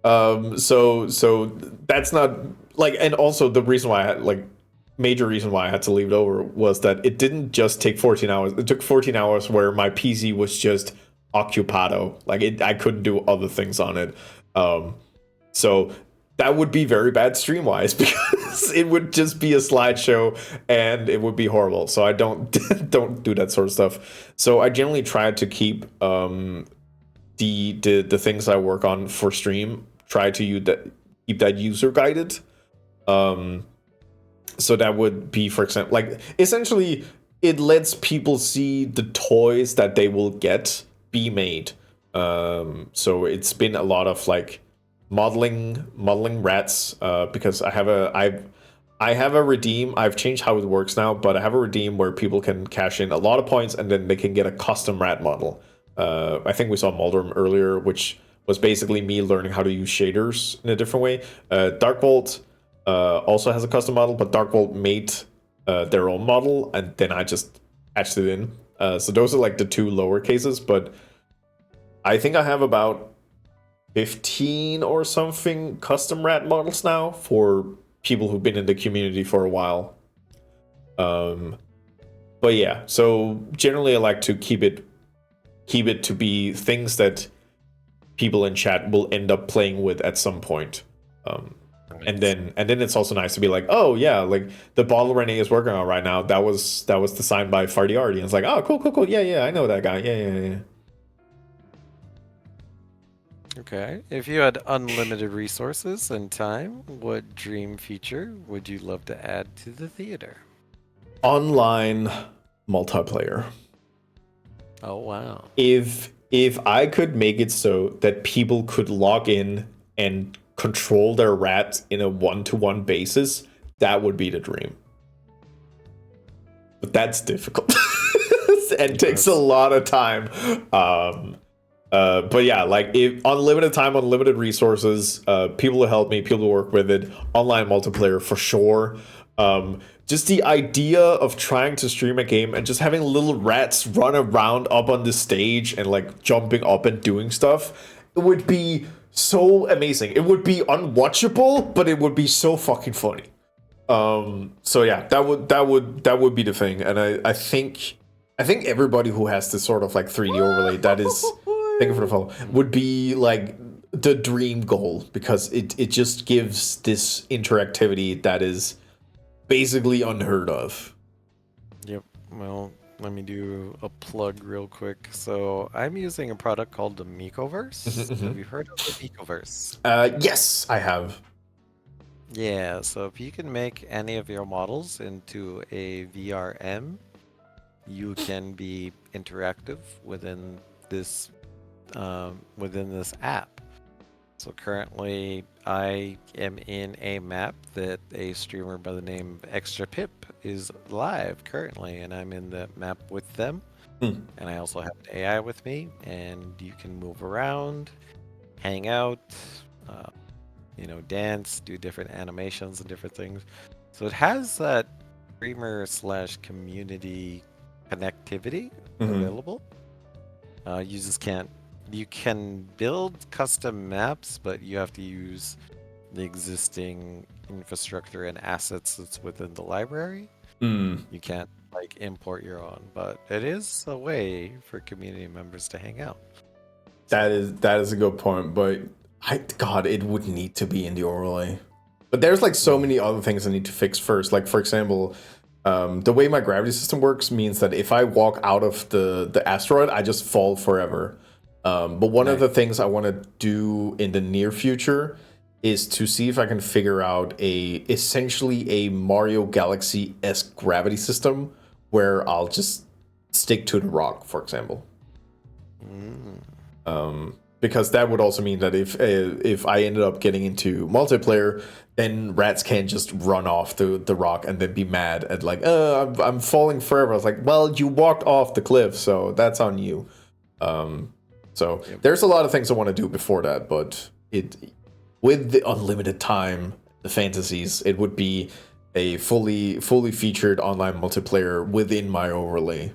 So that's not like, and also the reason why I had like major reason why I had to leave it over was that it didn't just take 14 hours. It took 14 hours where my PC was just occupado. Like I couldn't do other things on it. So that would be very bad stream wise because it would just be a slideshow and it would be horrible. So I don't do that sort of stuff. So I generally try to keep the things I work on for stream, try to keep that user guided. So that would be, for example, like essentially it lets people see the toys that they will get be made. So it's been a lot of like modeling rats, because I have a redeem. I've changed how it works now, but I have a redeem where people can cash in a lot of points and then they can get a custom rat model. I think we saw Moldrum earlier, which was basically me learning how to use shaders in a different way. Darkbolt also has a custom model, but Darkbolt made their own model, and then I just etched it in. So those are like the two lower cases, but I think I have about 15 or something custom rat models now for people who've been in the community for a while. But yeah, so generally I like to keep it to be things that people in chat will end up playing with at some point. And then it's also nice to be like, oh yeah, like the bottle Renee is working on right now, that was designed by Fardiardi. And it's like, oh cool, yeah, I know that guy, yeah. Okay, if you had unlimited resources and time, what dream feature would you love to add to the theater? Online multiplayer. Oh wow. If I could make it so that people could log in and control their rats in a one-to-one basis, that would be the dream. But that's difficult and takes a lot of time. But yeah, like if unlimited time, unlimited resources, people to help me, people to work with it, online multiplayer for sure. Just the idea of trying to stream a game and just having little rats run around up on the stage and like jumping up and doing stuff, it would be so amazing. It would be unwatchable, but it would be so fucking funny. So yeah, that would be the thing, and I think everybody who has this sort of like 3D overlay, that is, thank you for the follow, would be like the dream goal, because it just gives this interactivity that is basically unheard of. Yep. Well, let me do a plug real quick. So I'm using a product called the Micoverse. Have you heard of the Micoverse? Yes, I have. Yeah, so if you can make any of your models into a VRM, you can be interactive within this app. So currently, I am in a map that a streamer by the name of Extra Pip is live currently, and I'm in the map with them. And I also have an AI with me, and you can move around, hang out, dance, do different animations and different things. So it has that streamer slash community connectivity available. You can build custom maps, but you have to use the existing infrastructure and assets that's within the library. You can't like import your own, but it is a way for community members to hang out. That is a good point, but God, it would need to be in the overlay. But there's like so many other things I need to fix first. Like for example, the way my gravity system works means that if I walk out of the asteroid, I just fall forever. But one of the things I want to do in the near future is to see if I can figure out essentially a Mario Galaxy-esque gravity system where I'll just stick to the rock, for example. Because that would also mean that if I ended up getting into multiplayer, then rats can't just run off the rock and then be mad at like, I'm falling forever. I was like, well, you walked off the cliff, so that's on you. So there's a lot of things I want to do before that, but with the unlimited time, the fantasies, it would be a fully featured online multiplayer within my overlay.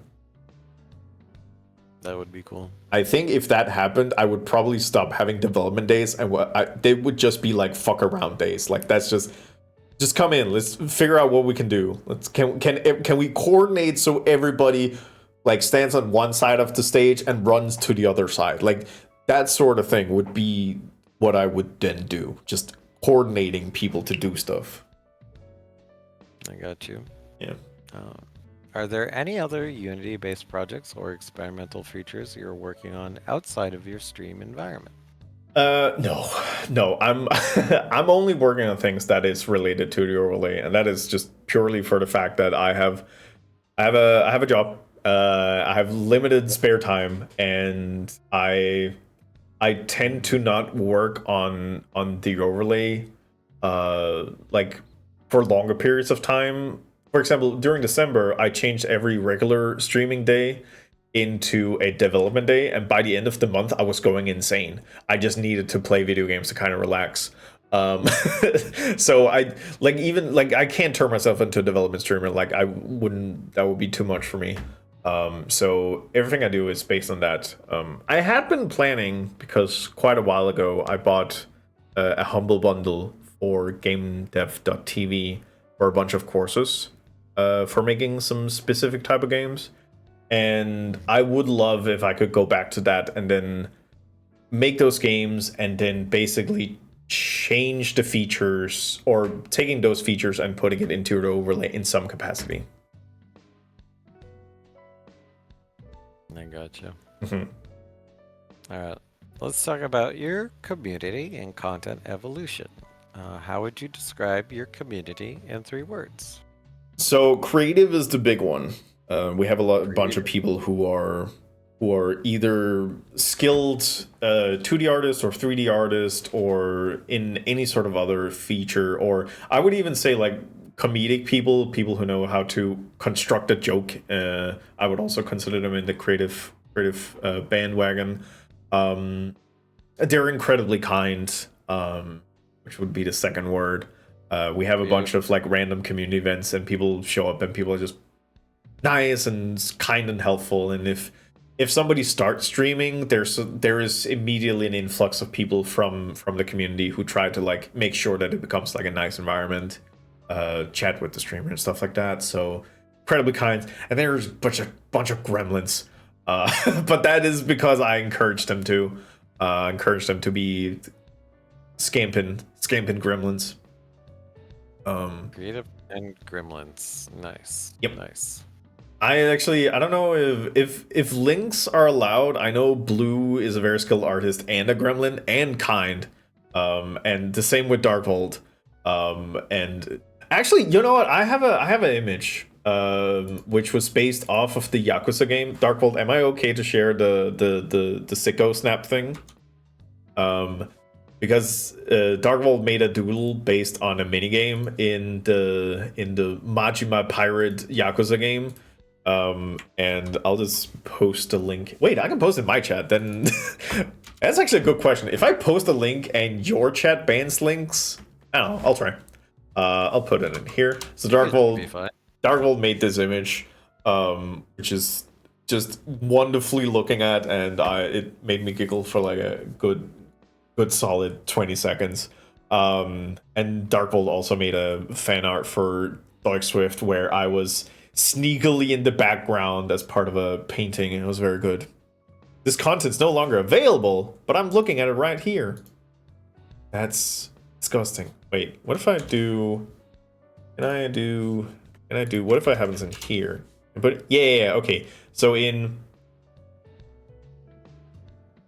That would be cool. I think if that happened, I would probably stop having development days, and they would just be like fuck around days. Like that's just come in. Let's figure out what we can do. Can we coordinate so everybody like stands on one side of the stage and runs to the other side? Like that sort of thing would be what I would then do. Just coordinating people to do stuff. I got you. Yeah. Are there any other Unity-based projects or experimental features you're working on outside of your stream environment? No. I'm I'm only working on things that is related to the overlay, and that is just purely for the fact that I have a job. I have limited spare time, and I tend to not work on the overlay like for longer periods of time. For example, during December, I changed every regular streaming day into a development day, and by the end of the month, I was going insane. I just needed to play video games to kind of relax. So I can't turn myself into a development streamer. Like I wouldn't. That would be too much for me. So everything I do is based on that. I had been planning, because quite a while ago I bought a humble bundle for GameDev.tv for a bunch of courses for making some specific type of games. And I would love if I could go back to that and then make those games and then basically change the features, or taking those features and putting it into the overlay in some capacity. I gotcha. All right, let's talk about your community and content evolution. How would you describe your community in 3 words? So creative is the big one. We have a bunch of people who are either skilled 2D artists or 3D artists, or in any sort of other feature, or I would even say like comedic people who know how to construct a joke. I would also consider them in the creative bandwagon. They're incredibly kind, which would be the second word. We have a bunch of like random community events, and people show up and people are just nice and kind and helpful. And if somebody starts streaming, there is immediately an influx of people from the community who try to like make sure that it becomes like a nice environment. chat with the streamer and stuff like that. So incredibly kind. And there's a bunch of gremlins. But that is because I encouraged them to. Encouraged them to be scamping gremlins. Creative and gremlins. Nice. Yep. Nice. I don't know if links are allowed. I know Blue is a very skilled artist and a gremlin and kind. And the same with Darkvold. And actually, you know what? I have an image which was based off of the Yakuza game. Darkvold, am I okay to share the sicko snap thing? Because Darkvold made a doodle based on a minigame in the Majima Pirate Yakuza game. And I'll just post a link. Wait, I can post in my chat. Then that's actually a good question. If I post a link and your chat bans links, I don't know. I'll try. I'll put it in here. So Darkvold made this image, which is just wonderfully looking at, and it made me giggle for like a good solid 20 seconds. And Darkvold also made a fan art for Dark Swift where I was sneakily in the background as part of a painting, and it was very good. This content's no longer available, but I'm looking at it right here. That's disgusting. Wait, what if I do... Can I do... What if it happens in here? But yeah, okay. So in...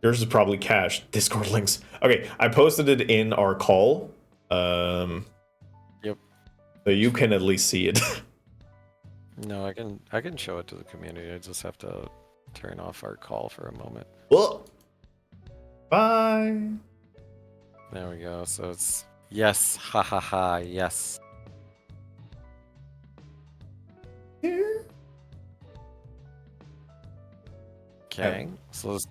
Yours is probably cached. Discord links. Okay, I posted it in our call. Yep. So you can at least see it. No, I can show it to the community. I just have to turn off our call for a moment. Well, bye. There we go. So it's yes, ha ha ha, yes. Here. Okay. So this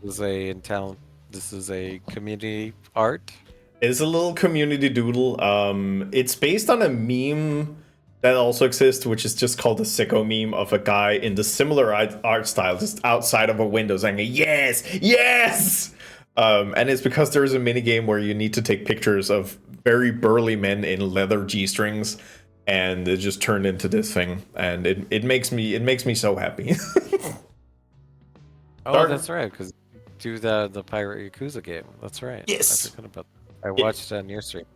is a community art. It's a little community doodle. It's based on a meme that also exists, which is just called the sicko meme of a guy in the similar art style, just outside of a window saying, yes, yes! And it's because there's a minigame where you need to take pictures of very burly men in leather G-strings, and it just turned into this thing, and it makes me so happy. Oh, that's right, because do the Pirate Yakuza game. That's right. Yes. I forgot about that. I watched it on your stream.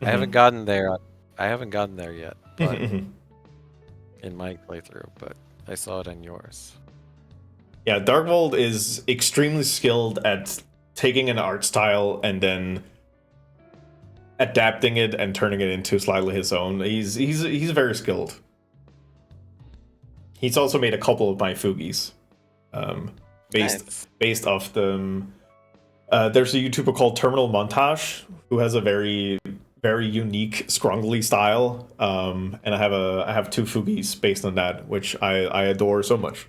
I haven't gotten there. I haven't gotten there yet, but in my playthrough, but I saw it on yours. Yeah, Darkvold is extremely skilled at taking an art style and then adapting it and turning it into slightly his own. He's very skilled. He's also made a couple of my Fugis, based off the. There's a YouTuber called Terminal Montage who has a very unique scrungly style, and I have two Fugis based on that, which I adore so much.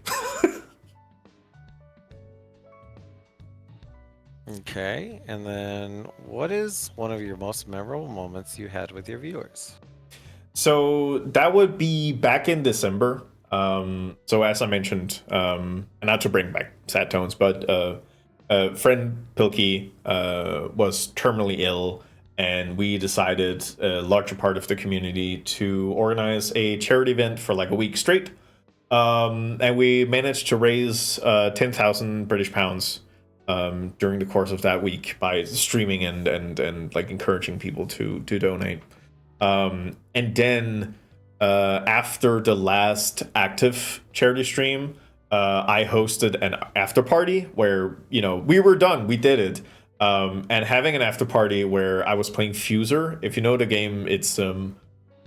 Okay, and then what is one of your most memorable moments you had with your viewers? So that would be back in December. So as I mentioned, and not to bring back sad tones, but friend Pilkey was terminally ill, and we decided, a larger part of the community, to organize a charity event for like a week straight. And we managed to raise 10,000 British pounds during the course of that week by streaming and like encouraging people to donate. And then after the last active charity stream, I hosted an after party where, we were done, we did it. And having an after party where I was playing Fuser. If you know the game, it's a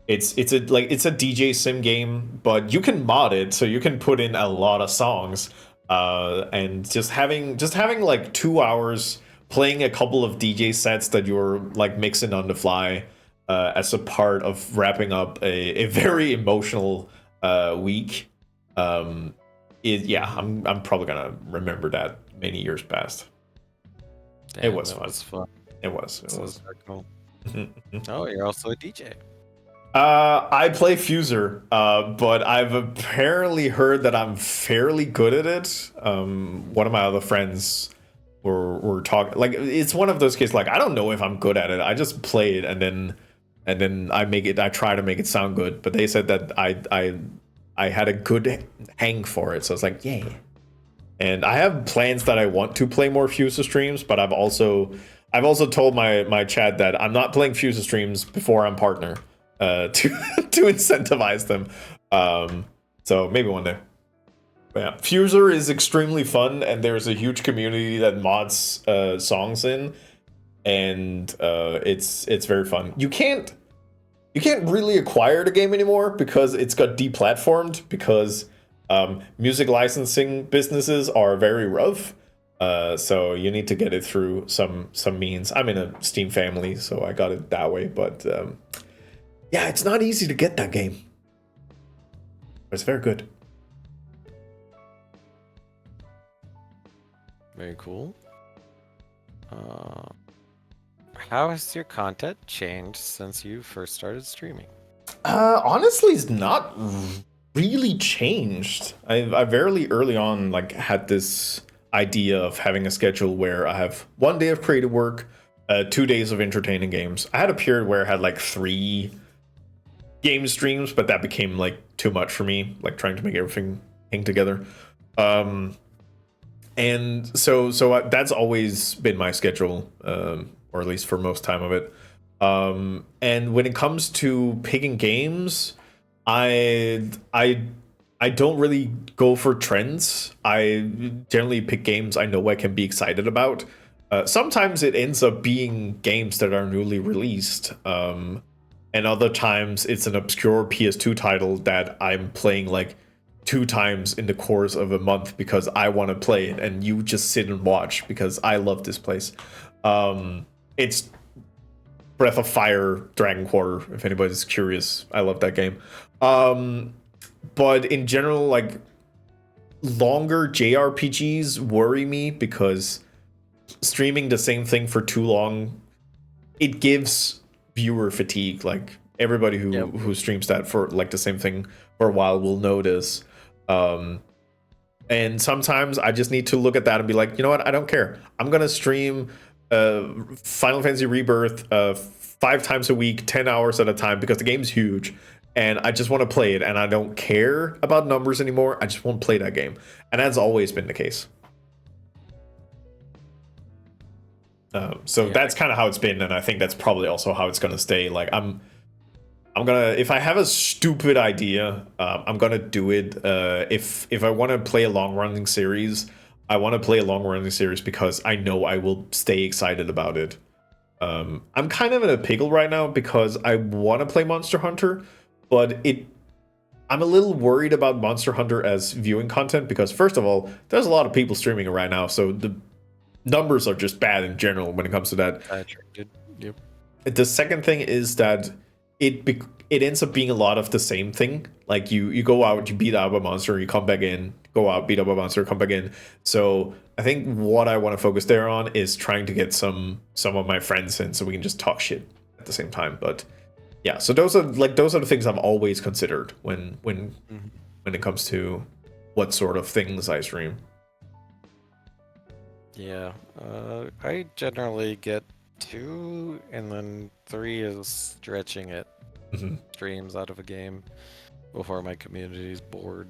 DJ sim game, but you can mod it, so you can put in a lot of songs. And just having like 2 hours playing a couple of DJ sets that you're like mixing on the fly, as a part of wrapping up a very emotional week. I'm probably gonna remember that many years past. Damn, it was that fun. Was fun. It was. Very cool. Oh, you're also a DJ. I play Fuser, but I've apparently heard that I'm fairly good at it. One of my other friends were talking, like, it's one of those cases, like, I don't know if I'm good at it. I just play it, and then and then I try to make it sound good, but they said that I had a good hang for it, so it's like, yeah. And I have plans that I want to play more Fusa streams, but I've also told my chat that I'm not playing Fusa streams before I'm partner, to to incentivize them. So maybe one day. But yeah, Fuser is extremely fun, and there's a huge community that mods songs in, and it's very fun. You can't really acquire the game anymore because it's got deplatformed, because music licensing businesses are very rough. So you need to get it through some means. I'm in a Steam family, so I got it that way. But yeah, it's not easy to get that game. But it's very good. Very cool. How has your content changed since you first started streaming? Honestly, it's not really changed. I very early on had this idea of having a schedule where I have 1 day of creative work, 2 days of entertaining games. I had a period where I had 3 game streams, but that became too much for me, trying to make everything hang together. And so that's always been my schedule, or at least for most time of it. And when it comes to picking games, I don't really go for trends. I generally pick games I know I can be excited about. Sometimes it ends up being games that are newly released, and other times it's an obscure PS2 title that I'm playing 2 times in the course of a month because I want to play it, and you just sit and watch because I love this place. It's Breath of Fire Dragon Quarter, if anybody's curious. I love that game. But in general, longer JRPGs worry me because streaming the same thing for too long, it gives viewer fatigue. Everybody who streams that for the same thing for a while will notice. And sometimes I just need to look at that and be like, you know what? I don't care. I'm gonna stream Final Fantasy Rebirth 5 times a week, 10 hours at a time, because the game's huge and I just want to play it, and I don't care about numbers anymore. I just want to play that game, and that's always been the case. So that's kind of how it's been, and I think that's probably also how it's gonna stay. I'm gonna, if I have a stupid idea, I'm gonna do it. If I want to play a long running series, I want to play a long running series because I know I will stay excited about it. I'm kind of in a pickle right now because I want to play Monster Hunter, but I'm a little worried about Monster Hunter as viewing content because, first of all, there's a lot of people streaming it right now, so the numbers are just bad in general when it comes to that. Yep. The second thing is that it ends up being a lot of the same thing. You go out, you beat up a monster, you come back in, go out, beat up a monster, come back in. So I think what I want to focus there on is trying to get some of my friends in so we can just talk shit at the same time. But yeah, so those are the things I've always considered when it comes to what sort of things I stream. Yeah, I generally get 2, and then 3 is stretching it. Streams out of a game before my community's bored.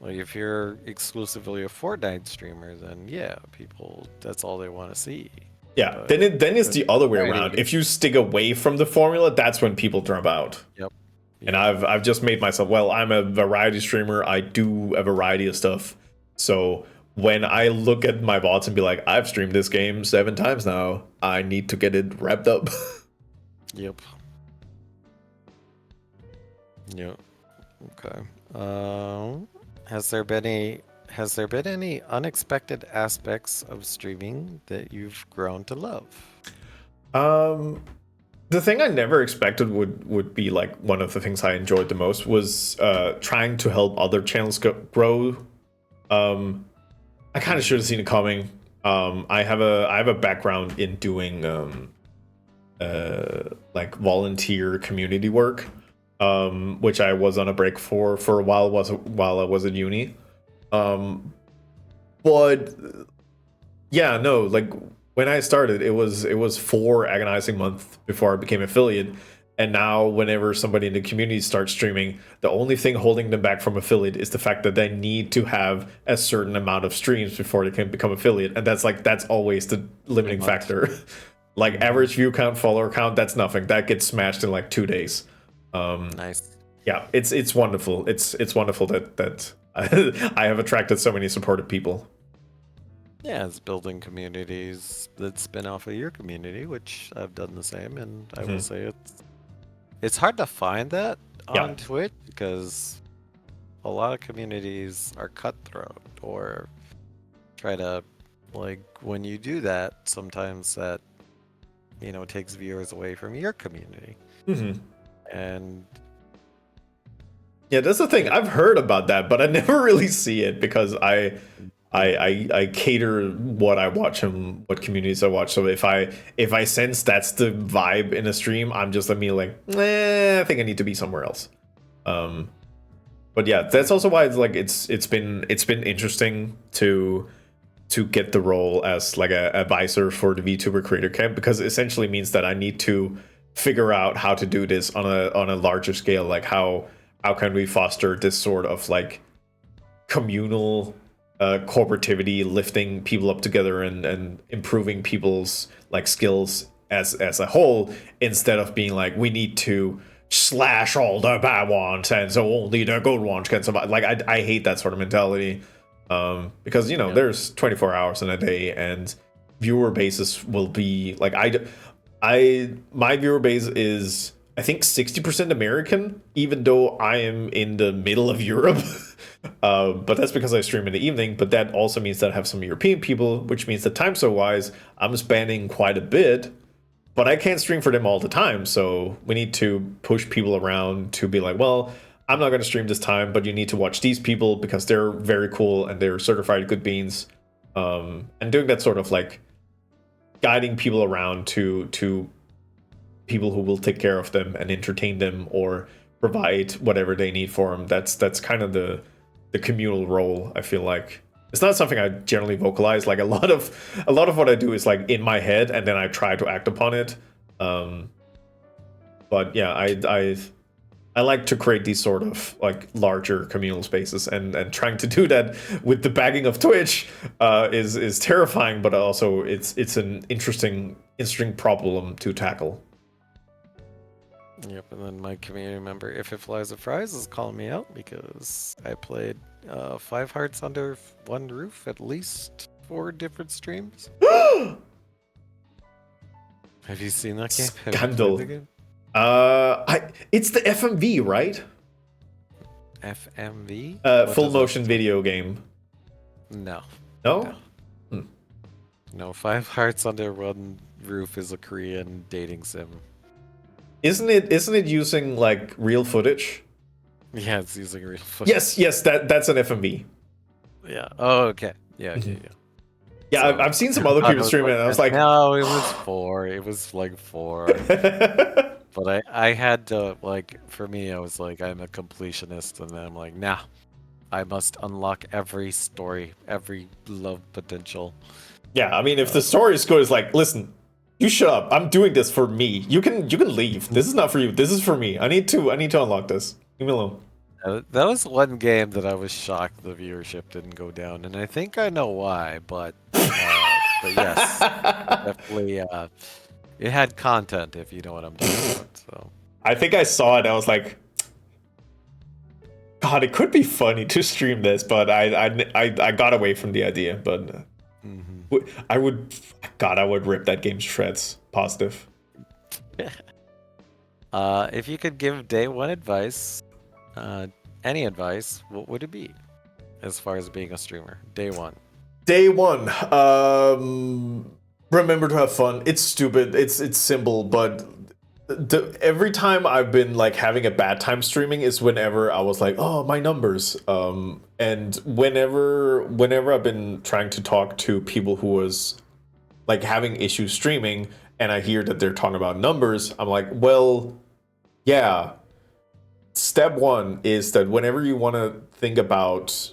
If you're exclusively a Fortnite streamer, then yeah, people, that's all they want to see. Yeah, but then it's the other way around. If you stick away from the formula, that's when people drop out. Yep. And I've just made myself, well, I'm a variety streamer. I do a variety of stuff. So when I look at my bots and be like, I've streamed this game 7 times now, I need to get it wrapped up. Yep. Okay. Has there been any unexpected aspects of streaming that you've grown to love? The thing I never expected would be one of the things I enjoyed the most was trying to help other channels grow. I kind of should have seen it coming. I have a background in doing volunteer community work, which I was on a break for a while while I was at uni. But yeah, no, when I started, it was 4 agonizing months before I became affiliate. And now, whenever somebody in the community starts streaming, the only thing holding them back from affiliate is the fact that they need to have a certain amount of streams before they can become affiliate, and that's always the limiting factor. Like average view count, follower count, that's nothing. That gets smashed in like 2 days. Nice. Yeah, it's wonderful. It's wonderful that I have attracted so many supportive people. Yeah, it's building communities that spin off of your community, which I've done the same, and I will say it's hard to find that on Twitch because a lot of communities are cutthroat or try to, like, when you do that, sometimes that, you know, takes viewers away from your community. And yeah, that's the thing. I've heard about that, but I never really see it because I cater what I watch and what communities I watch. So if I sense that's the vibe in a stream, I'm just immediately like, I think I need to be somewhere else. But yeah, that's also why it's like it's been interesting to get the role as like a advisor for the VTuber creator camp, because it essentially means that I need to figure out how to do this on a larger scale. Like how can we foster this sort of like communal cooperativity, lifting people up together and improving people's like skills as a whole, instead of being like, we need to slash all the bad ones and so only the good ones can survive. Like I hate that sort of mentality, because you know there's 24 hours in a day, and viewer bases will be like my viewer base is I think 60% American, even though I am in the middle of Europe. But that's because I stream in the evening. But that also means that I have some European people, which means that time zone wise, I'm spanning quite a bit. But I can't stream for them all the time. So we need to push people around to be like, well, I'm not going to stream this time, but you need to watch these people because they're very cool and they're certified good beans. And doing that sort of like guiding people around to people who will take care of them and entertain them or provide whatever they need for them. That's kind of the communal role. I feel like it's not something I generally vocalize. Like a lot of what I do is like in my head, and then I try to act upon it. But yeah, I like to create these sort of like larger communal spaces, and trying to do that with the bagging of Twitch is terrifying, but also it's an interesting problem to tackle. Yep, and then my community member, If It Flies a Fries, is calling me out because I played 5 Hearts Under One Roof at least 4 different streams. Have you seen that game? Scandal. It's the FMV, right? FMV? Full motion video game. No. No? No, 5 Hearts Under One Roof is a Korean dating sim. Isn't it using like real footage? Yeah, it's using real footage. Yes, that's an FMV. Yeah. Oh, okay. Yeah. Yeah, so, I've seen some other people stream it, and I was like, no, it was 4. It was like 4. But I had to, like, for me, I was like, I'm a completionist, and then I'm like, nah, I must unlock every story, every love potential. Yeah, I mean, if the story is good, it's like, listen, you shut up. I'm doing this for me. You can leave. This is not for you. This is for me. I need to unlock this. Leave me alone. That was one game that I was shocked the viewership didn't go down, and I think I know why. But yes, definitely, it had content, if you know what I'm talking about. So I think I saw it. I was like, God, it could be funny to stream this, but I got away from the idea. But I would rip that game to shreds. Positive. If you could give day one advice, any advice, what would it be as far as being a streamer? Day one. Remember to have fun. It's stupid. It's simple, but every time I've been like having a bad time streaming is whenever I was like, oh, my numbers. And whenever I've been trying to talk to people who was like having issues streaming, and I hear that they're talking about numbers, I'm like, well, yeah. Step one is that whenever you want to think about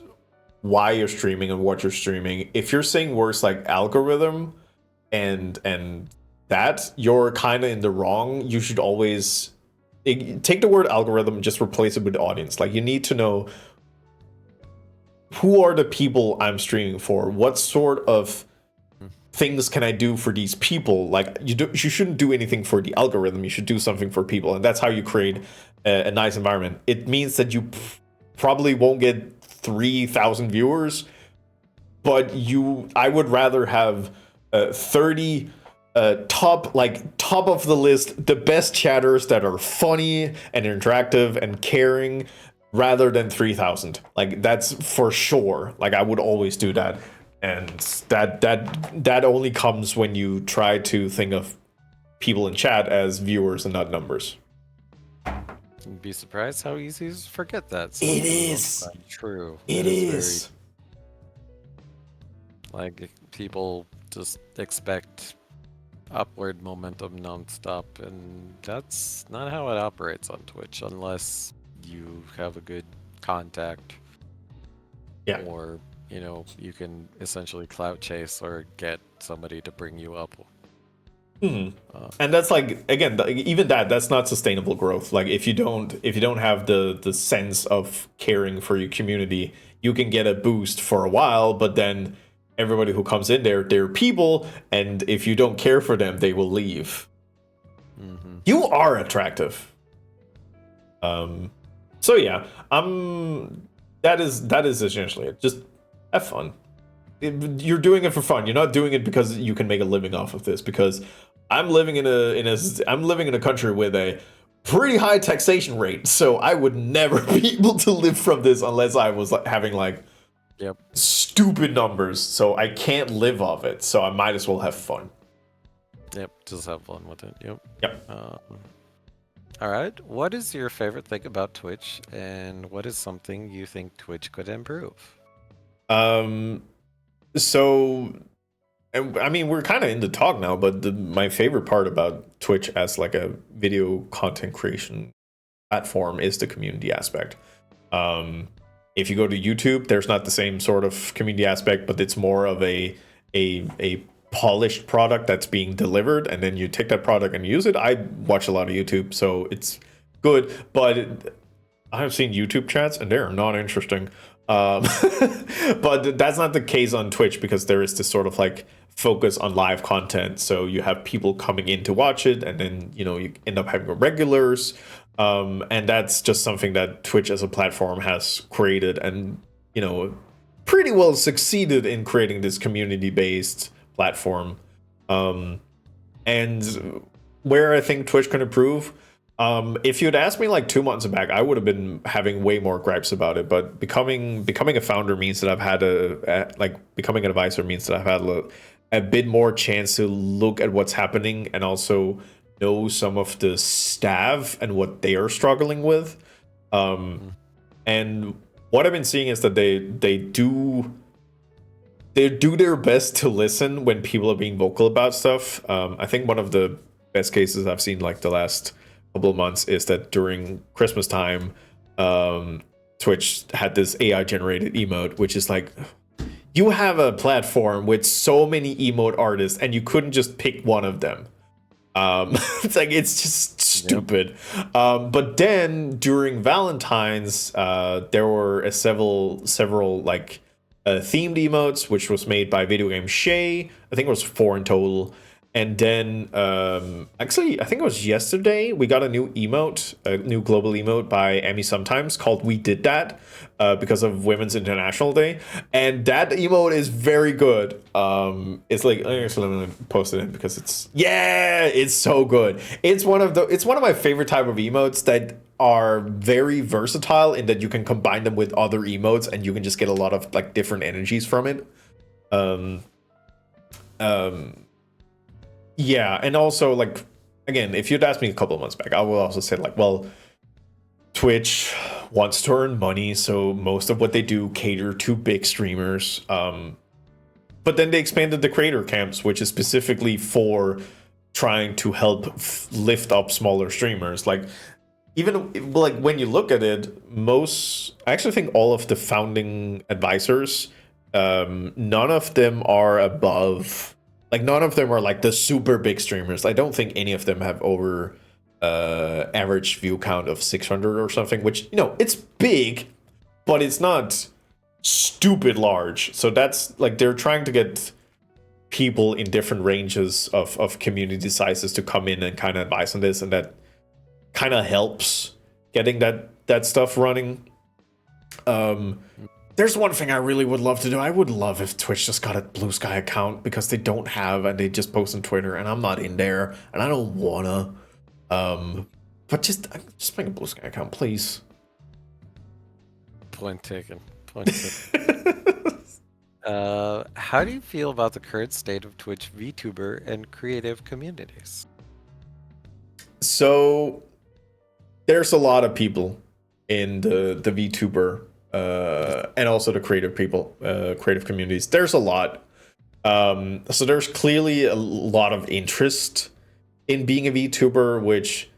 why you're streaming and what you're streaming, if you're saying words like algorithm, and that you're kind of in the wrong. You should always take the word algorithm, just replace it with audience. Like, you need to know who are the people I'm streaming for, what sort of things can I do for these people. Like, you shouldn't do anything for the algorithm, you should do something for people, and that's how you create a nice environment. It means that you probably won't get 3,000 viewers, but I would rather have 30 top of the list, the best chatters that are funny and interactive and caring, rather than 3,000. Like, that's for sure. Like, I would always do that, and that only comes when you try to think of people in chat as viewers and not numbers. You'd be surprised how easy it is to forget that. So it is true. It is. Like, people just expect upward momentum nonstop, and that's not how it operates on Twitch unless you have a good contact. Yeah. Or, you can essentially clout chase or get somebody to bring you up. And that's like, again, even that's not sustainable growth. Like, if you don't have the sense of caring for your community, you can get a boost for a while, but then everybody who comes in there, they're people, and if you don't care for them, they will leave. You are attractive. So yeah, that is essentially it. Just have fun. You're doing it for fun. You're not doing it because you can make a living off of this. Because I'm living in a country with a pretty high taxation rate, so I would never be able to live from this unless I was having stupid numbers. So I can't live off it. So I might as well have fun. Yep, just have fun with it. Yep. All right. What is your favorite thing about Twitch, and what is something you think Twitch could improve? So, I mean, we're kind of in the talk now, but my favorite part about Twitch as like a video content creation platform is the community aspect. If you go to YouTube, there's not the same sort of community aspect, but it's more of a polished product that's being delivered, and then you take that product and use it. I watch a lot of YouTube, so it's good, but I've seen YouTube chats and they're not interesting. But that's not the case on Twitch, because there is this sort of like focus on live content. So you have people coming in to watch it, and then you end up having regulars, and that's just something that Twitch as a platform has created, and pretty well succeeded in creating this community-based platform. And where I think Twitch can improve, if you'd asked me like 2 months back, I would have been having way more gripes about it. But becoming a founder means that I've had becoming an advisor means that I've had a bit more chance to look at what's happening, and also know some of the staff and what they are struggling with. And what I've been seeing is that they do their best to listen when people are being vocal about stuff. I think one of the best cases I've seen like the last couple of months is that during Christmas time, Twitch had this AI generated emote, which is like, you have a platform with so many emote artists and you couldn't just pick one of them. It's just stupid. But then during Valentine's, there were several like themed emotes, which was made by Video Game Shay. I think it was 4 in total. And then, actually, I think it was yesterday, we got a new global emote by Emmy Sometimes called We Did That, because of Women's International Day. And that emote is very good. It's like, actually, I'm gonna post it in because it's so good. It's one of my favorite type of emotes that are very versatile in that you can combine them with other emotes and you can just get a lot of like different energies from it. Yeah, and also, like, again, if you'd asked me a couple of months back, I would also say, like, well, Twitch wants to earn money, so most of what they do cater to big streamers. But then they expanded the creator camps, which is specifically for trying to help lift up smaller streamers. Like, even, like, when you look at it, I actually think all of the founding advisors, none of them are above like none of them are like the super big streamers. I don't think any of them have over average view count of 600 or something, which, you know, it's big, but it's not stupid large. So that's like they're trying to get people in different ranges of community sizes to come in and kind of advise on this, and that kind of helps getting that stuff running. There's one thing I really would love to do. I would love if Twitch just got a Blue Sky account, because they don't have, and they just post on Twitter, and I'm not in there, and I don't wanna. But just make a Blue Sky account, please. Point taken. Point taken. How do you feel about the current state of Twitch VTuber and creative communities? So there's a lot of people in the VTuber and also the creative people, creative communities. There's a lot. So there's clearly a lot of interest in being a VTuber, which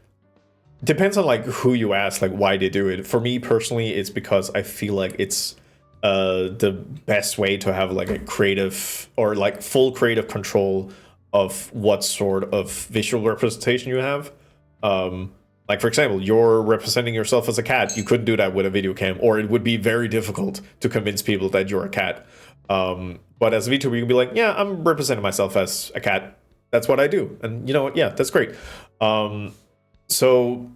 depends on like who you ask, like why they do it. For me personally, it's because I feel like it's the best way to have like a creative or like full creative control of what sort of visual representation you have. Like for example, you're representing yourself as a cat. You couldn't do that with a video cam, or it would be very difficult to convince people that you're a cat. But as a VTuber, you can be like, yeah, I'm representing myself as a cat. That's what I do. And you know what? Yeah, that's great. So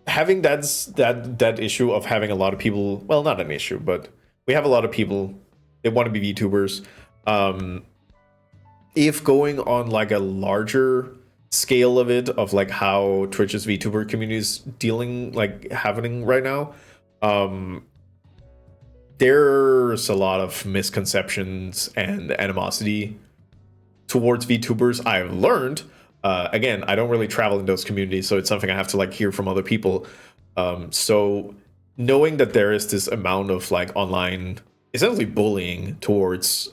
having that issue of having a lot of people, well, not an issue, but we have a lot of people that want to be VTubers. If going on like a larger scale of it, of like how Twitch's VTuber community is happening right now, there's a lot of misconceptions and animosity towards VTubers. I've learned. Again, I don't really travel in those communities, so it's something I have to like hear from other people. So knowing that there is this amount of like online, essentially bullying towards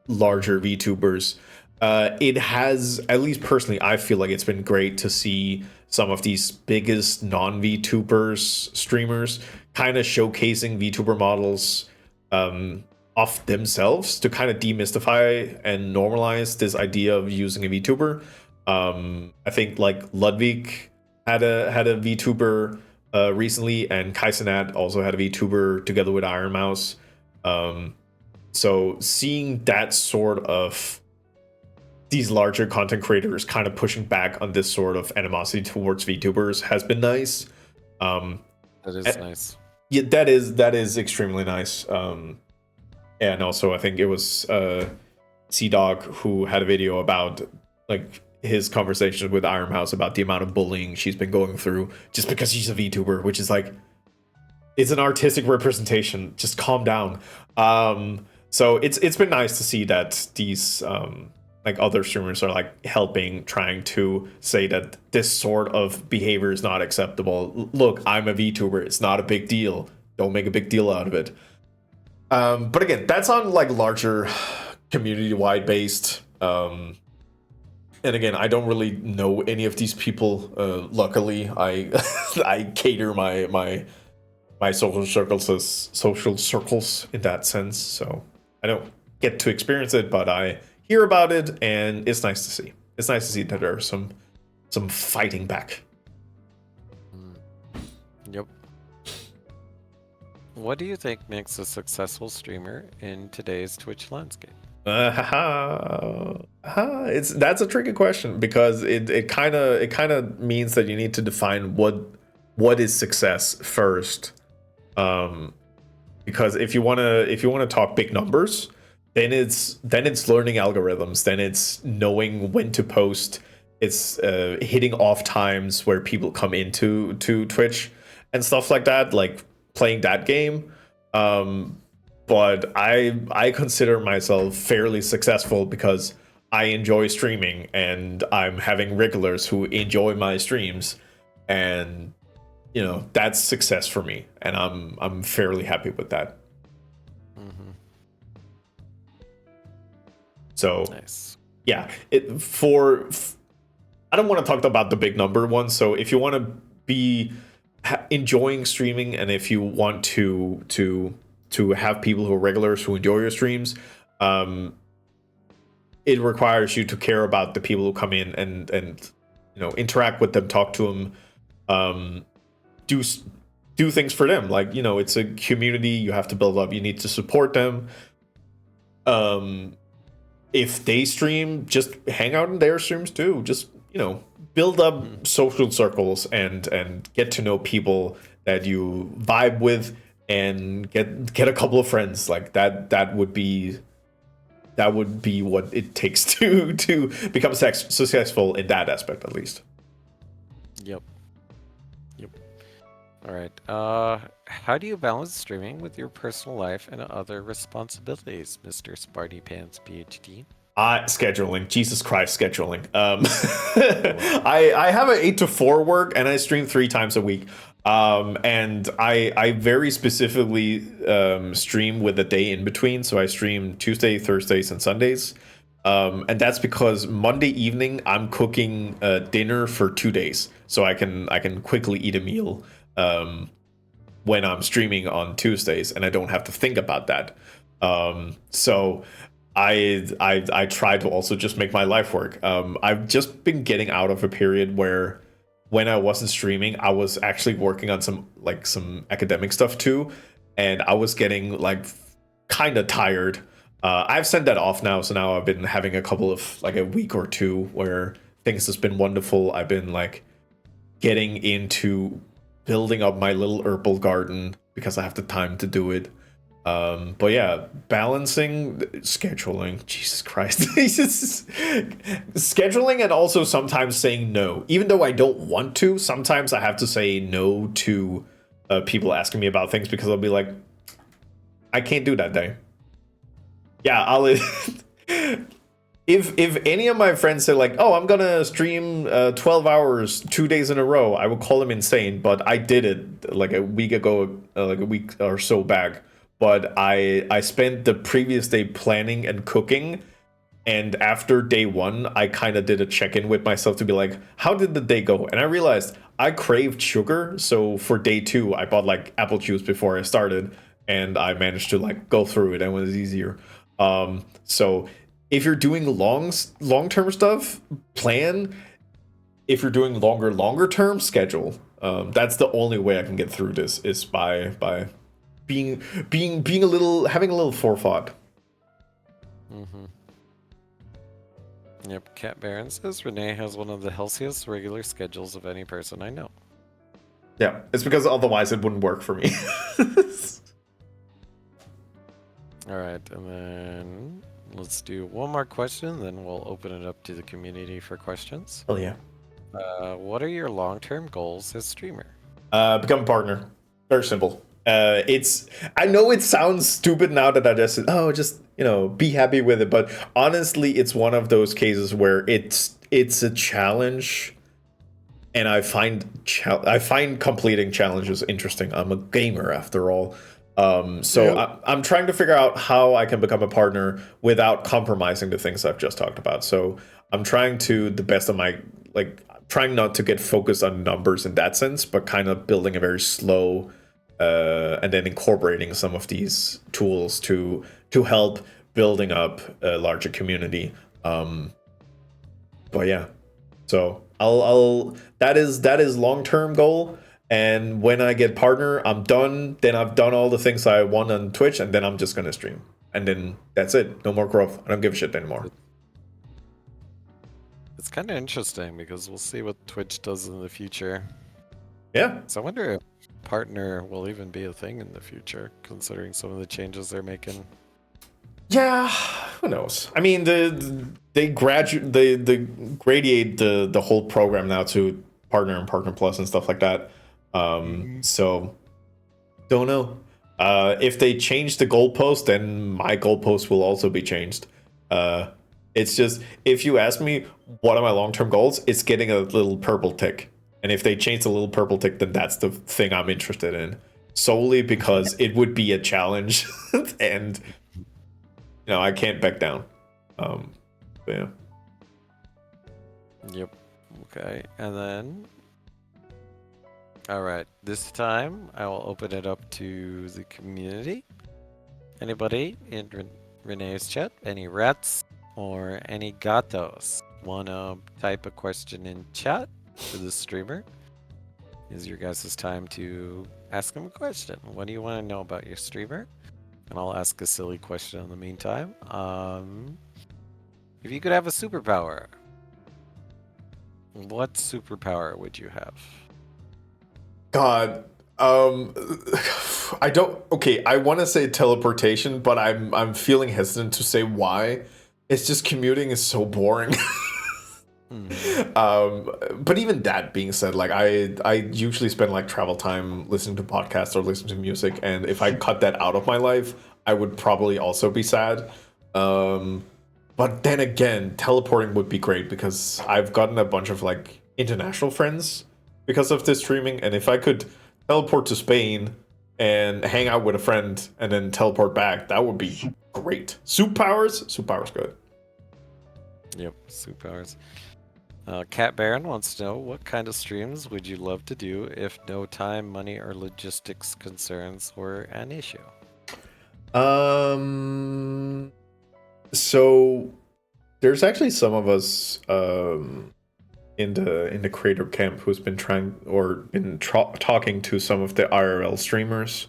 larger VTubers, it has, at least personally, I feel like it's been great to see some of these biggest non-VTubers streamers kind of showcasing VTuber models of themselves to kind of demystify and normalize this idea of using a VTuber. I think like Ludwig had a VTuber recently, and Kaisenat also had a VTuber together with Iron Mouse. So seeing that sort of these larger content creators kind of pushing back on this sort of animosity towards VTubers has been nice. That is nice. Yeah, that is extremely nice. And also I think it was C-Dog who had a video about like his conversations with Iron Mouse about the amount of bullying she's been going through just because she's a VTuber, which is like, it's an artistic representation. Just calm down. So it's been nice to see that these like other streamers are like trying to say that this sort of behavior is not acceptable. Look, I'm a VTuber. It's not a big deal. Don't make a big deal out of it. But again, that's on like larger community-wide based. And again, I don't really know any of these people. Luckily, I cater my social circles in that sense. So I don't get to experience it, but I hear about it, and it's nice to see. It's nice to see that there's some fighting back. Yep. What do you think makes a successful streamer in today's Twitch landscape? That's a tricky question, because it kind of means that you need to define what is success first. Because if you want to talk big numbers, then it's learning algorithms, then it's knowing when to post, it's hitting off times where people come into Twitch and stuff like that, like playing that game. But I consider myself fairly successful because I enjoy streaming, and I'm having regulars who enjoy my streams, and you know, that's success for me, and I'm fairly happy with that. Mm-hmm. So nice. Yeah, I don't want to talk about the big number one. So if you want to be enjoying streaming, and if you want to have people who are regulars who enjoy your streams, it requires you to care about the people who come in and interact with them, talk to them, do things for them. Like, it's a community you have to build up. You need to support them. If they stream, just hang out in their streams too. Just build up social circles and get to know people that you vibe with, and get a couple of friends. Like that would be what it takes to become successful in that aspect, at least. Yep. All right. How do you balance streaming with your personal life and other responsibilities, Mr. Sparty Pants PhD? Scheduling. Jesus Christ, scheduling. I have an 8 to 4 work, and I stream 3 times a week. And I very specifically stream with a day in between. So I stream Tuesday, Thursdays, and Sundays. And that's because Monday evening I'm cooking dinner for 2 days, so I can quickly eat a meal when I'm streaming on Tuesdays, and I don't have to think about that. So I try to also just make my life work. I've just been getting out of a period where when I wasn't streaming, I was actually working on some academic stuff too, and I was getting kind of tired. I've sent that off now, so now I've been having a couple of a week or two where things has been wonderful. I've been getting into building up my little herbal garden because I have the time to do it. But yeah, balancing scheduling. Jesus Christ. Scheduling, and also sometimes saying no. Even though I don't want to, sometimes I have to say no to people asking me about things because I'll be like, I can't do that day. Yeah, I'll if any of my friends say oh, I'm gonna stream 12 hours 2 days in a row, I would call them insane. But I did it a week ago, a week or so back. But I spent the previous day planning and cooking, and after day 1, I kind of did a check-in with myself to be like, how did the day go? And I realized I craved sugar, so for day 2, I bought apple juice before I started, and I managed to go through it, and it was easier. So if you're doing long-term stuff, plan. If you're doing longer term, schedule. That's the only way I can get through this, is by being having a little forethought. Yep. Cat Baron says Renee has one of the healthiest regular schedules of any person I know. Yeah, it's because otherwise it wouldn't work for me. All right, and then let's do one more question, then we'll open it up to the community for questions. Oh yeah. What are your long-term goals as streamer? Become a partner. Very simple. I know it sounds stupid now that I just be happy with it, but honestly, it's one of those cases where it's a challenge, and I find completing challenges interesting. I'm a gamer after all. I'm trying to figure out how I can become a partner without compromising the things I've just talked about. So I'm trying to the best of my trying not to get focused on numbers in that sense, but kind of building a very slow and then incorporating some of these tools to help building up a larger community. But yeah, so I'll that is long-term goal. And when I get partner, I'm done. Then I've done all the things I want on Twitch, and then I'm just gonna stream. And then that's it. No more growth. I don't give a shit anymore. It's kind of interesting because we'll see what Twitch does in the future. Yeah. So I wonder if partner will even be a thing in the future, considering some of the changes they're making. Yeah, who knows? I mean, they gradiate the whole program now to partner and partner plus and stuff like that. So don't know. If they change the goalpost, then my goalpost will also be changed. It's just, if you ask me what are my long-term goals, it's getting a little purple tick. And if they change the little purple tick, then that's the thing I'm interested in. Solely because it would be a challenge and I can't back down. Yeah. Yep. Okay. And then all right, this time I will open it up to the community. Anybody in Renee's chat? Any rats? or any gatos wanna type a question in chat for the streamer? Is your guys' time to ask him a question. What do you want to know about your streamer? And I'll ask a silly question in the meantime. If you could have a superpower, what superpower would you have? God, I don't. Okay, I want to say teleportation, but I'm feeling hesitant to say why. It's just commuting is so boring. But even that being said, like I usually spend like travel time listening to podcasts or listening to music, and if I cut that out of my life, I would probably also be sad. But then again, teleporting would be great because I've gotten a bunch of like international friends because of this streaming, and if I could teleport to Spain and hang out with a friend and then teleport back, that would be great. Superpowers good. Yep, superpowers. Cat Baron wants to know, what kind of streams would you love to do if no time, money, or logistics concerns were an issue? So there's actually some of us in the creator camp who's been talking to some of the IRL streamers,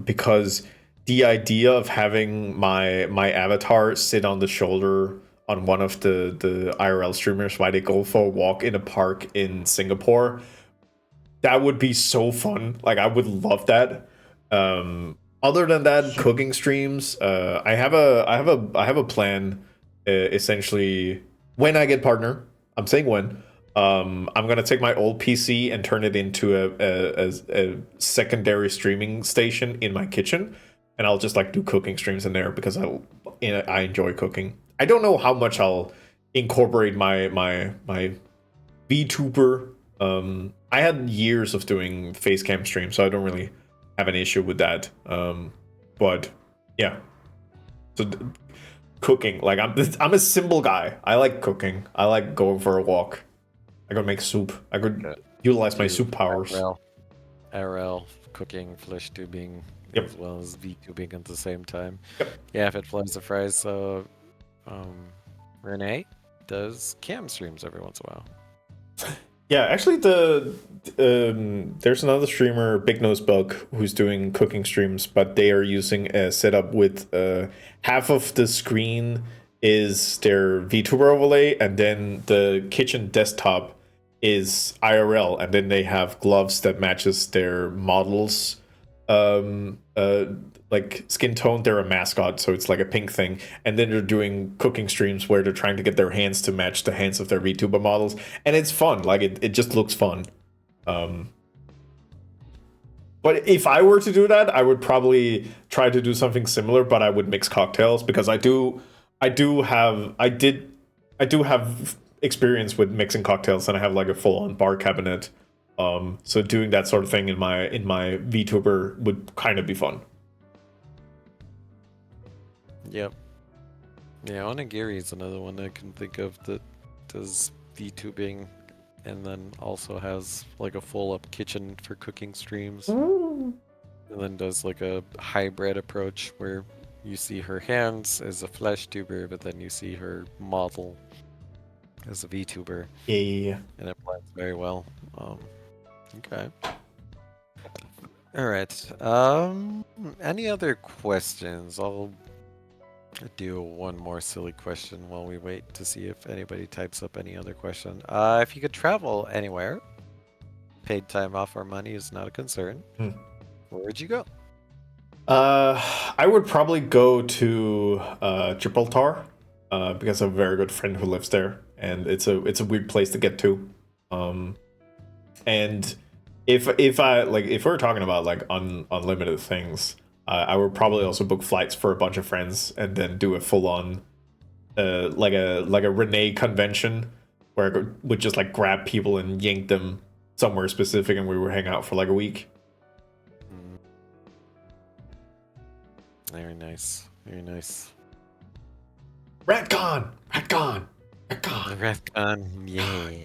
because the idea of having my avatar sit on the shoulder on one of the IRL streamers while they go for a walk in a park in Singapore, that would be so fun. Like, I would love that. Other than that, cooking streams. I have a plan. Essentially, when I get partner, I'm saying when. I'm gonna take my old PC and turn it into a secondary streaming station in my kitchen, and I'll just like do cooking streams in there because I enjoy cooking. I don't know how much I'll incorporate my VTuber. I had years of doing face cam streams, so I don't really have an issue with that. But yeah, so cooking, like I'm a simple guy. I like cooking. I like going for a walk. I could make soup. I could utilize my soup powers. RL cooking, flesh tubing, Yep. as well as VTubing at the same time. Yep. Yeah, if it flies the fries. So, Renee does cam streams every once in a while. Yeah, actually, there's another streamer, Big Nose Bug, who's doing cooking streams, but they are using a setup with half of the screen is their VTuber overlay, and then the kitchen desktop is IRL, and then they have gloves that matches their models like skin tone. They're a mascot, so it's like a pink thing, and then they're doing cooking streams where they're trying to get their hands to match the hands of their VTuber models, and it's fun. Like it just looks fun. But if I were to do that, I would probably try to do something similar, but I would mix cocktails because I do have experience with mixing cocktails, and I have like a full-on bar cabinet. So doing that sort of thing in my VTuber would kind of be fun. Yep. Yeah, Onigiri is another one I can think of that does VTubing and then also has like a full-up kitchen for cooking streams. And then does like a hybrid approach where you see her hands as a flesh tuber, but then you see her model as a VTuber. Yeah. And it blends very well. Okay. All right. Any other questions? I'll do one more silly question while we wait to see if anybody types up any other question. If you could travel anywhere, paid time off or money is not a concern. Where would you go? I would probably go to Gibraltar because I have a very good friend who lives there, and it's a weird place to get to. And if we're talking about like unlimited things, I would probably also book flights for a bunch of friends and then do a full on like a Renee convention where I would just like grab people and yank them somewhere specific, and we would hang out for like a week. Very nice. Very nice. Ratcon, yeah.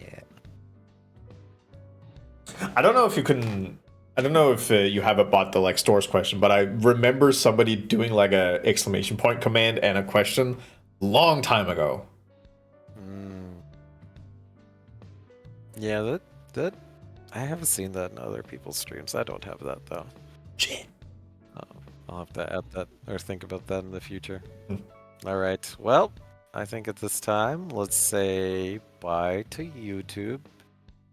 I don't know if you have a bot that like stores question, but I remember somebody doing like a exclamation point command and a question long time ago. Yeah, that I haven't seen that in other people's streams. I don't have that though. Shit. I'll have to add that or think about that in the future. Hmm. All right. Well, I think at this time, let's say bye to YouTube.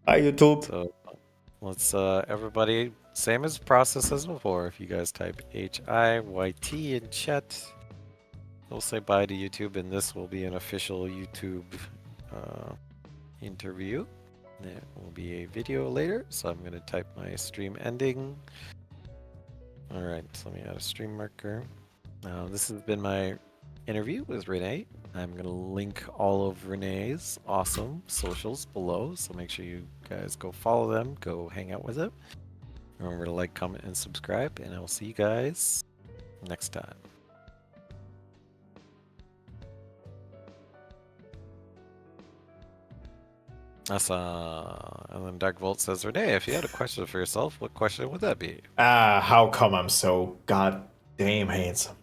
Hi, YouTube. So let's everybody, same as process as before. If you guys type HIYT in chat, we'll say bye to YouTube, and this will be an official YouTube interview. There will be a video later, so I'm going to type my stream ending. Alright, so let me add a stream marker. This has been my interview with Renee. I'm going to link all of Renee's awesome socials below, so make sure you guys go follow them, go hang out with them. Remember to like, comment, and subscribe, and I will see you guys next time. And then Dark Volt says, Renee, if you had a question for yourself, what question would that be? How come I'm so goddamn handsome?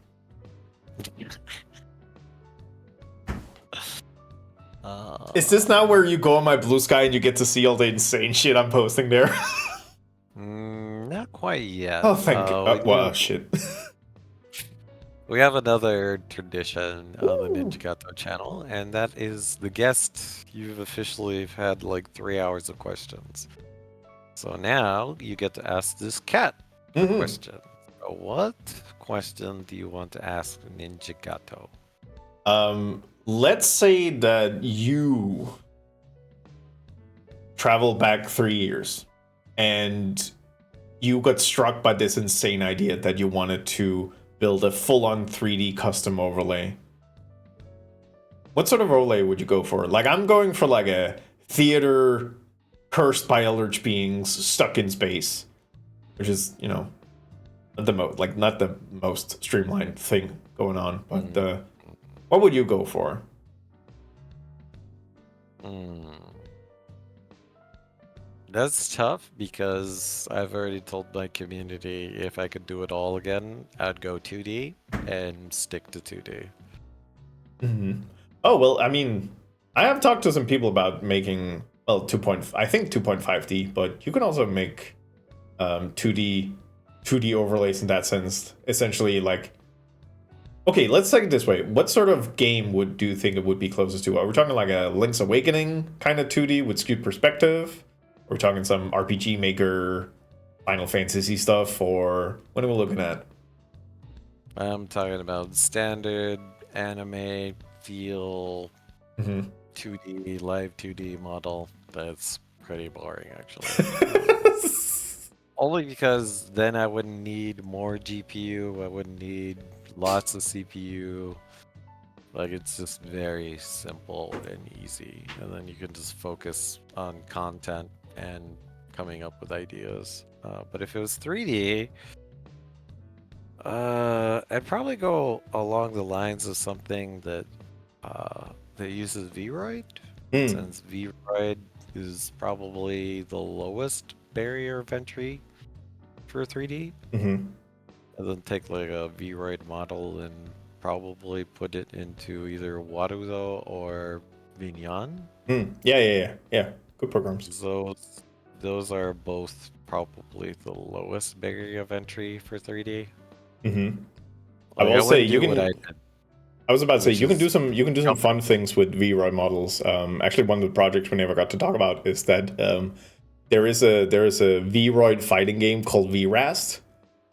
Is this now where you go on my blue sky and you get to see all the insane shit I'm posting there? Not quite yet. Oh, thank God. Well, shit. We have another tradition on the Ninja Gato channel, and that is the guest. You've officially had like 3 hours of questions. So now you get to ask this cat a question. So what question do you want to ask Ninja Gato? Let's say that you travel back 3 years and you got struck by this insane idea that you wanted to build a full-on 3D custom overlay. What sort of overlay would you go for? Like, I'm going for like a theater cursed by eldritch beings stuck in space, which is, you know, not the most streamlined thing going on. But what would you go for? That's tough because I've already told my community if I could do it all again, I'd go 2D and stick to 2D. Oh, well, I mean, I have talked to some people about making, well, 2.5D, but you can also make 2D overlays in that sense. Essentially, like, okay, let's take it this way. What sort of game do you think it would be closest to? Are we talking like a Link's Awakening kind of 2D with skewed perspective? We're talking some RPG Maker, Final Fantasy stuff, or what are we looking at? I'm talking about standard anime feel 2D, live 2D model. That's pretty boring, actually. Only because then I wouldn't need more GPU, I wouldn't need lots of CPU. Like, it's just very simple and easy. And then you can just focus on content and coming up with ideas. But if it was 3D, I'd probably go along the lines of something that uses Vroid, since Vroid is probably the lowest barrier of entry for 3D. And then take like a Vroid model and probably put it into either Warudo or Vignan. Yeah. Good programs. Those are both probably the lowest barrier of entry for 3D. I will say you can. I was about to say you can do some fun things with Vroid models. Actually, one of the projects we never got to talk about is that there is a Vroid fighting game called Vrast.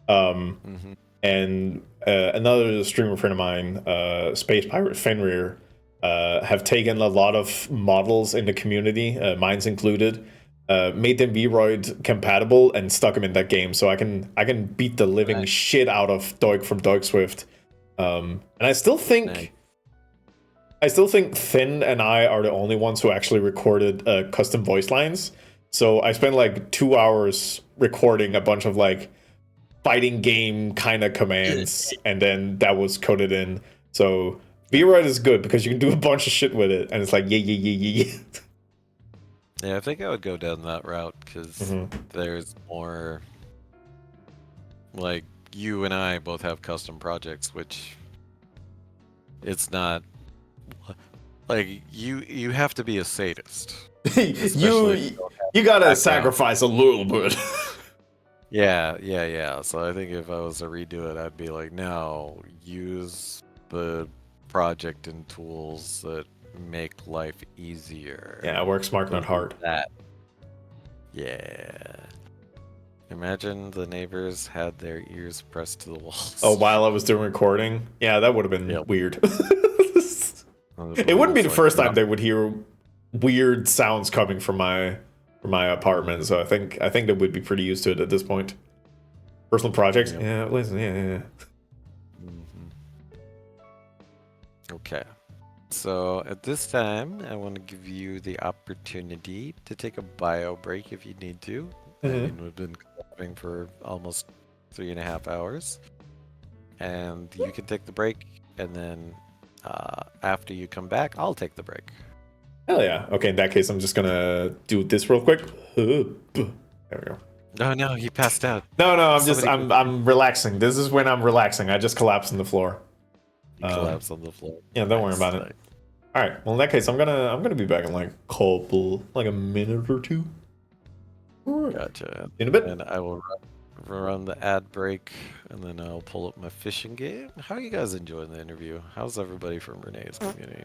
And another streamer friend of mine, Space Pirate Fenrir, have taken a lot of models in the community, mine's included, made them Vroid compatible and stuck them in that game, so I can beat the living shit out of Doig from Doig Swift. And I still think Thin and I are the only ones who actually recorded custom voice lines. So I spent like 2 hours recording a bunch of like fighting game kind of commands, and then that was coded in. So Vroid is good because you can do a bunch of shit with it, and it's like yeah. Yeah, I think I would go down that route because there's more. Like, you and I both have custom projects, which it's not Like you have to be a sadist. You gotta sacrifice a little bit. Yeah. So I think if I was to redo it, I'd be like, no, use the project and tools that make life easier. Yeah, work smart, not hard. That. Yeah. Imagine the neighbors had their ears pressed to the walls. Oh, while I was doing recording? Yeah, that would have been weird. It wouldn't be the first time they would hear weird sounds coming from my apartment, so I think they would be pretty used to it at this point. Personal projects? Yeah, listen, yeah. Okay. So at this time, I want to give you the opportunity to take a bio break if you need to. I mean, we've been collabing for almost 3.5 hours. And you can take the break, and then after you come back, I'll take the break. Hell yeah. Okay, in that case, I'm just gonna do this real quick. There we go. No, he passed out. No, I'm relaxing. This is when I'm relaxing. I just collapsed on the floor. You collapse on the floor. Yeah, don't worry about it. All right. Well, in that case, I'm gonna be back in like a minute or two. Gotcha. In a bit. And I will run the ad break, and then I'll pull up my fishing game. How are you guys enjoying the interview? How's everybody from Renee's community?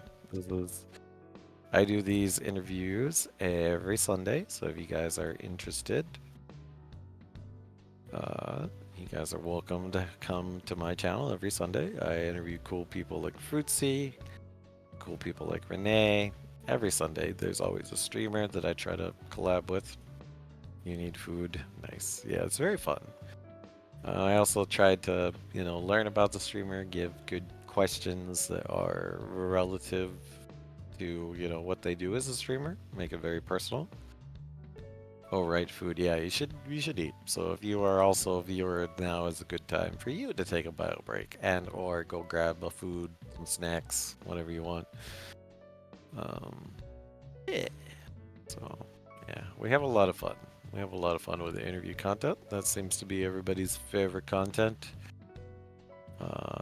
I do these interviews every Sunday, so if you guys are interested, you guys are welcome to come to my channel every Sunday. I interview cool people like Fruitsy, cool people like Renee. Every Sunday, there's always a streamer that I try to collab with. You need food. Nice. Yeah, it's very fun. I also tried to, learn about the streamer, give good questions that are relative to, what they do as a streamer. Make it very personal. Oh, right, food. Yeah, you should eat. So if you are also a viewer, now is a good time for you to take a bio break and or go grab a food, some snacks, whatever you want. Yeah. So, yeah, we have a lot of fun. We have a lot of fun with the interview content. That seems to be everybody's favorite content.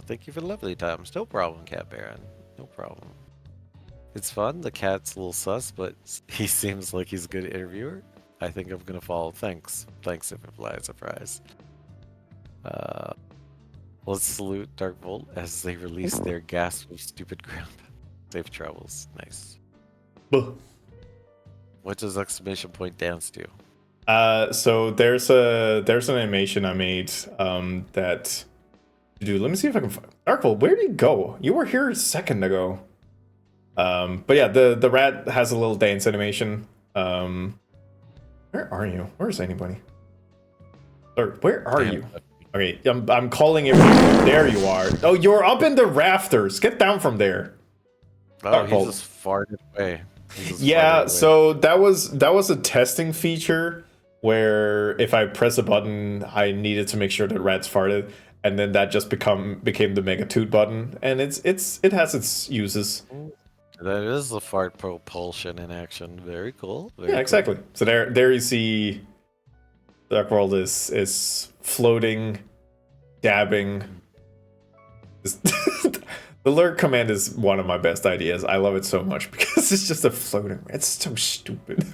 Thank you for the lovely times. No problem, Cat Baron. No problem. It's fun. The cat's a little sus, but he seems like he's a good interviewer. I think I'm gonna follow. Thanks if it flies a prize. Let's salute Dark Volt as they release their gasp of stupid ground. Safe travels. Nice. What does exclamation point dance do? So there's an animation I made that dude, let me see if I can find Dark Volt, where did you go? You were here a second ago. But yeah, the rat has a little dance animation. Where are you? Where's anybody? Or where are you? Okay, I'm calling you. There you are. Oh, you're up in the rafters. Get down from there. Oh, he just farted away. Yeah, so that was a testing feature where if I press a button, I needed to make sure that rats farted, and then that just became the mega toot button, and it has its uses. That is the fart propulsion in action. Very cool. Very yeah, exactly. Cool. So there you see Dark World is floating, dabbing. The lurk command is one of my best ideas. I love it so much because it's just a floating. It's so stupid.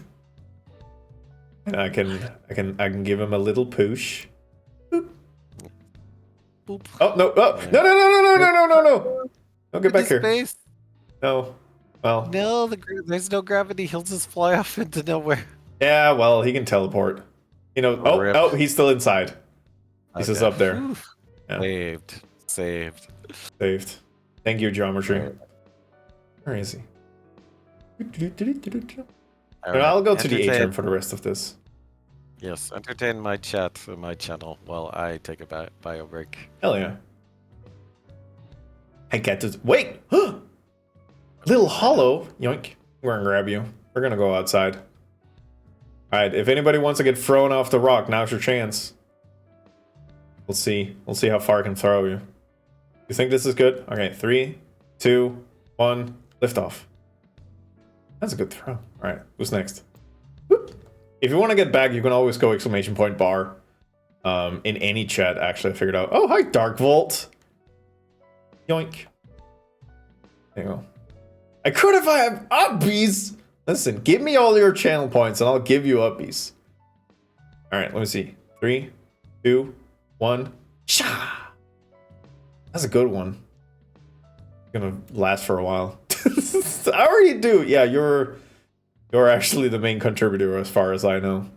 And I can give him a little push. Boop. Boop. Oh no! Oh no! Don't get back here. Space. No. Well. No, there's no gravity. He'll just fly off into nowhere. Yeah, well, he can teleport. Oh, he's still inside. He's just up there. Yeah. Saved. Thank you, geometry. Right. Where is he? Right. I'll go to the atrium for the rest of this. Yes, entertain my chat on my channel while I take a bio break. Hell yeah. I get to wait. Little hollow. Yoink. We're gonna grab you. We're gonna go outside. Alright, if anybody wants to get thrown off the rock, now's your chance. We'll see. We'll see how far I can throw you. You think this is good? Okay, 3, 2, 1, lift off. That's a good throw. Alright, who's next? Whoop. If you want to get back, you can always go exclamation point bar. In any chat, actually, I figured out. Oh, hi, Dark Volt. Yoink. There you go. I could if I have uppies. Listen, give me all your channel points and I'll give you uppies. All right, let me see. 3, 2, 1. Sha! That's a good one. Gonna last for a while. How are you do? Yeah, you're actually the main contributor as far as I know.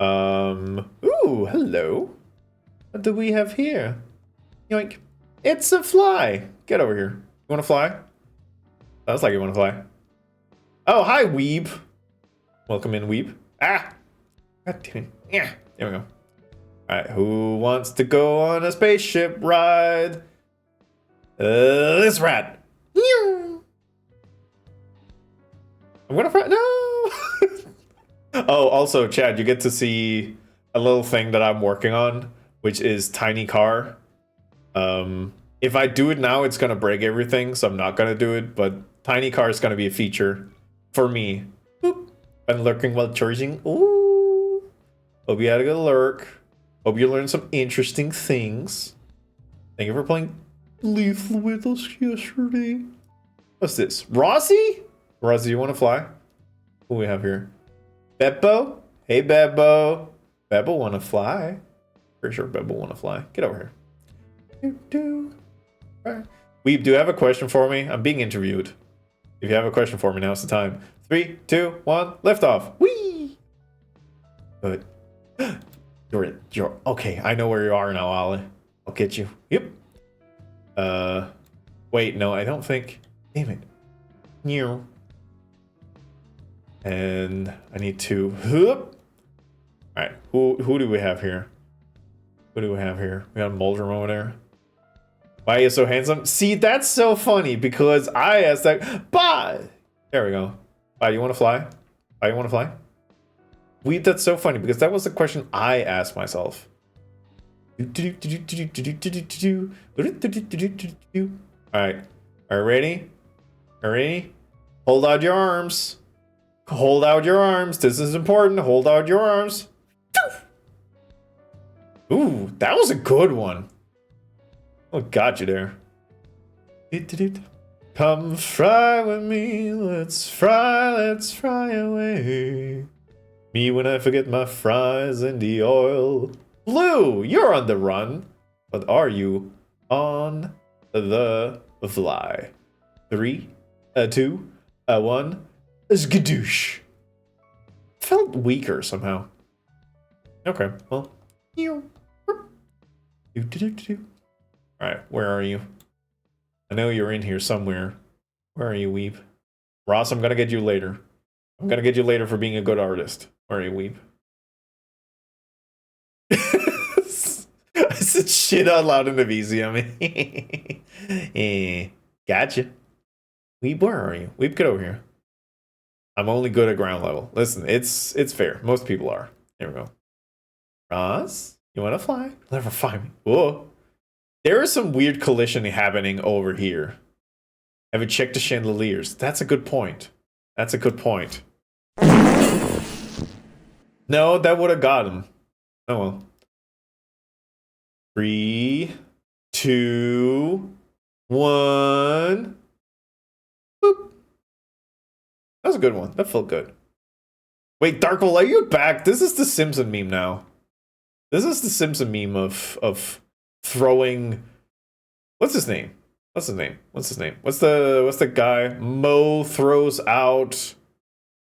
Ooh, hello. What do we have here? Yoink. It's a fly. Get over here. You wanna fly? Sounds like you wanna fly. Oh, hi, Weeb. Welcome in, Weeb. Ah! God damn it. Yeah, there we go. Alright, who wants to go on a spaceship ride? This rat. I'm gonna fly. No! Oh, also, Chad, you get to see a little thing that I'm working on, which is tiny car. If I do it now, it's gonna break everything, so I'm not gonna do it, but tiny car is gonna be a feature for me. Boop. And lurking while charging. Ooh. Hope you had a good lurk. Hope you learned some interesting things. Thank you for playing Lethal with us yesterday. What's this? Rossi? Rossi, you want to fly? Who do we have here? Beppo? Hey, Beppo. Beppo want to fly? Pretty sure Beppo want to fly. Get over here. Weeb, do you have a question for me? I'm being interviewed. If you have a question for me, now's the time. 3, 2, 1, lift off. Whee! Good. You're okay. I know where you are now, Ollie. I'll get you. Yep. Wait, no, I don't think. Damn it. New. And I need to. All right. Who do we have here? Who do we have here? We got Muldrum over there. Why are you so handsome? See, that's so funny because I asked that. Bye. There we go. Bye. You want to fly? Bye. You want to fly? Weep, that's so funny because that was the question I asked myself. Alright. Are you ready? Are you ready? Hold out your arms. Hold out your arms. This is important. Hold out your arms. Ooh, that was a good one. Oh, got you there. Come fly with me. Let's fly away. Me when I forget my fries in the oil. Blue, you're on the run. But are you on the fly? 3, 2, 1. Skadoosh. Felt weaker somehow. Okay, well. Alright, where are you? I know you're in here somewhere. Where are you, Weeb? Ross, I'm gonna get you later. I'm gonna get you later for being a good artist. Where are you, Weeb? I said shit out loud in the VZ. Gotcha. Weeb, where are you? Weeb, get over here. I'm only good at ground level. Listen, it's fair. Most people are. There we go. Ross, you want to fly? You'll never find me. Whoa. There is some weird collision happening over here. Have you checked the chandeliers? That's a good point. That's a good point. No, that would have got him. Oh well. 3, 2, 1. Boop. That was a good one. That felt good. Wait, Darkwolf, are you back? This is the Simpson meme now. This is the Simpson meme of throwing. What's his name? What's his name? What's his name? What's the guy? Mo throws out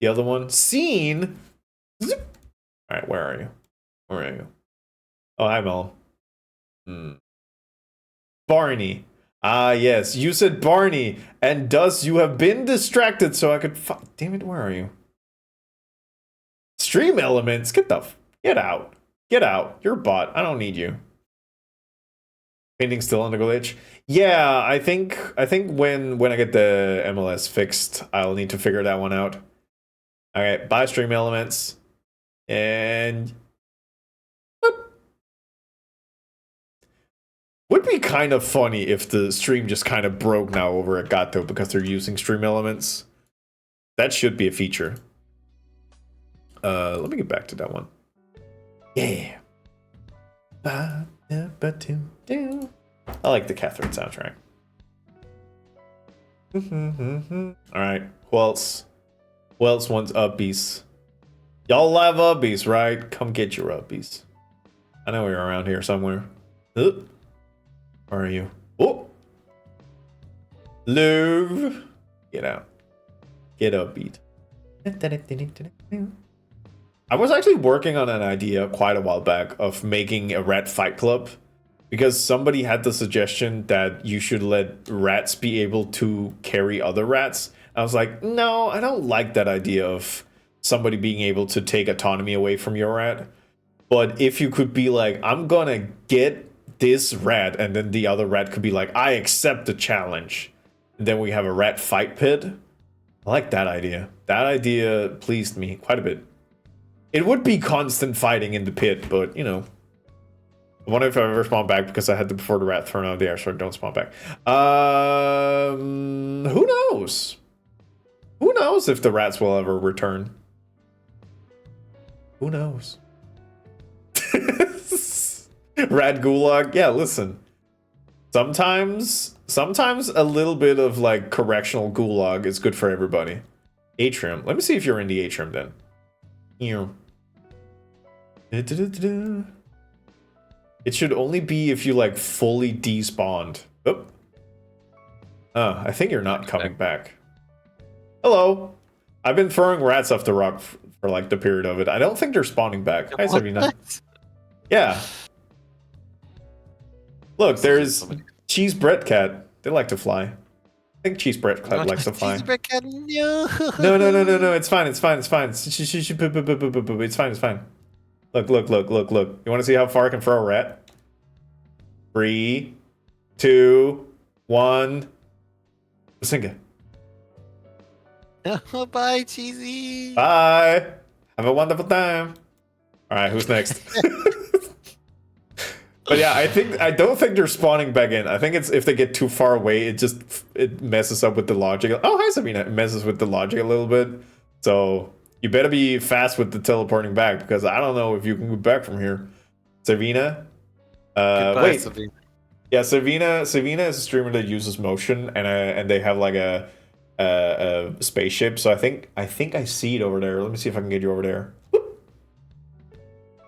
the other one. Scene. Alright, where are you? Where are you? Oh, hi, Mel. Barney. Ah, yes. You said Barney. And thus you have been distracted so I could damn it, where are you? Stream elements. Get out. Get out. You're a bot. I don't need you. Painting still on the glitch. Yeah, I think when I get the MLS fixed, I'll need to figure that one out. Alright, buy stream elements. And would be kind of funny if the stream just kind of broke now over at Gato because they're using stream elements. That should be a feature. Let me get back to that one. Yeah. I like the Catherine soundtrack. All right. Who else? Who else wants uppies? Y'all love uppies, right? Come get your uppies. I know you're around here somewhere. Where are you? Oh, Love. Get out. Get upbeat. I was actually working on an idea quite a while back of making a rat fight club, because somebody had the suggestion that you should let rats be able to carry other rats. I was like, no, I don't like that idea of somebody being able to take autonomy away from your rat. But if you could be like, I'm gonna get this rat, and then the other rat could be like, I accept the challenge. And then we have a rat fight pit. I like that idea. That idea pleased me quite a bit. It would be constant fighting in the pit, but, you know. I wonder if I ever spawn back, because I had to before the rat thrown out of the air, so I don't spawn back. Who knows? Who knows if the rats will ever return? Who knows? Rat gulag? Yeah, listen. Sometimes a little bit of, like, correctional gulag is good for everybody. Atrium. Let me see if you're in the atrium, then. It should only be if you, like, fully despawned. Oh. I think you're not coming back. Hello. I've been throwing rats off the rock for, like, the period of it. I don't think they're spawning back. Hi, Sabina. Yeah. Look, there's Cheese Bread Cat. They like to fly. I think Cheese Bread Cat likes to fly. Cheese Bread Cat, no. No. It's fine. It's fine. It's fine. It's fine. It's fine. Look. You want to see how far I can throw a rat? 3, 2, 1. Bazinga. Bye, Cheesy. Bye. Have a wonderful time. All right, who's next? But yeah, I don't think they're spawning back in. I think it's if they get too far away, it messes up with the logic. Oh, hi, Sabina. It messes with the logic a little bit. So you better be fast with the teleporting back, because I don't know if you can go back from here. Savina? Goodbye, Wait. Sabina. Yeah, Savina is a streamer that uses motion, and they have like a spaceship. So I think I see it over there. Let me see if I can get you over there. Whoop.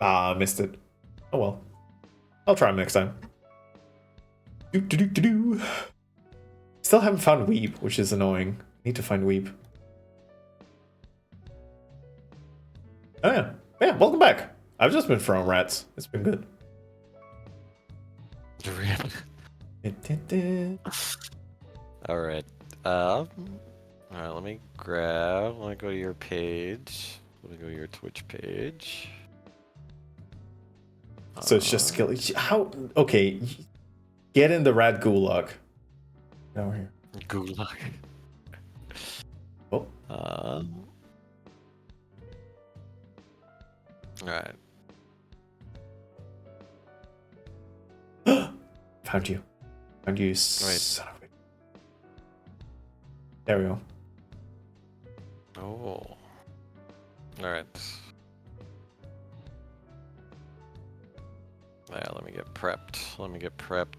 Ah, missed it. Oh well. I'll try them next time. Still haven't found Weeb, which is annoying. Need to find Weeb. Oh yeah. Yeah, welcome back. I've just been throwing rats. It's been good. Alright. Alright, let me go to your page. Let me go to your Twitch page. So it's just skill. How? Okay. Get in the rat gulag. Over here. Gulag. Oh. Alright. Found you. Found you, son of a... There we go. Oh. Alright. Yeah, let me get prepped.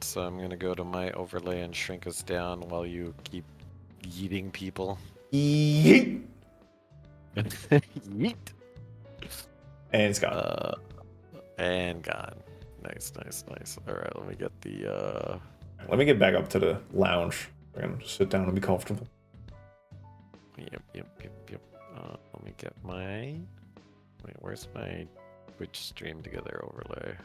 So I'm gonna go to my overlay and shrink us down while you keep yeeting people. Yeet! Yeet! And it's gone. And gone. Nice. Alright, let me get the Let me get back up to the lounge. I can sit down and be comfortable. Yep. Let me get my... Wait, where's my Twitch stream together overlay?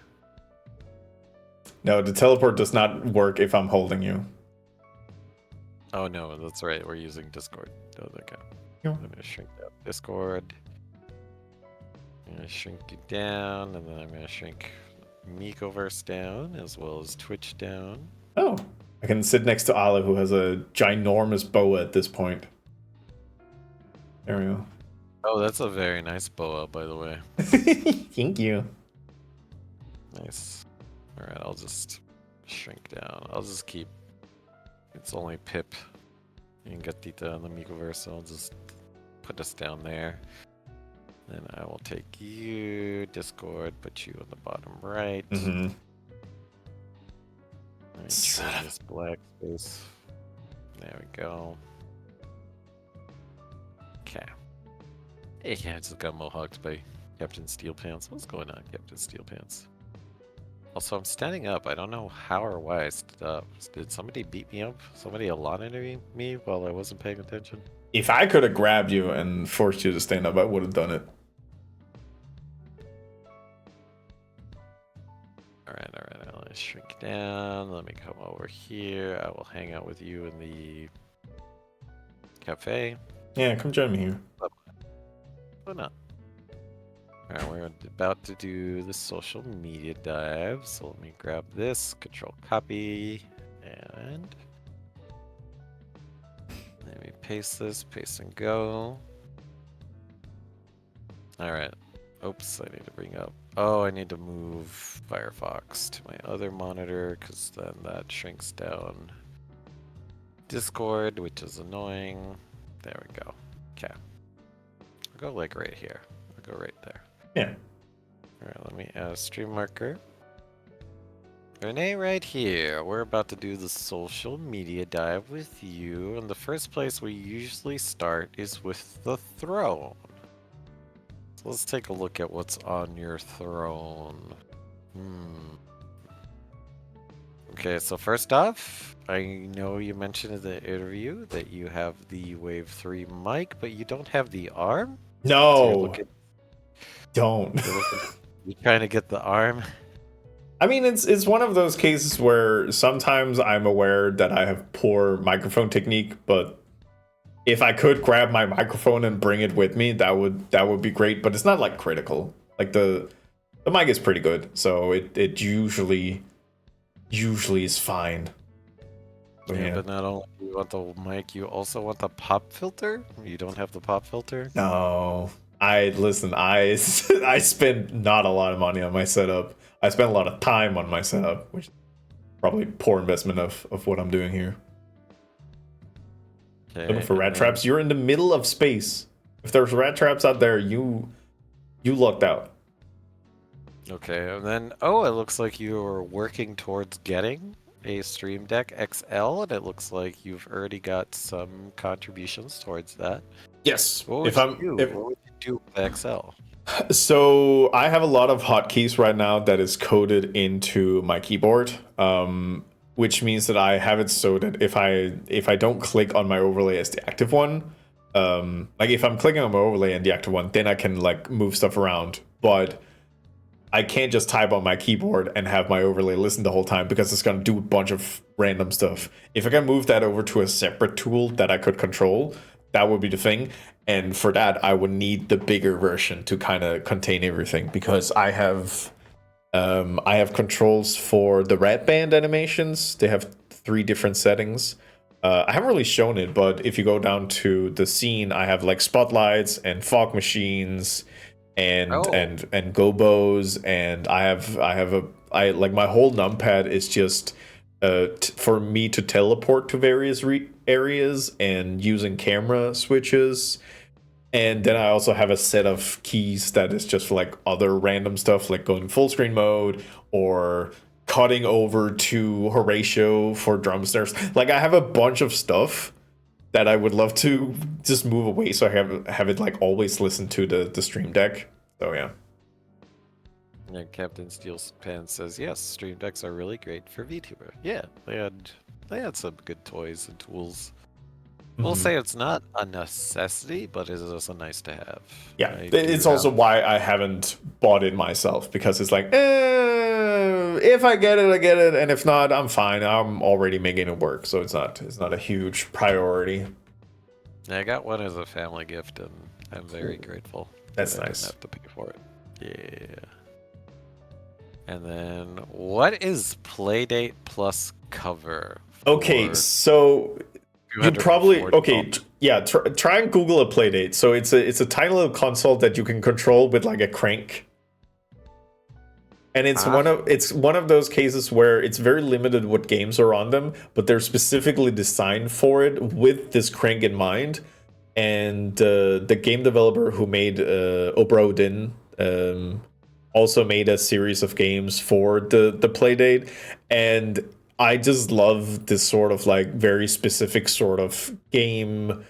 No, the teleport does not work if I'm holding you. Oh no, that's right. We're using Discord. Oh, okay. Yeah. I'm gonna shrink that Discord. I'm gonna shrink you down, and then I'm gonna shrink Mikoverse down, as well as Twitch down. Oh, I can sit next to Ala, who has a ginormous boa at this point. There we go. Oh, that's a very nice boa, by the way. Thank you. Nice. Alright, I'll just shrink down. I'll just keep... It's only Pip. You can get Dita on the Mikoverse, so I'll just put us down there. Then I will take you, Discord, put you on the bottom right. Mm-hmm. This black space. There we go. Okay. Hey, I just got mohawked by Captain Steel Pants. What's going on, Captain Steel Pants? Also, I'm standing up. I don't know how or why I stood up. Did somebody beat me up? Somebody eloninated me while I wasn't paying attention? If I could have grabbed you and forced you to stand up, I would have done it. Alright. Let me shrink down. Let me come over here. I will hang out with you in the cafe. Yeah, come join me here. Why not? Alright, we're about to do the social media dive. So let me grab this, control copy, and let me paste this, paste and go. Alright. Oops, I need to bring up. Oh, I need to move Firefox to my other monitor because then that shrinks down Discord, which is annoying. There we go. Okay. I'll go like right here. I'll go right there. Yeah. Alright, let me add a stream marker. Renee, right here. We're about to do the social media dive with you. And the first place we usually start is with the throne. So let's take a look at what's on your throne. Okay, so first off, I know you mentioned in the interview that you have the Wave 3 mic, but you don't have the arm? No. So Don't. you're trying to get the arm? I mean, it's one of those cases where sometimes I'm aware that I have poor microphone technique, but if I could grab my microphone and bring it with me, that would be great. But it's not like critical. Like the mic is pretty good, so it usually is fine. Yeah, but not only do you want the mic, you also want the pop filter? You don't have the pop filter? No. I spend not a lot of money on my setup. I spend a lot of time on my setup, which is probably poor investment of what I'm doing here. Okay, Looking for rat traps. You're in the middle of space. If there's rat traps out there, you lucked out. Okay, and then it looks like you're working towards getting a Stream Deck XL, and it looks like you've already got some contributions towards that. Yes. What would you do with XL? So I have a lot of hotkeys right now that is coded into my keyboard, which means that I have it so that if I don't click on my overlay as the active one, like if I'm clicking on my overlay and the active one, then I can like move stuff around. But I can't just type on my keyboard and have my overlay listen the whole time because it's gonna do a bunch of random stuff. If I can move that over to a separate tool that I could control, that would be the thing. And for that, I would need the bigger version to kind of contain everything because I have controls for the red band animations. They have 3 different settings. I haven't really shown it, but if you go down to the scene, I have like spotlights and fog machines and gobos, and I like my whole numpad is just for me to teleport to various areas and using camera switches. And then I also have a set of keys that is just for like other random stuff, like going full screen mode or cutting over to Horatio for drum snares. Like I have a bunch of stuff that I would love to just move away so I have it like always listen to the Stream Deck. So yeah. And Captain Steel Pants says, yes, Stream Decks are really great for VTuber. Yeah, they had some good toys and tools. We'll say it's not a necessity, but it is also nice to have. Yeah, it's also why I haven't bought it myself, because it's like, if I get it, I get it, and if not, I'm fine. I'm already making it work, so it's not a huge priority. Yeah, I got one as a family gift, and I'm very grateful. That's I nice. didn't have to pay for it. Yeah. And then, what is Playdate plus cover? Okay, so you probably try and Google a Playdate. So it's a tiny little console that you can control with like a crank, and it's one of those cases where it's very limited what games are on them, but they're specifically designed for it with this crank in mind. And the game developer who made Obra Dinn also made a series of games for the Playdate, and I just love this sort of like very specific sort of game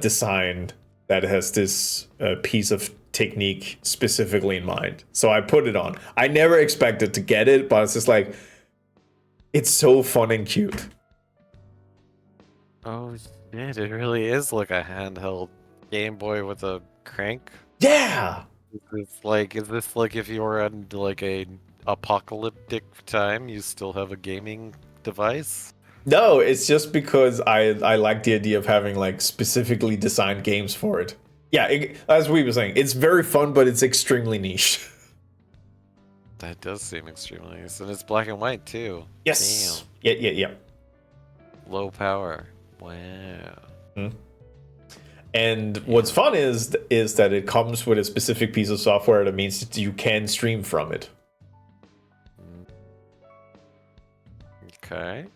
design that has this piece of technique specifically in mind. So I put it on. I never expected to get it, but it's just like, it's so fun and cute. Oh shit! It really is like a handheld Game Boy with a crank. Yeah. Is this like if you were in like a apocalyptic time, you still have a gaming device? No, it's just because I like the idea of having like specifically designed games for it. Yeah, as we were saying, it's very fun, but it's extremely niche. That does seem extremely nice, and it's black and white too. Yes. Damn. Yeah. Low power. Wow. And what's fun is that it comes with a specific piece of software that means that you can stream from it. Okay.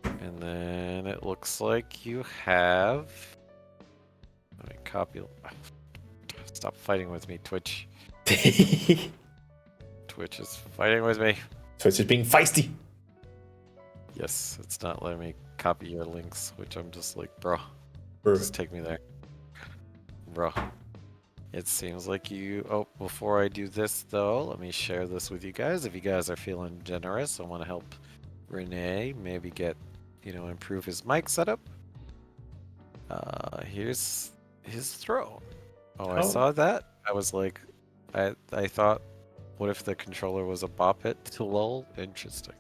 And then it looks like you have. Let me copy. Stop fighting with me, Twitch. Twitch is fighting with me. So it's just being feisty. Yes, it's not letting me copy your links, which I'm just like, bro. Perfect. Just take me there. Bro. It seems like you... Oh, before I do this, though, let me share this with you guys. If you guys are feeling generous and want to help Renee maybe get, improve his mic setup. Here's his throne. Oh, I saw that. I was like... I thought, what if the controller was a bop it to lol? Interesting.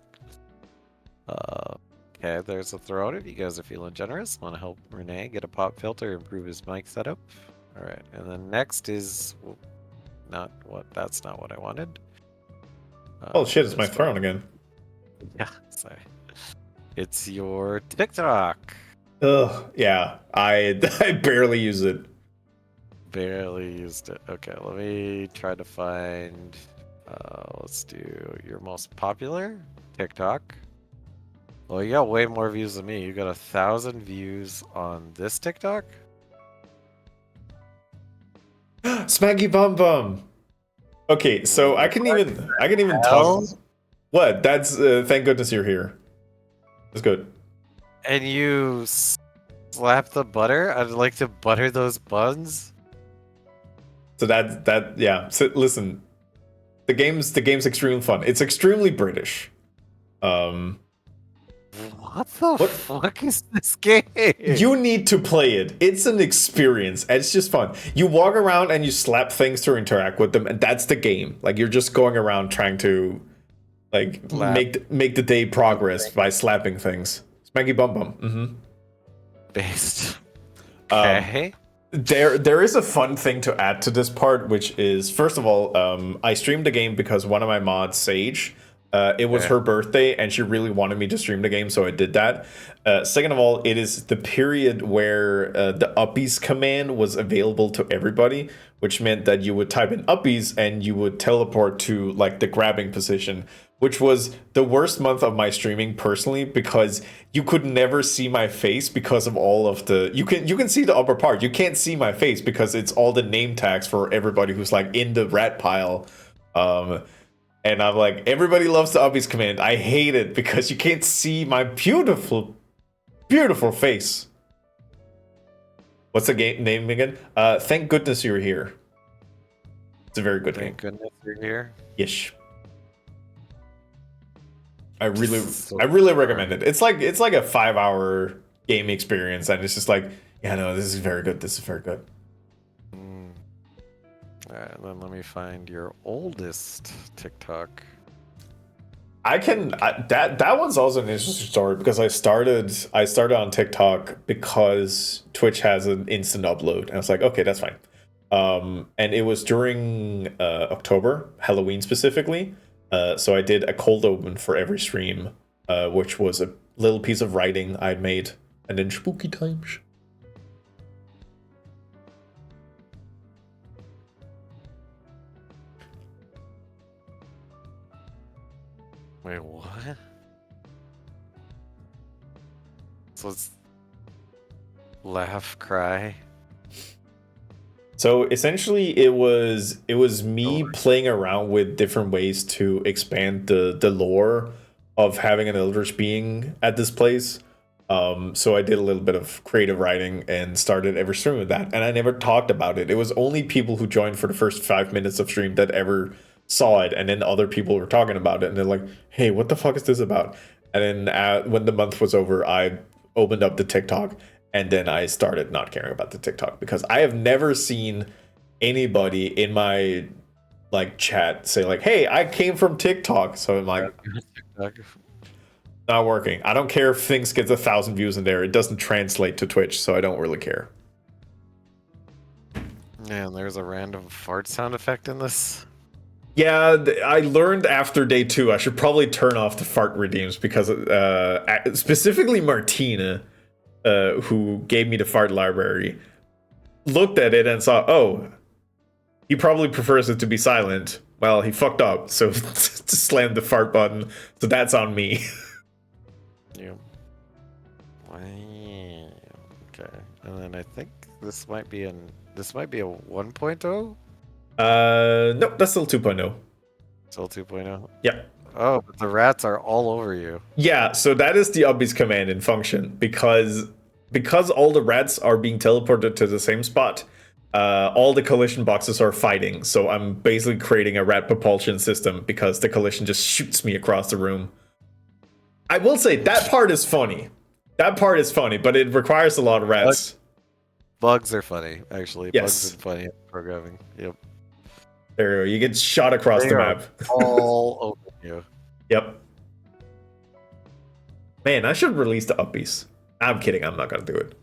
Okay, there's a throne. If you guys are feeling generous, want to help Renee get a pop filter, improve his mic setup. All right, and then next is that's not what I wanted. Oh shit! It's my throne again. Yeah, sorry. It's your TikTok. Ugh. Yeah, I barely use it. Barely used it. Okay, let me try to find. Let's do your most popular TikTok. Well, you got way more views than me. You got 1,000 views on this TikTok. Smaggy Bum Bum. Okay, so I can even talk. What? That's thank goodness you're here. That's good. And you slap the butter? I'd like to butter those buns. So that yeah. So listen, the game's extremely fun. It's extremely British. What the fuck is this game? You need to play it. It's an experience. And it's just fun. You walk around and you slap things to interact with them, and that's the game. Like you're just going around trying to make the day progress by slapping things. Smaggy Bum Bum. Mm-hmm. Based. Okay. There is a fun thing to add to this part, which is first of all, I streamed the game because one of my mods, Sage, it was her birthday and she really wanted me to stream the game, so I did that. Second of all, it is the period where the uppies command was available to everybody, which meant that you would type in uppies and you would teleport to like the grabbing position, which was the worst month of my streaming personally because you could never see my face because of all of the you can see the upper part. You can't see my face because it's all the name tags for everybody who's like in the rat pile. And I'm like, everybody loves the uppies command. I hate it because you can't see my beautiful, beautiful face. What's the game name again? Thank goodness you're here. It's a very good game. Thank goodness you're here. Yes. I really recommend it. It's like a 5-hour game experience, and it's just like, yeah, no, this is very good. This is very good. Alright, then let me find your oldest TikTok. That one's also an interesting story because I started on TikTok because Twitch has an instant upload, and I was like, okay, that's fine. And it was during October, Halloween specifically. So I did a cold open for every stream, which was a little piece of writing I'd made, and then spooky times. Wait, what? So it's laugh, cry. So essentially, it was me playing around with different ways to expand the lore of having an eldritch being at this place. So I did a little bit of creative writing and started every stream with that. And I never talked about it. It was only people who joined for the first 5 minutes of stream that ever saw it. And then other people were talking about it. And they're like, hey, what the fuck is this about? And then when the month was over, I opened up the TikTok. And then I started not caring about the TikTok because I have never seen anybody in my like chat say like, hey, I came from TikTok. So I'm like, not working. I don't care if things gets 1,000 views in there. It doesn't translate to Twitch, so I don't really care. Yeah, and there's a random fart sound effect in this. Yeah, I learned after day 2 I should probably turn off the fart redeems because specifically Martina, who gave me the fart library, looked at it and saw, oh, he probably prefers it to be silent. Well, he fucked up, so slammed the fart button. So that's on me. Yeah. Okay. And then I think this might be a 1.0. Nope, that's still 2.0. Still 2.0. Yeah. Oh, but the rats are all over you. Yeah, so that is the obvious command in function because all the rats are being teleported to the same spot. All the collision boxes are fighting, so I'm basically creating a rat propulsion system because the collision just shoots me across the room. I will say that part is funny. That part is funny, but it requires a lot of rats. Bugs are funny, actually. Yes. Bugs are funny at programming. Yep. There you go. You get shot across the map. All over you. Yep. Man, I should release the uppies. I'm kidding. I'm not gonna do it.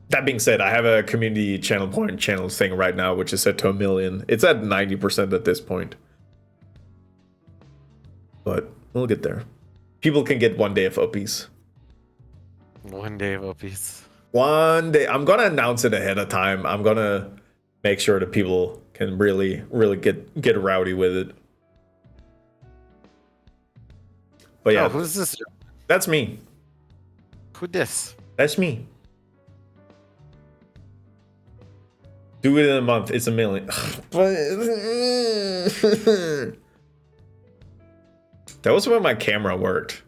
That being said, I have a community channel thing right now, which is set to 1 million. It's at 90% at this point. But we'll get there. People can get 1 day of uppies. 1 day of uppies. 1 day. I'm gonna announce it ahead of time. I'm gonna make sure that people can really get rowdy with it. But yeah, who's this? That's me. Who this? That's me. Do it in a month. It's 1 million. That was when my camera worked.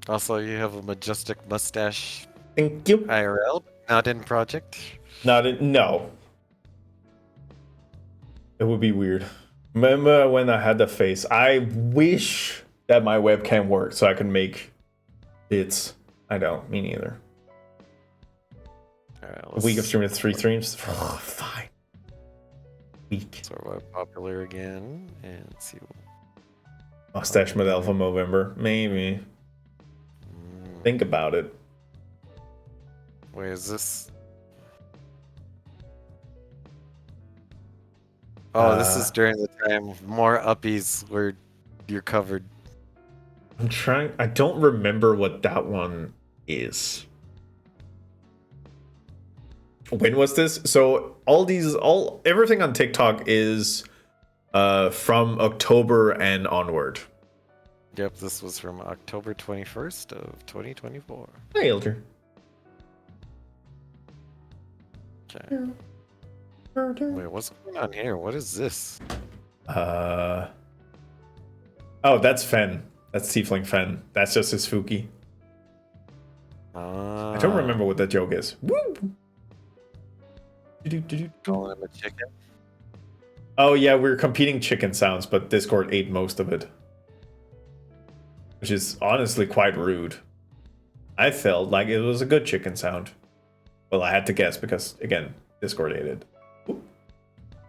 Also, you have a majestic mustache. Thank you. IRL, not in project. No. It would be weird. Remember when I had the face? I wish that my webcam worked so I could make bits. I don't. Me neither. All right, a week of streaming 3 streams. Oh, fine. Week. So we're popular again, and let's see. Mustache with Alpha Movember, maybe. Think about it. Wait, is this? Oh, this is during the time more uppies where you're covered. I'm trying. I don't remember what that one is. When was this? So everything on TikTok is from October and onward. Yep, this was from October 21st of 2024. Hey, Elder. Okay. Wait, what's going on here? What is this? Oh, that's Fen. That's Tiefling Fen. That's just his Fuki. I don't remember what that joke is. Woo! Calling him a chicken? Oh yeah, we were competing chicken sounds, but Discord ate most of it. Which is honestly quite rude. I felt like it was a good chicken sound. Well, I had to guess because, again, Discord ate it. Whoop.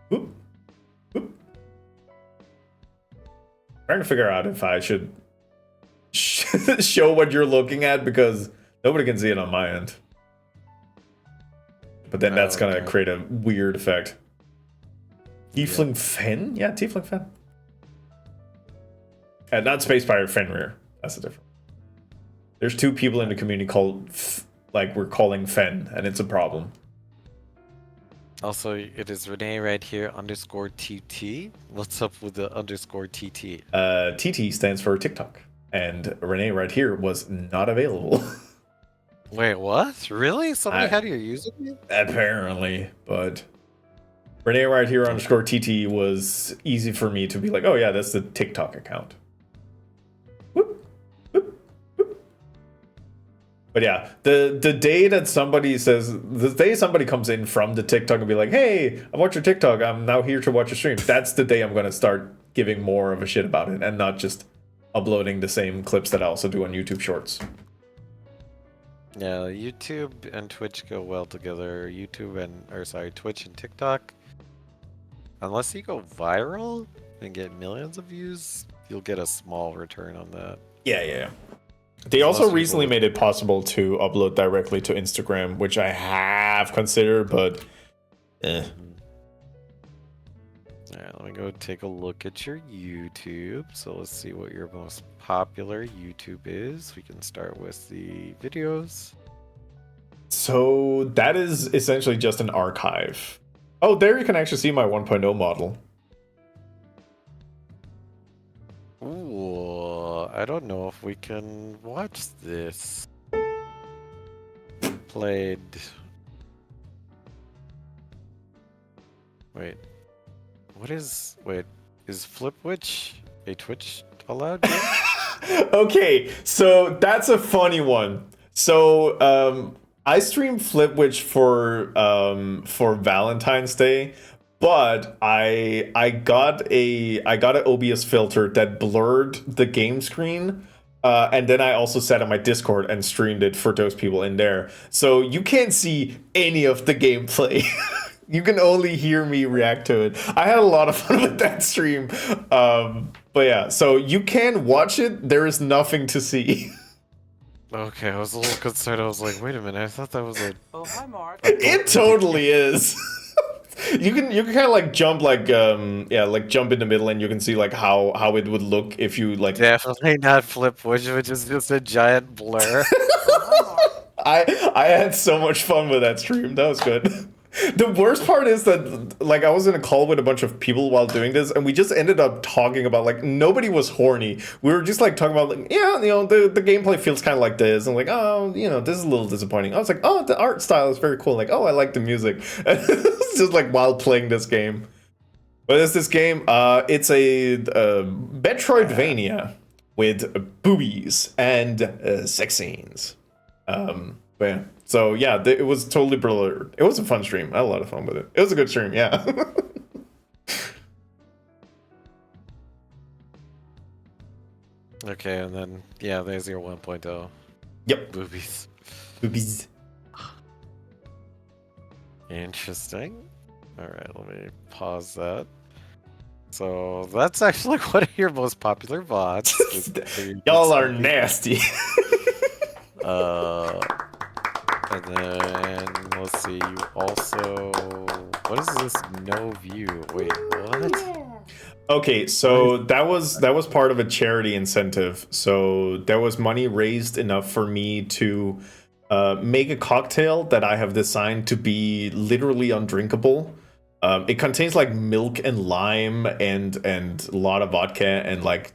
Whoop. Whoop. Trying to figure out if I should show what you're looking at because nobody can see it on my end. But then that's gonna create a weird effect. Tiefling Fen? Yeah, Tiefling Fen. And not Space Pirate Fenrir. That's the difference. There's 2 people in the community called, we're calling Fen, and it's a problem. Also, it is Renee right here, _TT. What's up with the _TT? TT stands for TikTok. And Renee right here was not available. Wait, what? Really? Somebody had your username? Apparently, but Renee right here underscore TT was easy for me to be like, oh yeah, that's the TikTok account. Whoop, whoop, whoop. But yeah, the day that somebody says, the day somebody comes in from the TikTok and be like, hey, I watched your TikTok, I'm now here to watch your stream. That's the day I'm gonna start giving more of a shit about it and not just uploading the same clips that I also do on YouTube Shorts. Yeah, YouTube and Twitch go well together. Twitch and TikTok. Unless you go viral and get millions of views, you'll get a small return on that. Yeah. They also recently made it possible to upload directly to Instagram, which I have considered, but Alright, let me go take a look at your YouTube. So let's see what your most popular YouTube is. We can start with the videos. So that is essentially just an archive. Oh, there you can actually see my 1.0 model. Ooh, I don't know if we can watch this. Played. Wait. Is Flipwitch a Twitch allowed game? Okay, so that's a funny one. So I streamed Flipwitch for Valentine's Day, but I got an OBS filter that blurred the game screen. And then I also sat on my Discord and streamed it for those people in there. So you can't see any of the gameplay. You can only hear me react to it. I had a lot of fun with that stream. But yeah, so you can watch it. There is nothing to see. Okay, I was a little concerned. I was like, wait a minute, I thought that was a... Oh, hi, Mark. It totally is. You can kind of like jump like jump in the middle and you can see like how it would look if you like... Definitely not Flipwitch, which is just a giant blur. I had so much fun with that stream. That was good. The worst part is that like I was in a call with a bunch of people while doing this, and we just ended up talking about like nobody was horny. We were just like talking about like, yeah, you know, the gameplay feels kind of like this, and like, oh, you know, this is a little disappointing. I was like, oh, the art style is very cool. Like, oh, I like the music. It's just like while playing this game. But it's this game. It's a Metroidvania with boobies and sex scenes. But yeah. So yeah, it was totally brilliant. It was a fun stream. I had a lot of fun with it. It was a good stream, yeah. Okay, and then, yeah, there's your 1.0. Yep. Boobies. Boobies. Interesting. Alright, let me pause that. So, that's actually one of your most popular bots. Y'all are nasty. And then, let's see, you also... What is this no view? Wait, what? Okay, so that was part of a charity incentive. So there was money raised enough for me to make a cocktail that I have designed to be literally undrinkable. It contains like milk and lime and a lot of vodka and like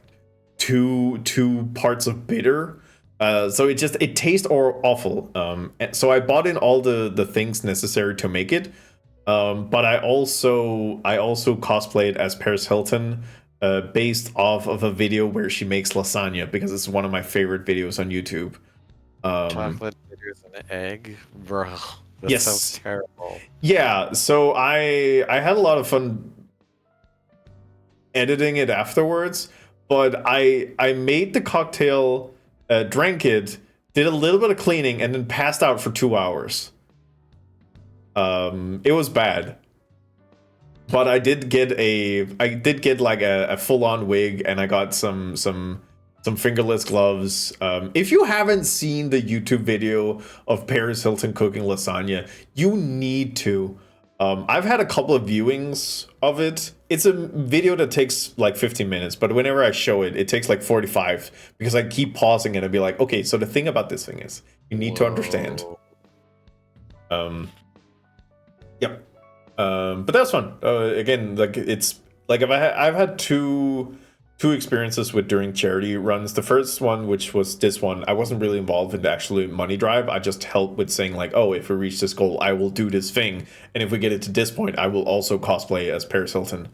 two parts of bitter. So it tastes awful. So I bought in all the things necessary to make it. But I also cosplayed as Paris Hilton, based off of a video where she makes lasagna because it's one of my favorite videos on YouTube. Chocolate bitters and egg, bro. That yes. sounds terrible. Yeah. So I had a lot of fun editing it afterwards, but I made the cocktail. Drank it, did a little bit of cleaning, and then passed out for 2 hours. It was bad, but I did get like a full-on wig, and I got some fingerless gloves. If you haven't seen the YouTube video of Paris Hilton cooking lasagna, you need to. I've had a couple of viewings of it. It's a video that takes like 15 minutes, but whenever I show it, it takes like 45 because I keep pausing it and be like, okay, so the thing about this thing is you need to understand. Yep. But that's fun. Again, like it's like if I've had two two experiences with during charity runs. The first one, which was this one, I wasn't really involved in the actual money drive. I just helped with saying like, oh, if we reach this goal, I will do this thing, and if we get it to this point, I will also cosplay as Paris Hilton.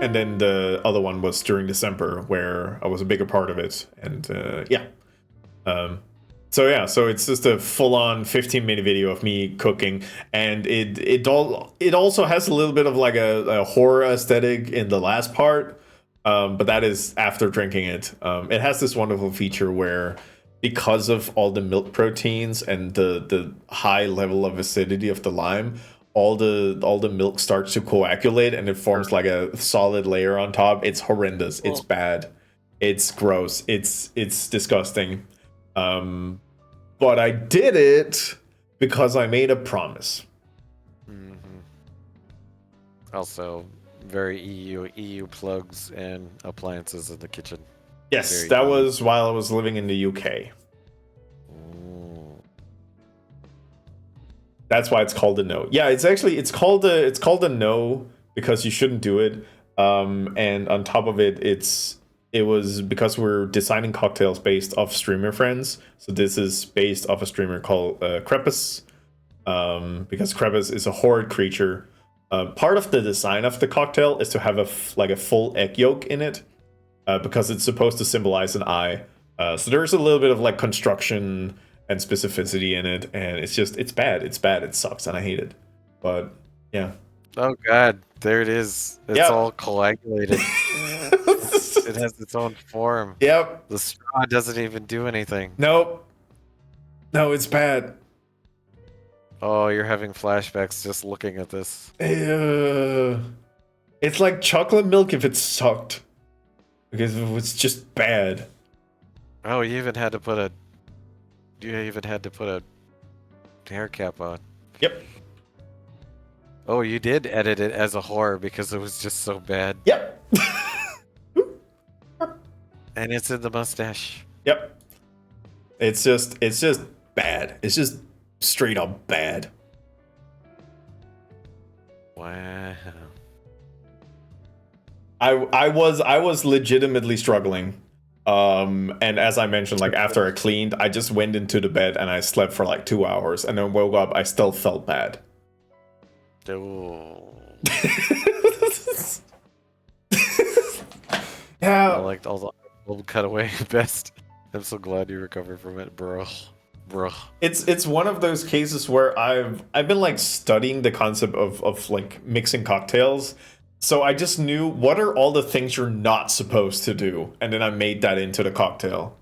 And then the other one was during December, where I was a bigger part of it, and yeah. So it's just a full-on 15-minute video of me cooking, and it also has a little bit of like a horror aesthetic in the last part, but that is after drinking it. It has this wonderful feature where, because of all the milk proteins and the high level of acidity of the lime, all the milk starts to coagulate and it forms like a solid layer on top. It's horrendous. It's bad. It's gross. It's disgusting. But I did it because I made a promise. Mm-hmm. Also, very EU plugs and appliances in the kitchen. Yes, Very that common. was while I was living in the UK. Ooh. That's why it's called a no. Yeah, it's called a no because you shouldn't do it. And on top of it, it was because we're designing cocktails based off streamer friends. So this is based off a streamer called Crepus, because Crepus is a horrid creature. Part of the design of the cocktail is to have a full egg yolk in it, because it's supposed to symbolize an eye. So there's a little bit of like construction and specificity in it, and it's bad. It's bad. It sucks, and I hate it. But yeah. Oh god, there it is. It's Yep. all coagulated. It has its own form. Yep. The straw doesn't even do anything. Nope. No, it's bad. Oh, you're having flashbacks just looking at this. It's like chocolate milk if it sucked. Because it's just bad. Oh, you even had to put a hair cap on. Yep. Oh, you did edit it as a horror because it was just so bad. Yep. And it's in the mustache. Yep. It's just bad. It's just straight up bad. Wow. I was legitimately struggling. And as I mentioned, like after I cleaned, I just went into the bed and I slept for like 2 hours, and then woke up, I still felt bad. Oh. Yeah. I liked all the old cutaway best. I'm so glad you recovered from it, bro. It's one of those cases where I've been like studying the concept of like mixing cocktails. So I just knew what are all the things you're not supposed to do, and then I made that into the cocktail.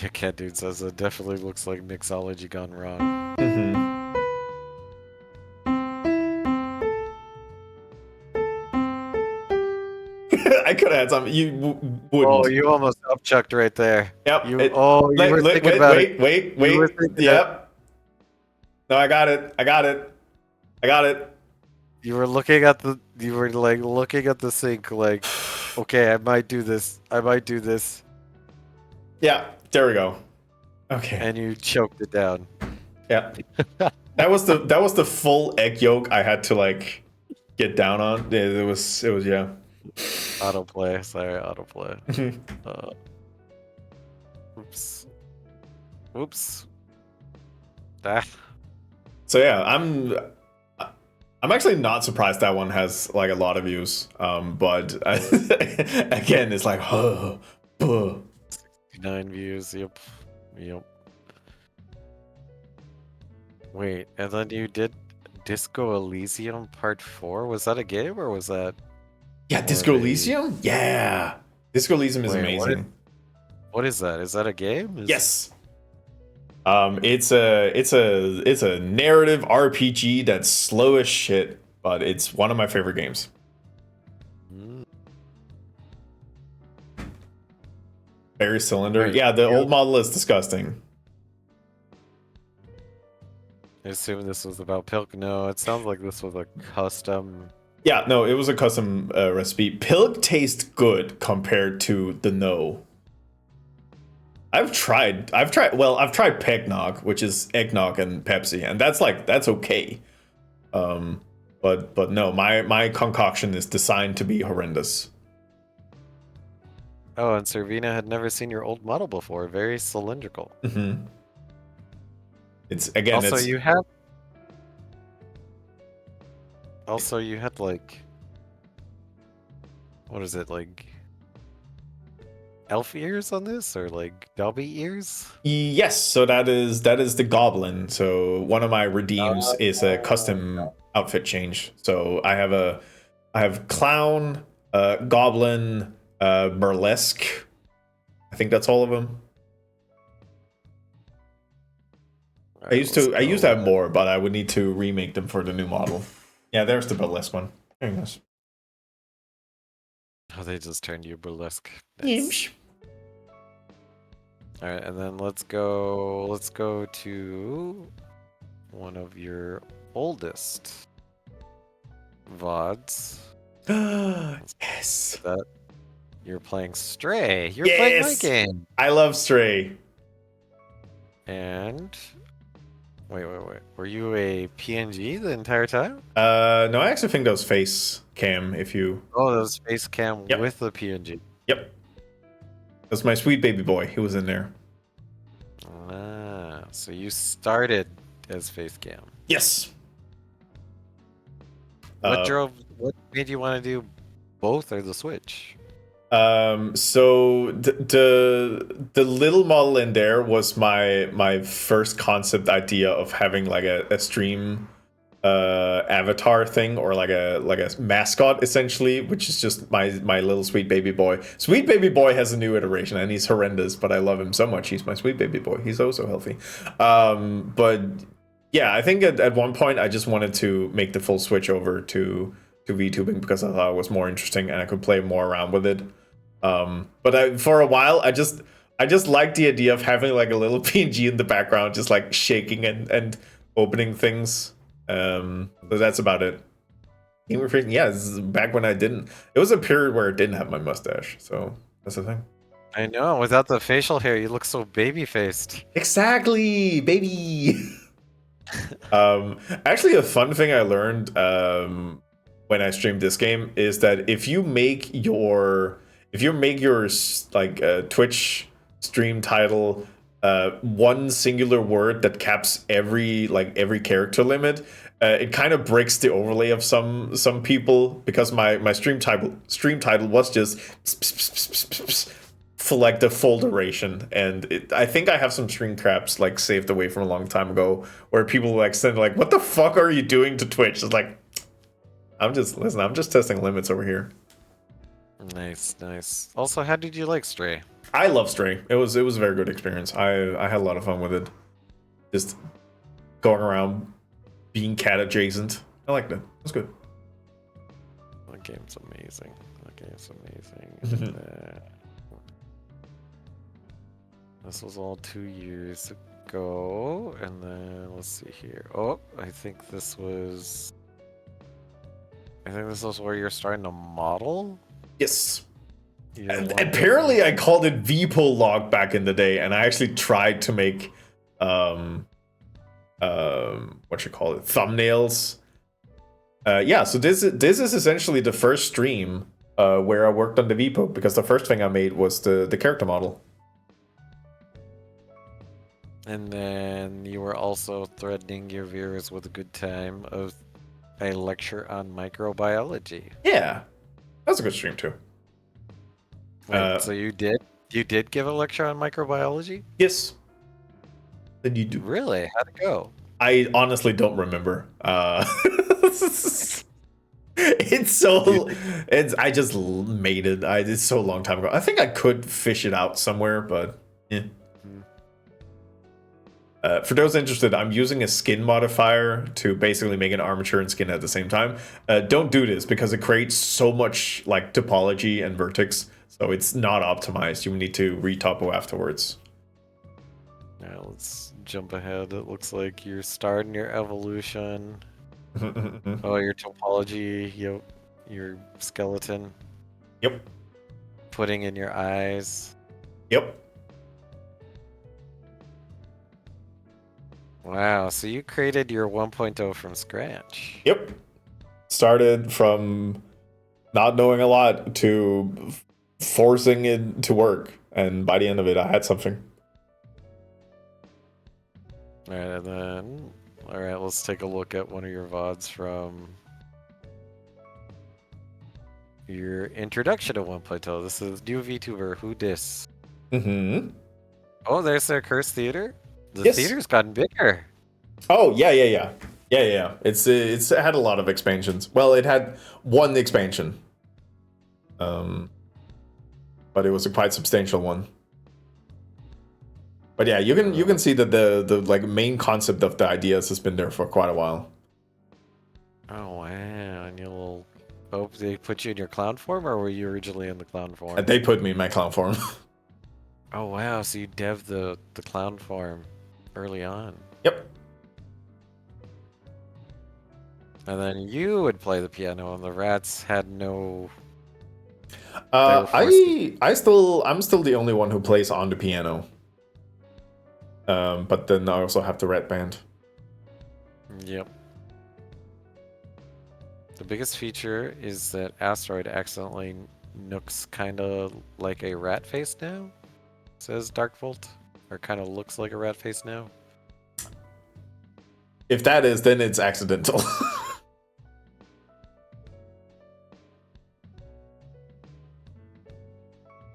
Yeah, Cat Dude says it definitely looks like mixology gone wrong. Mm-hmm. I could have had some. You wouldn't. Oh, you almost upchucked right there. Yep. You were thinking about it. Wait. You were thinking Yep. No, I got it. You were looking at the. You were like looking at the sink, like, okay, I might do this. Yeah. There we go. Okay. And you choked it down. Yeah. That was the full egg yolk I had to like get down on. It was yeah. Autoplay. Sorry, autoplay. Oops. Ah. So yeah, I'm actually not surprised that one has like a lot of views. But again, it's like 9 views. Yep. Wait, and then you did Disco Elysium Part 4? Was that a game or was that? Yeah, Disco Elysium? Yeah. Disco Elysium is Wait, amazing. What is that? Is that a game? Yes. It's a narrative RPG that's slow as shit, but it's one of my favorite games. Barry Cylinder. Right. Yeah, the old model is disgusting. I assume this was about Pilk. No, it sounds like this was a custom. Yeah, no, it was a custom recipe. Pilk tastes good compared to the no. I've tried Pegnog, which is eggnog and Pepsi, and that's okay. But no, my concoction is designed to be horrendous. Oh, and Servina had never seen your old model before. Very cylindrical. Mm-hmm. It's again. Also, It's you have. Also, you had like. What is it like? Elf ears on this, or like Dobby ears? yes. So that is the goblin. So one of my redeems is a custom outfit change. So I have clown, goblin, burlesque. I think that's all of them. I used to have more, but I would need to remake them for the new model. Yeah, there's the burlesque one. There you go. Oh, they just turned you burlesque. Nice. All right, and then let's go to one of your oldest VODs. Yes. That you're playing Stray. You're playing my game. I love Stray. And wait. Were you a PNG the entire time? No, I actually think that was face cam. If you. Oh, that was face cam Yep. with the PNG. Yep. That's my sweet baby boy. He was in there. Ah, so you started as face cam. Yes. What made you want to do both or the Switch? So the little model in there was my first concept idea of having like a stream avatar thing, or like a mascot essentially, which is just my little sweet baby boy. Sweet baby boy has a new iteration and he's horrendous, but I love him so much. He's my sweet baby boy. He's oh so healthy. But yeah, I think at one point I just wanted to make the full switch over to VTubing because I thought it was more interesting and I could play more around with it. But for a while I just liked the idea of having like a little PNG in the background just like shaking and opening things. So that's about it. Yeah, this is back when I didn't. It was a period where I didn't have my mustache, so that's the thing. I know, without the facial hair, you look so baby-faced. Exactly, baby. Actually, a fun thing I learned when I streamed this game is that if you make your like Twitch stream title one singular word that caps every character limit, it kind of breaks the overlay of some people, because my stream title was just for like the full duration, and I think I have some screen caps like saved away from a long time ago where people like send like, what the fuck are you doing to Twitch? It's like, I'm just testing limits over here. Nice. Also, how did you like Stray? I love Stray. It was a very good experience. I had a lot of fun with it. Just going around being cat adjacent. I liked it. It was good. The game's amazing. This was all 2 years ago, and then let's see here. Oh, I think this was where you're starting to model. Yes. Apparently, I called it VPO log back in the day, and I actually tried to make thumbnails. Yeah, so this is essentially the first stream where I worked on the VPO, because the first thing I made was the character model. And then you were also threatening your viewers with a good time of a lecture on microbiology. Yeah, that's a good stream too. Wait, so you did give a lecture on microbiology? Yes. Did you do? Really? How'd it go? I honestly don't remember. I just made it. It's so long time ago. I think I could fish it out somewhere, but yeah. For those interested, I'm using a skin modifier to basically make an armature and skin at the same time. Don't do this because it creates so much like topology and vertex, so it's not optimized. You need to retopo afterwards. Yeah, let's jump ahead. It looks like you're starting your evolution. Oh, your topology, your skeleton. Yep. Putting in your eyes. Yep. Wow, so you created your 1.0 from scratch. Yep. Started from not knowing a lot to forcing it to work, and by the end of it, I had something. All right, and then let's take a look at one of your VODs from your introduction to One Plateau. This is new VTuber Who Dis. Mm-hmm. Oh, there's their Cursed Theater. The Yes. theater's gotten bigger. Oh yeah. It's had a lot of expansions. Well, it had one expansion, but it was a quite substantial one. But yeah, you can see that the like main concept of the ideas has been there for quite a while. Oh wow! And your little. Oh, they put you in your clown form, or were you originally in the clown form? And they put me in my clown form. Oh wow! So you dev'd the clown form early on. Yep. And then you would play the piano, and the rats had no. I'm still the only one who plays on the piano. But then I also have the red band. Yep. The biggest feature is that Asteroid accidentally looks kind of like a rat face now, says Darkvolt, or kind of looks like a rat face now. If that is, then it's accidental.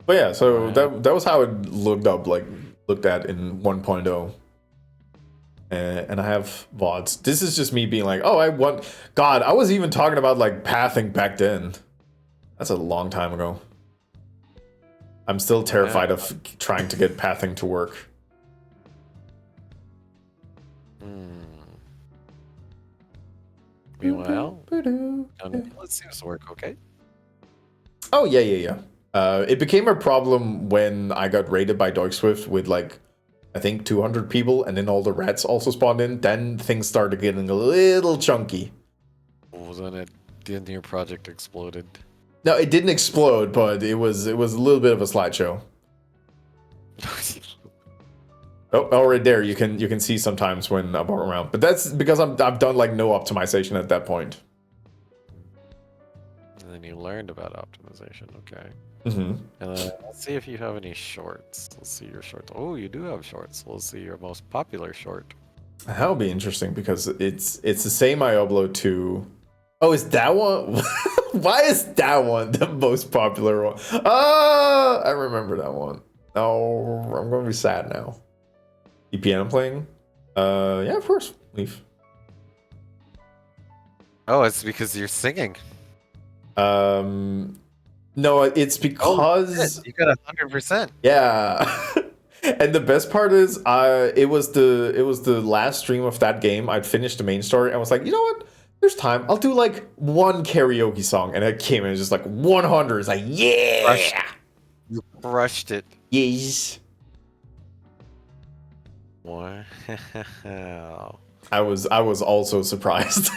But yeah, so that was how it looked at in 1.0. And I have VODs. This is just me being like, oh, God, I was even talking about like pathing back then. That's a long time ago. I'm still terrified of trying to get pathing to work. Meanwhile, let's see this work, okay? Oh, yeah. It became a problem when I got raided by Deutschswift with like, I think 200 people, and then all the rats also spawned in. Then things started getting a little chunky. Well, then the entire project exploded. No, it didn't explode, but it was a little bit of a slideshow. Oh, right there, you can see sometimes when I walk around, but that's because I've done like no optimization at that point. And then you learned about optimization, okay? Mm-hmm. And then let's see if you have any shorts. Let's see your shorts. Oh, you do have shorts. Let's see your most popular short. That'll be interesting because it's the same I upload to. Oh, is that one? Why is that one the most popular one? Ah, I remember that one. Oh, I'm gonna be sad now. The piano playing? Yeah, of course. Leaf. Oh, it's because you're singing. No, it's because you got 100%. Yeah. And the best part is, it was the last stream of that game. I'd finished the main story and was like, you know what? There's time. I'll do like one karaoke song, and it came in just like 100. It's like, yeah, you crushed it. Yes. Wow. I was also surprised.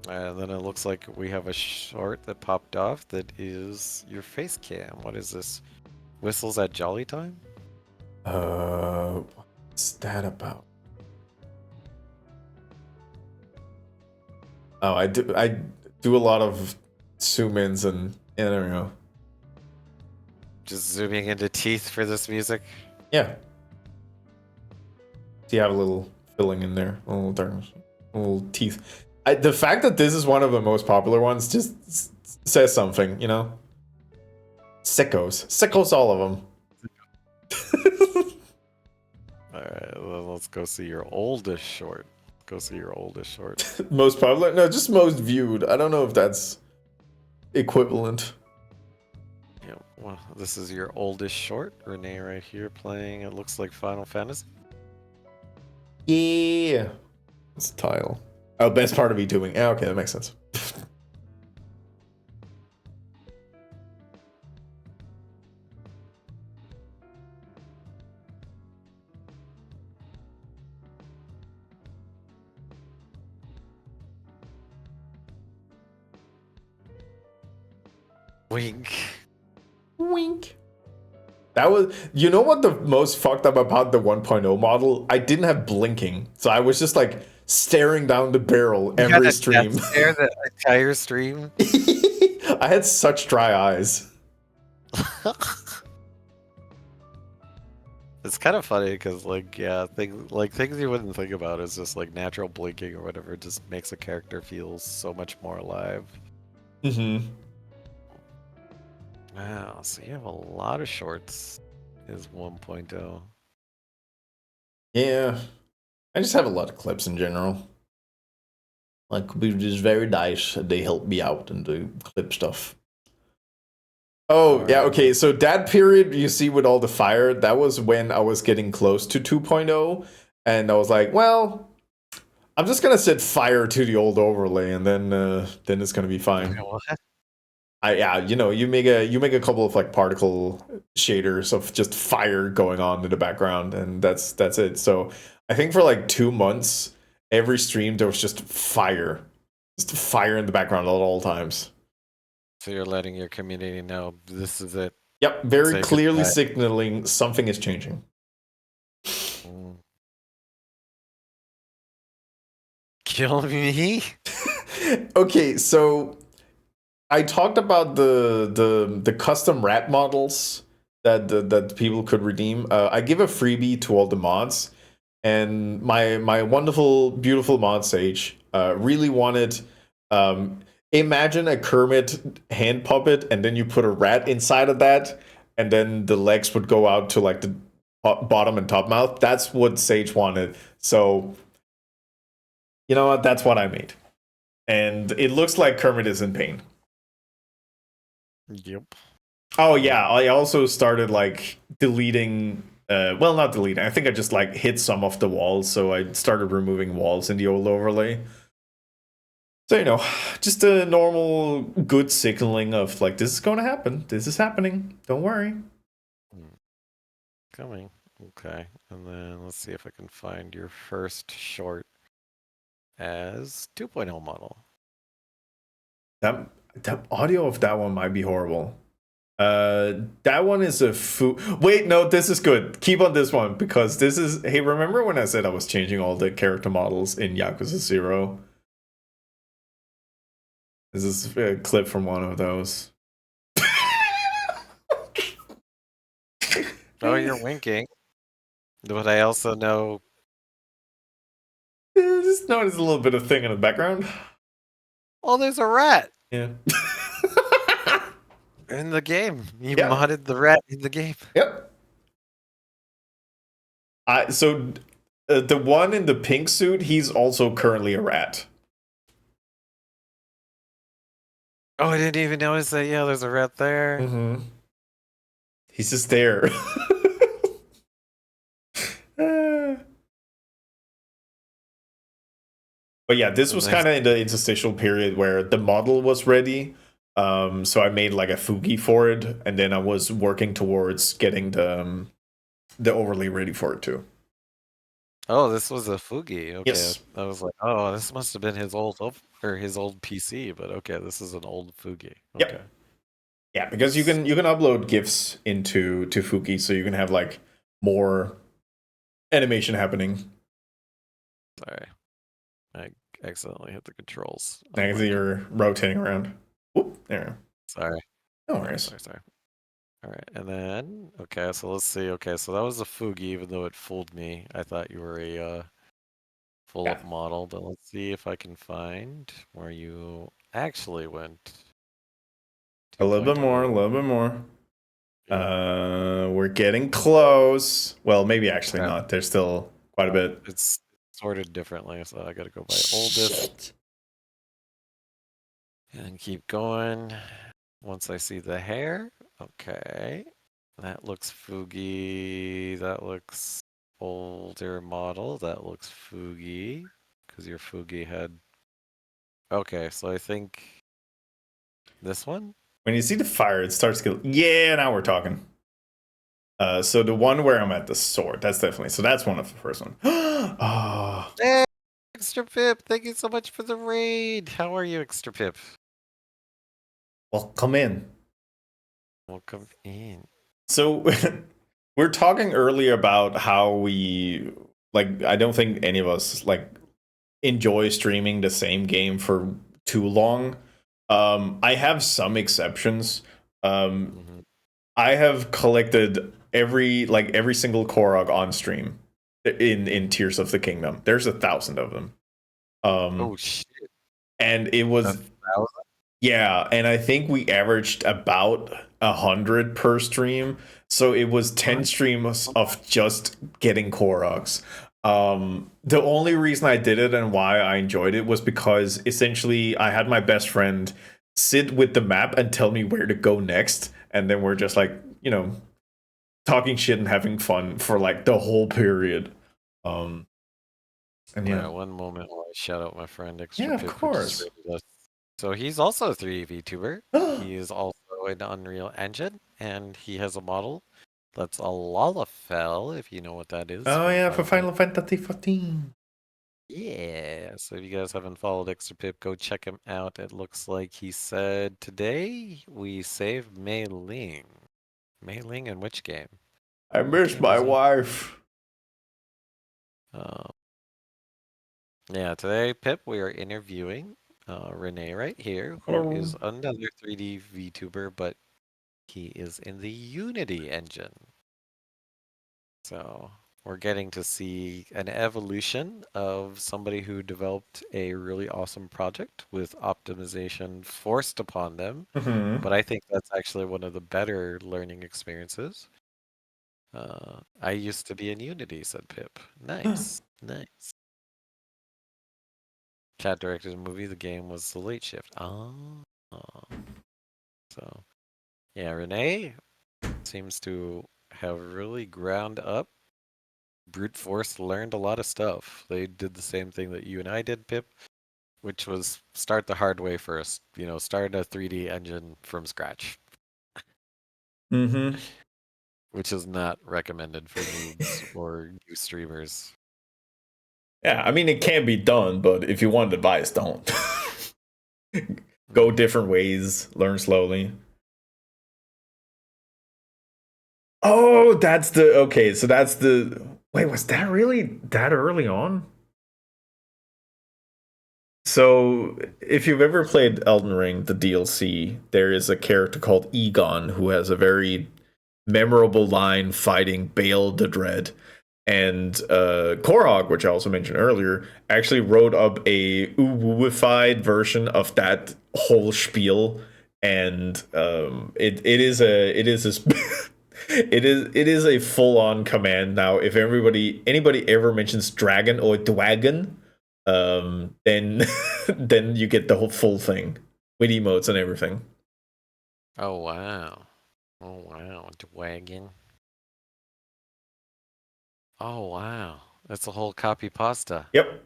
And then it looks like we have a short that popped off that is your face cam. What is this? Whistles at Jolly Time? What's that about? Oh, I do a lot of zoom ins and there we go. Just zooming into teeth for this music? Yeah. Do you have a little filling in there? A little darkness, a little teeth. The fact that this is one of the most popular ones just says something, you know? Sickos, all of them. Alright, well, let's go see your oldest short. Go see your oldest short. Most popular? No, just most viewed. I don't know if that's equivalent. Yeah, well, this is your oldest short. Renee right here playing, it looks like Final Fantasy. Yeah. It's a tile. Oh, best part of me doing. Yeah, okay, that makes sense. Wink. Wink. That was, you know what the most fucked up about the 1.0 model? I didn't have blinking, so I was just like staring down the barrel You had every a death stream. stare the entire stream. I had such dry eyes. It's kind of funny because, like, yeah, things you wouldn't think about is just like natural blinking or whatever just makes a character feel so much more alive. Mm-hmm. Wow, so you have a lot of shorts. Is 1.0. Yeah, I just have a lot of clips in general. Like, which is very nice. They help me out and do clip stuff. Oh, yeah, okay. So that period you see with all the fire, that was when I was getting close to 2.0. And I was like, well, I'm just gonna set fire to the old overlay, and then it's gonna be fine. What? Yeah, you make a couple of like particle shaders of just fire going on in the background, and that's it. So I think for like 2 months, every stream there was just fire in the background at all times. So you're letting your community know this is it. Yep, very Say clearly goodbye. signaling something is changing. Kill me? Okay, so I talked about the custom rat models that people could redeem. I give a freebie to all the mods, and my wonderful, beautiful mod Sage really wanted. Imagine a Kermit hand puppet, and then you put a rat inside of that, and then the legs would go out to like the bottom and top mouth. That's what Sage wanted. So, you know what? That's what I made, and it looks like Kermit is in pain. Yep. Oh yeah, I also started like deleting. Well, not deleting. I think I just like hit some of the walls, so I started removing walls in the old overlay. So just a normal good signaling of like this is going to happen. This is happening. Don't worry. Coming. Okay, and then let's see if I can find your first short as 2.0 model. That audio of that one might be horrible. That one is a Wait, no, this is good. Keep on this one because this is. Hey, remember when I said I was changing all the character models in Yakuza 0? This is a clip from one of those. Oh, you're winking. But I also know. Just notice a little bit of thing in the background. Oh, there's a rat. Yeah. In the game. You Yep. modded the rat in the game. Yep. So the one in the pink suit, he's also currently a rat. Oh, I didn't even notice that. Yeah, there's a rat there. Mm-hmm. He's just there. But yeah, this was kind of in the interstitial period where the model was ready. So I made like a Fugi for it, and then I was working towards getting the overlay ready for it too. Oh, this was a Fugi. Okay, Yes. I was like, oh, this must have been his old PC, but okay, this is an old Fugi. Okay. Yep. Yeah, because you can upload GIFs into Fuki, so you can have like more animation happening. Sorry, I accidentally hit the controls. As you're rotating around. Whoop, there. Sorry. No worries. Sorry. All right, and then okay, so let's see. Okay, so that was a Fugi, even though it fooled me. I thought you were a full-up model, but let's see if I can find where you actually went. A little bit more, a little bit more. We're getting close. Well, maybe actually not. There's still quite a bit. It's sorted differently, so I gotta go by oldest. And keep going. Once I see the hair, okay. That looks Fugi. That looks older model. That looks Fugi. Because your Fugi had... Okay, so I think... This one? When you see the fire, it starts to go, yeah, now we're talking. So the one where I'm at the sword, that's definitely, so that's one of the first one. Oh. Hey, Extra Pip, thank you so much for the raid. How are you, Extra Pip? Well, come in. Welcome in. So we're talking earlier about how we like. I don't think any of us like enjoy streaming the same game for too long. I have some exceptions. Um, Mhm. I have collected every single Korok on stream in Tears of the Kingdom. There's 1,000 of them. Oh Um, shit! and it A was thousand? yeah, and I think we averaged about 100 per stream. So it was 10 What? streams Oh of just getting Koroks. The only reason I did it and why I enjoyed it was because essentially I had my best friend sit with the map and tell me where to go next. And then we're just like, talking shit and having fun for like the whole period. Um, and All yeah. right, one moment while I shout out my friend Extra Yeah, of Pip who just course. rated us. So he's also a 3D VTuber. He is also an Unreal Engine, and he has a model that's a Lalafell, if you know what that is Oh from yeah, for Final Fantasy. Final Fantasy 15. Yeah, so if you guys haven't followed Extra Pip, go check him out. It looks like he said today we saved Mei Ling. Mei Ling in which game? I What miss game my is he? wife. Uh, Yeah, today, Pip, we are interviewing Renee right here, who Hello. is another 3D VTuber, but he is in the Unity engine. So we're getting to see an evolution of somebody who developed a really awesome project with optimization forced upon them. Mm-hmm. But I think that's actually one of the better learning experiences. I used to be in Unity, said Pip. Nice, nice. Chat directed a movie. The game was The Late Shift. Oh, so yeah, Renee seems to have really ground up, brute force learned a lot of stuff. They did the same thing that you and I did, Pip, which was start the hard way first. Start a 3D engine from scratch, Mm-hmm. which is not recommended for noobs or new streamers. Yeah, I mean it can be done, but if you want advice, don't. Go Mm. different ways, learn slowly. Oh, that's the okay, so that's the wait, was that really that early on? So, if you've ever played Elden Ring, the DLC, there is a character called Egon who has a very memorable line fighting Baal the Dread. And Korog, which I also mentioned earlier, actually wrote up a Uwuified version of that whole spiel, and it is it is a full on command now. If anybody ever mentions dragon or dwagon, then then you get the whole full thing with emotes and everything. Oh wow. Oh wow. Wagon. Oh wow. That's a whole copy pasta. Yep.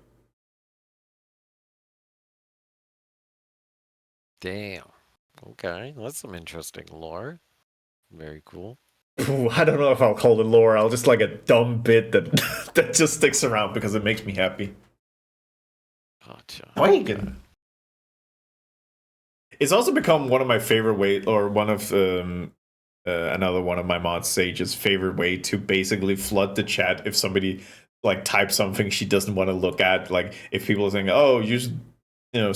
Damn. Okay, that's some interesting lore. Very cool. Ooh, I don't know if I'll call it lore. I'll just like a dumb bit that that just sticks around because it makes me happy. Gotcha. Okay. Wagon. It's also become one of my favorite way, or one of another one of my mod Sage's favorite way to basically flood the chat if somebody like types something she doesn't want to look at. Like if people are saying, "Oh, you should,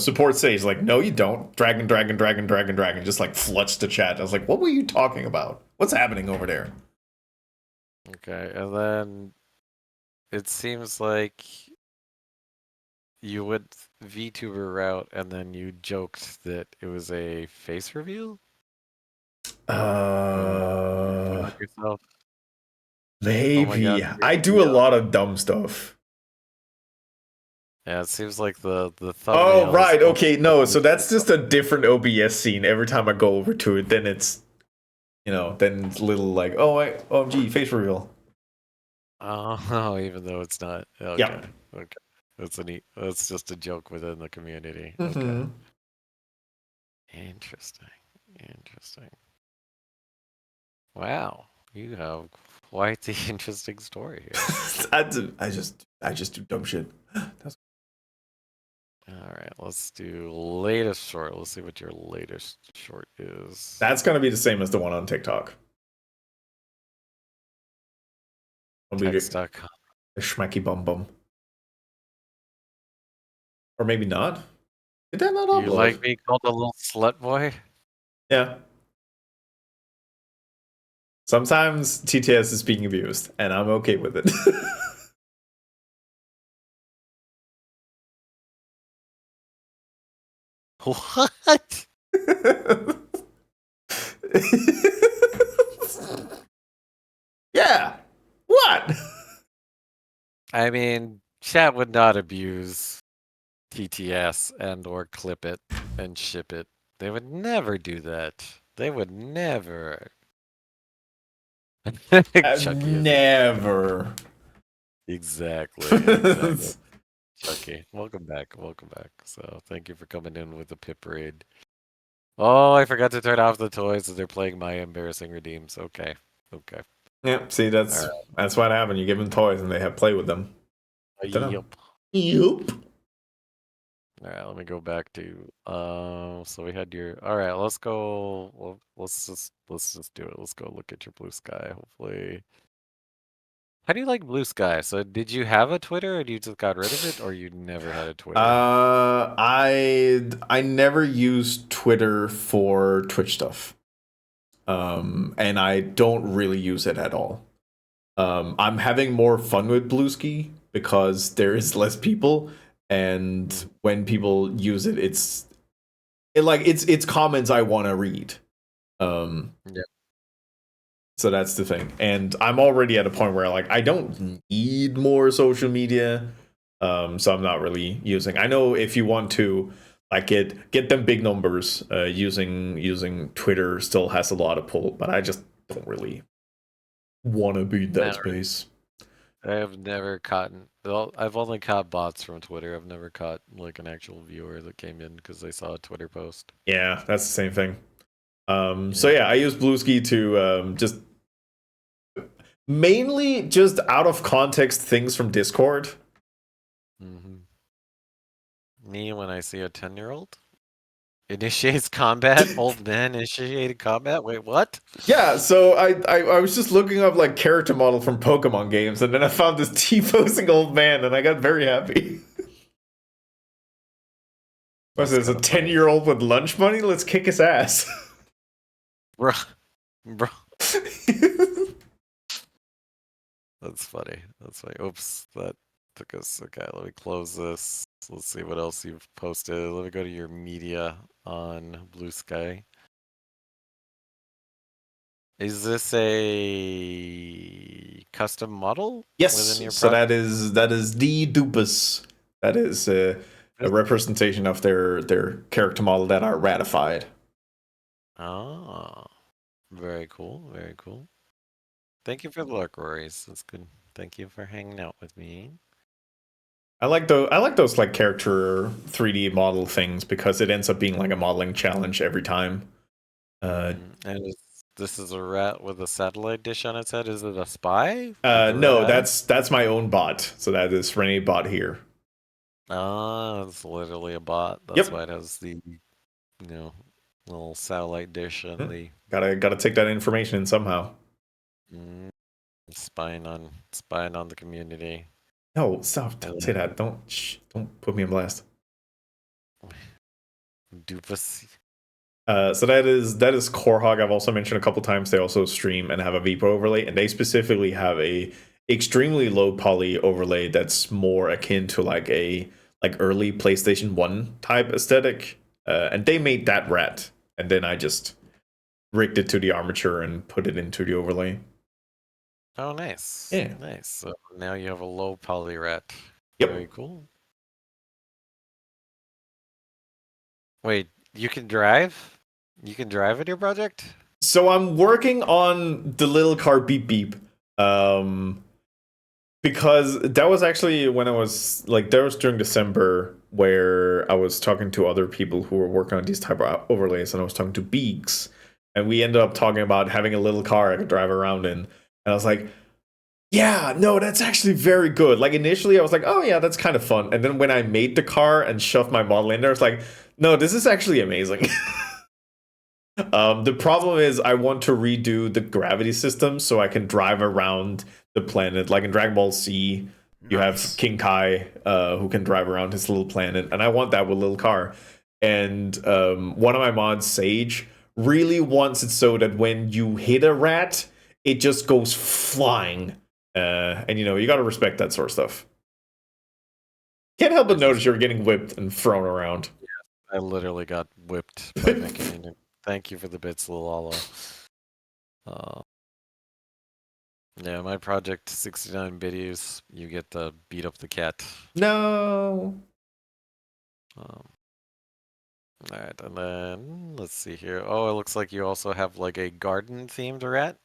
support Sage," like, no, you don't. Dragon, dragon, dragon, dragon, dragon, just like floods the chat. I was like, what were you talking about? What's happening over there? Okay, and then it seems like you went VTuber route and then you joked that it was a face reveal when you Uh, found yourself. Oh my maybe god, I do a reveal. lot of dumb stuff. Yeah, it seems like the Oh, thumbnail is right. almost Okay. No. always So that's yourself. just a different OBS scene. Every time I go over to it, then it's, then it's little like, oh, wait, OMG, face reveal. Oh, even though it's not. Yep. Okay. Okay. That's just a joke within the community. Okay. Mm-hmm. Interesting. Interesting. Wow. You have quite the interesting story here. I just do dumb shit. That's All right, let's do latest short. Let's see what your latest short is. that's gonna be the same as the one on TikTok. I'll be Text.com. a schmacky bum bum. Or maybe not. Did that not upload? You like being called a little slut boy? Yeah. Sometimes TTS is being abused, and I'm okay with it. What? Yeah. What? I mean, chat would not abuse TTS and or clip it and ship it. They would never do that. They would never. I've never. Exactly. Chucky, welcome back. So thank you for coming in with the pip raid. Oh, I forgot to turn off the toys as they're playing my embarrassing redeems. Okay. Yeah, see, that's what happened. You give them toys and they have play with them. Yep. Yep. All right, let me go back to so we had your all right, let's go let's just do it. Let's go look at your blue sky, hopefully. How do you like blue sky? So did you have a Twitter or you just got rid of it or you never had a Twitter? I never used Twitter for Twitch stuff. And I don't really use it at all. I'm having more fun with Bluesky because there is less people, and when people use it, it's comments I want to read. Yeah. So that's the thing, and I'm already at a point where like I don't need more social media, so I'm not really using. I know if you want to like get them big numbers, using Twitter still has a lot of pull, but I just don't really want to be that space. I have never caught. Well, I've only caught bots from Twitter. I've never caught like an actual viewer that came in because they saw a Twitter post. Yeah, that's the same thing. So yeah, I use Bluesky to just mainly just out of context things from Discord. Me, when I see a 10-year-old initiates combat, old man initiated combat. Wait, what? Yeah, so I was just looking up like character model from Pokemon games, and then I found this T-posing old man, and I got very happy. What's this? A 10-year-old with lunch money? Let's kick his ass, bro. That's funny. Oops, that took us. Okay, let me close this. Let's see what else you've posted. Let me go to your media on Blue Sky. Is this a custom model? Yes. So that is the Dupus. That is a representation of their character model that are ratified. Oh, very cool. Thank you for the luck, Rory's. That's good. Thank you for hanging out with me. I like those like character 3D model things because it ends up being like a modeling challenge every time. And this is a rat with a satellite dish on its head. Is it a spy? No, that's my own bot. So that is Renee bot here. Oh, it's literally a bot. That's why it has the little satellite dish and the gotta take that information in somehow. Spying on the community. No, stop! Don't say that. Don't put me in blast. Doofus. So that is Corehog. I've also mentioned a couple times. They also stream and have a VPO overlay, and they specifically have a extremely low poly overlay that's more akin to like a early PlayStation 1 type aesthetic. And they made that rat, and then I just rigged it to the armature and put it into the overlay. Oh, nice. Yeah. Nice. So now you have a low poly rat. Yep. Very cool. Wait, you can drive? You can drive in your project? So I'm working on the little car Beep Beep. Because that was actually when I was like, that was during December where I was talking to other people who were working on these type of overlays, and I was talking to Beaks, and we ended up talking about having a little car I could drive around in. And I was like, yeah, no, that's actually very good. Like initially I was like, oh yeah, that's kind of fun. And then when I made the car and shoved my model in there, I was like, no, this is actually amazing. The problem is I want to redo the gravity system so I can drive around the planet. Like in Dragon Ball Z, you have King Kai, who can drive around his little planet, and I want that with a little car. And one of my mods, Sage, really wants it so that when you hit a rat, it just goes flying. And you got to respect that sort of stuff. Can't help but notice you're getting whipped and thrown around. I literally got whipped by making. Thank you for the bits, Lalo. Yeah, my project 69 videos. You get to beat up the cat. No. Alright, and then let's see here. Oh, it looks like you also have like a garden themed rat.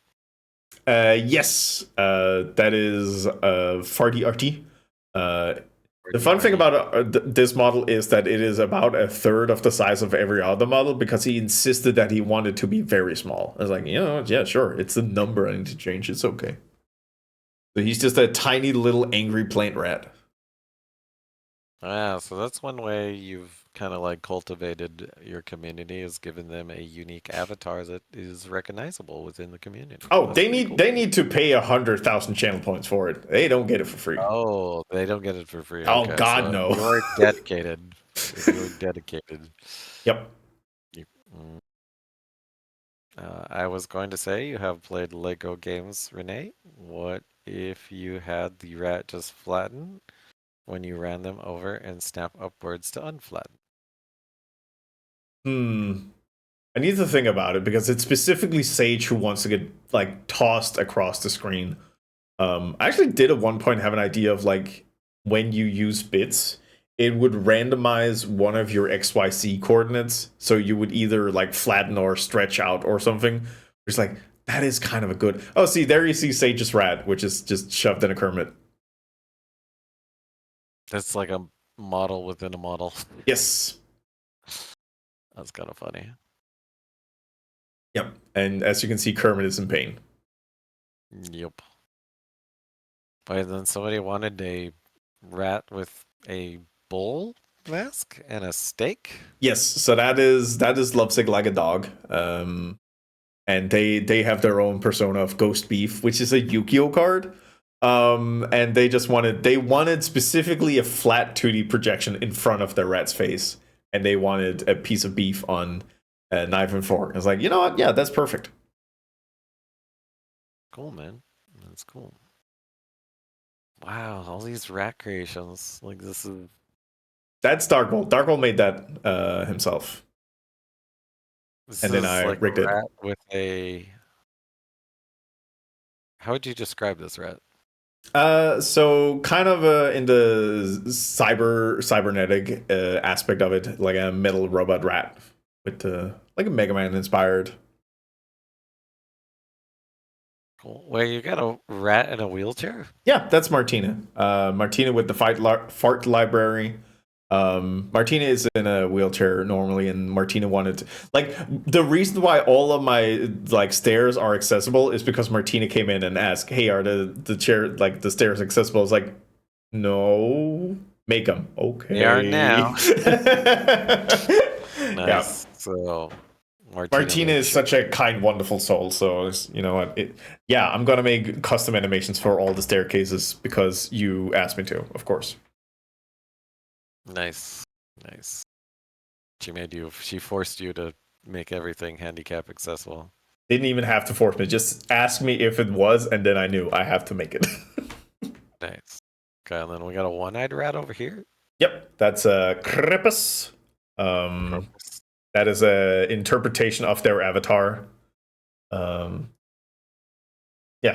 Yes. That is Farty Arty. The fun thing about this model is that it is about a third of the size of every other model because he insisted that he wanted to be very small. I was like, yeah, sure. It's the number I need to change. It's okay. So he's just a tiny little angry plant rat. Yeah, so that's one way you've kind of like cultivated your community, is giving them a unique avatar that is recognizable within the community. Oh, That's cool. they need to pay 100,000 channel points for it. They don't get it for free. Oh, they don't get it for free. Oh Okay, God, so no. You're dedicated. If you're dedicated. Yep. I was going to say you have played Lego games, Renee. What if you had the rat just flatten when you ran them over and snap upwards to unflatten? I need to think about it because it's specifically Sage who wants to get like tossed across the screen. I actually did at one point have an idea of like when you use bits, it would randomize one of your XYZ coordinates. So you would either like flatten or stretch out or something. It's like, that is kind of a good. Oh, see, there you see Sage's rat, which is just shoved in a Kermit. That's like a model within a model. Yes. That's kind of funny. Yep. And as you can see, Kermit is in pain. Yep. But then somebody wanted a rat with a bull mask and a steak. Yes, so that is Lovesick Like a Dog. And they have their own persona of Ghost Beef, which is a Yu-Gi-Oh card. And they wanted specifically a flat 2D projection in front of the rat's face, and they wanted a piece of beef on a knife and fork. I was like, you know what? Yeah, that's perfect. Cool, man. That's cool. Wow, all these rat creations. Like, this is... That's Darkbolt. Darkbolt made that himself. This and then I like rigged a it. Rat with a... How would you describe this rat? So kind of in the cybernetic aspect of it, like a metal robot rat with like a Mega Man inspired. Cool. Wait, you got a rat in a wheelchair? Yeah, that's Martina. Martina with the fart library. Martina is in a wheelchair normally, and Martina wanted to, like, the reason why all of my like stairs are accessible is because Martina came in and asked, "Hey, are the chair like the stairs accessible?" I was like, "No, make them." Okay. They are now. Nice. Yeah. So Martina is such a kind, wonderful soul. So you know what? Yeah, I'm gonna make custom animations for all the staircases because you asked me to, of course. Nice. She forced you to make everything handicap accessible. Didn't even have to force me. Just ask me if it was, and then I knew I have to make it. Nice. Okay, and then we got a one-eyed rat over here. Yep, that's a Krepus. That is a interpretation of their avatar. Yeah,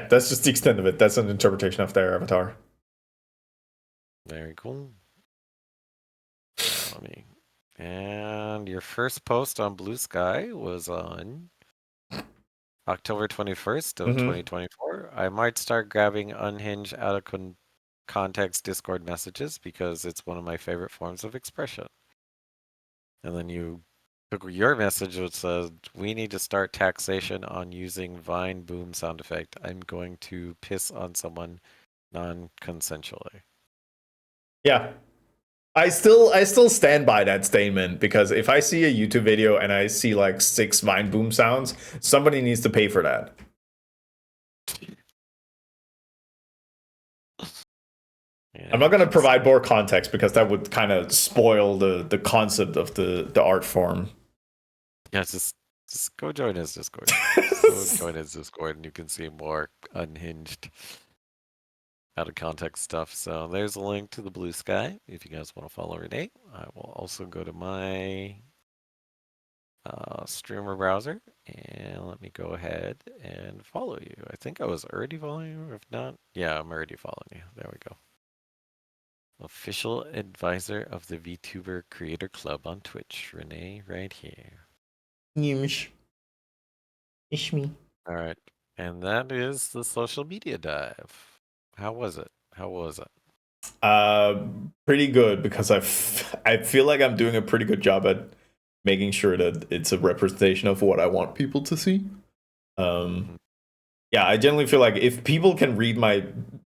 that's just the extent of it. That's an interpretation of their avatar. Very cool. And your first post on Blue Sky was on October 21st of 2024. I might start grabbing unhinged out of context Discord messages because it's one of my favorite forms of expression. And then you took your message which says, we need to start taxation on using Vine boom sound effect. I'm going to piss on someone non-consensually. Yeah. I still stand by that statement because if I see a YouTube video and I see like 6 Vine Boom sounds, somebody needs to pay for that. Yeah, I'm not going to just provide more context because that would kind of spoil the concept of the art form. yeah, just go join his Discord. Just go join his Discord, and you can see more unhinged, out of context stuff. So there's a link to the Blue Sky if you guys want to follow Renee. I will also go to my streamer browser and let me go ahead and follow you. I think I was already following you. If not, yeah, I'm already following you. There we go. Official advisor of the VTuber Creator Club on Twitch, Renee, right here. Ish me. All right, and that is the social media dive. How was it? How was it? Pretty good because I feel like I'm doing a pretty good job at making sure that it's a representation of what I want people to see. Mhm. Yeah, I generally feel like if people can read my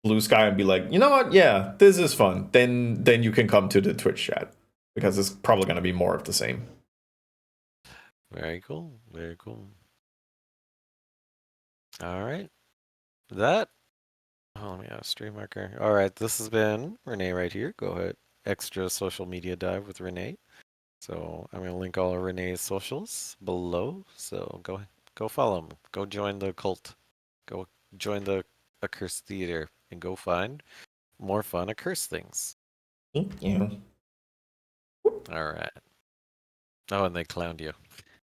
Blue Sky and be like, you know what, yeah, this is fun, then you can come to the Twitch chat because it's probably gonna be more of the same. Very cool. Very cool. All right, that. Oh, let me add a stream marker. All right, this has been Renee right here. Go ahead. Extra social media dive with Renee. So I'm gonna link all of Renee's socials below. So go follow him. Go join the cult. Go join the Accursed Theater and go find more fun Accursed things. Yeah. All right. Oh, and they clowned you.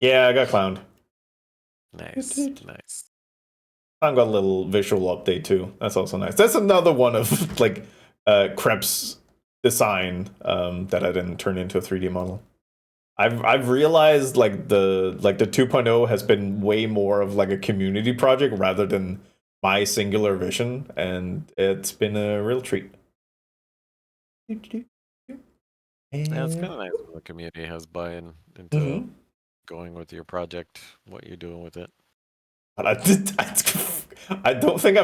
Yeah, I got clowned. Nice, nice. I got a little visual update too. That's also nice. That's another one of like Krebs design that I didn't turn into a 3D model. I've realized like the 2.0 has been way more of like a community project rather than my singular vision, and it's been a real treat. Yeah, it's kind of nice when the community has buy-in into going with your project, what you're doing with it. But I don't think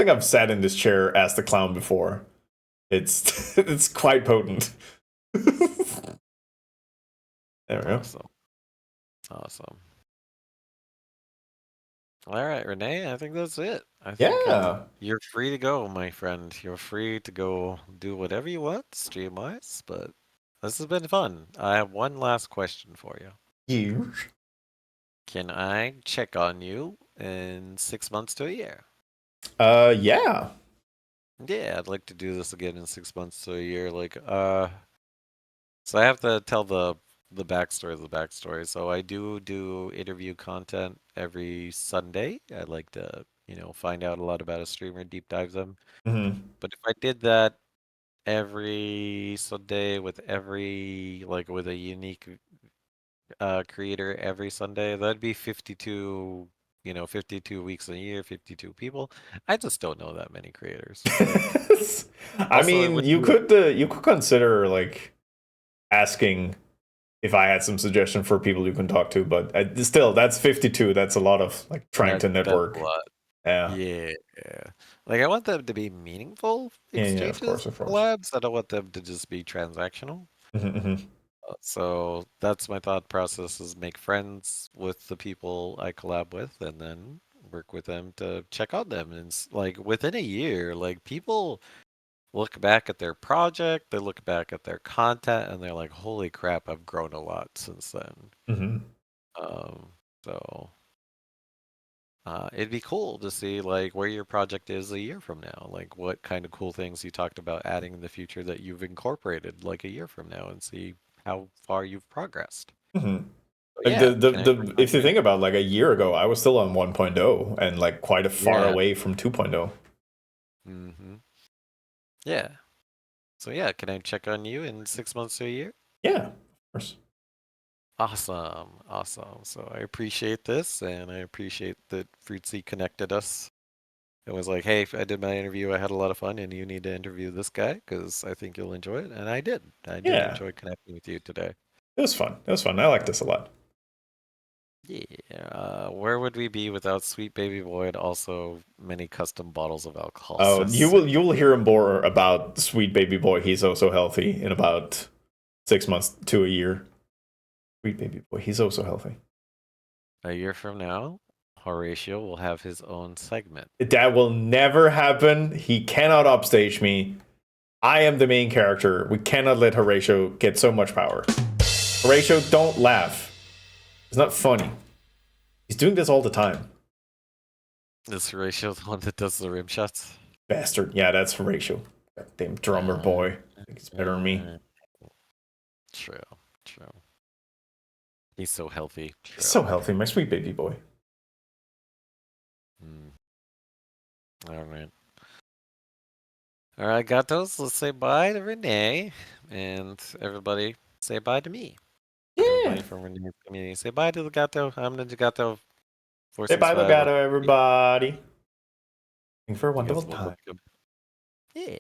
I've sat in this chair as the clown before. It's it's quite potent. There we go. Awesome. Awesome. All right, Renee, I think that's it. I think Yeah. you're free to go, my friend. You're free to go do whatever you want, stream-wise, but this has been fun. I have one last question for you. You. Can I check on you in 6 months to a year? Yeah. Yeah, I'd like to do this again in 6 months to a year. So I have to tell the backstory of the backstory. So I do interview content every Sunday. I like to, find out a lot about a streamer, deep dive them. Mm-hmm. But if I did that every Sunday with with a unique creator every Sunday, that'd be 52, 52 weeks a year, 52 people. I just don't know that many creators. I Also, it mean, would be you could consider like asking if I had some suggestion for people you can talk to, but still, that's 52. That's a lot of like trying to that's a network. lot. Yeah. Yeah. Like I want them to be meaningful Yeah, exchanges, of course. collabs. I don't want them to just be transactional. Mm-hmm. So that's my thought process is make friends with the people I collab with and then work with them to check on them. And like within a year, like people look back at their project, they look back at their content, and they're like, holy crap, I've grown a lot since then. Mm-hmm. Um, so it'd be cool to see like where your project is a year from now, like what kind of cool things you talked about adding in the future that you've incorporated like a year from now and see how far you've progressed. Mm-hmm. So Like yeah, can I check on if you you? think about like a year ago, I was still on 1.0 and like quite a far Yeah. away from 2.0. Mm-hmm. Yeah. So yeah, can I check on you in 6 months to a year? Yeah, of course. Awesome. Awesome. So I appreciate this and I appreciate that Fruitsy connected us. It was like, hey, I did my interview. I had a lot of fun, and you need to interview this guy because I think you'll enjoy it. And I did. I did Yeah, enjoy connecting with you today. it was fun. It was fun. I like this a lot. Yeah. Where would we be without Sweet Baby Boy and also many custom bottles of alcohol? Oh, So you will hear more about Sweet Baby Boy. He's so healthy in about 6 months to a year. Sweet Baby Boy, he's so healthy. a year from now, Horatio will have his own segment. That will never happen. He cannot upstage me. I am the main character. We cannot let Horatio get so much power. Horatio, don't laugh. It's not funny. He's doing this all the time. Is Horatio the one that does the rim shots? Bastard. Yeah, that's Horatio. Goddamn drummer boy. I think he's better than me. True. He's so healthy. He's so healthy, my sweet baby boy. All right, gatos, let's say bye to Renee. And everybody say bye to me. Yeah. Everybody from Renee's community. Say bye to the gato. I'm Ninja Gato. Say bye to Gato, everybody. Thanks for a wonderful time. Yeah.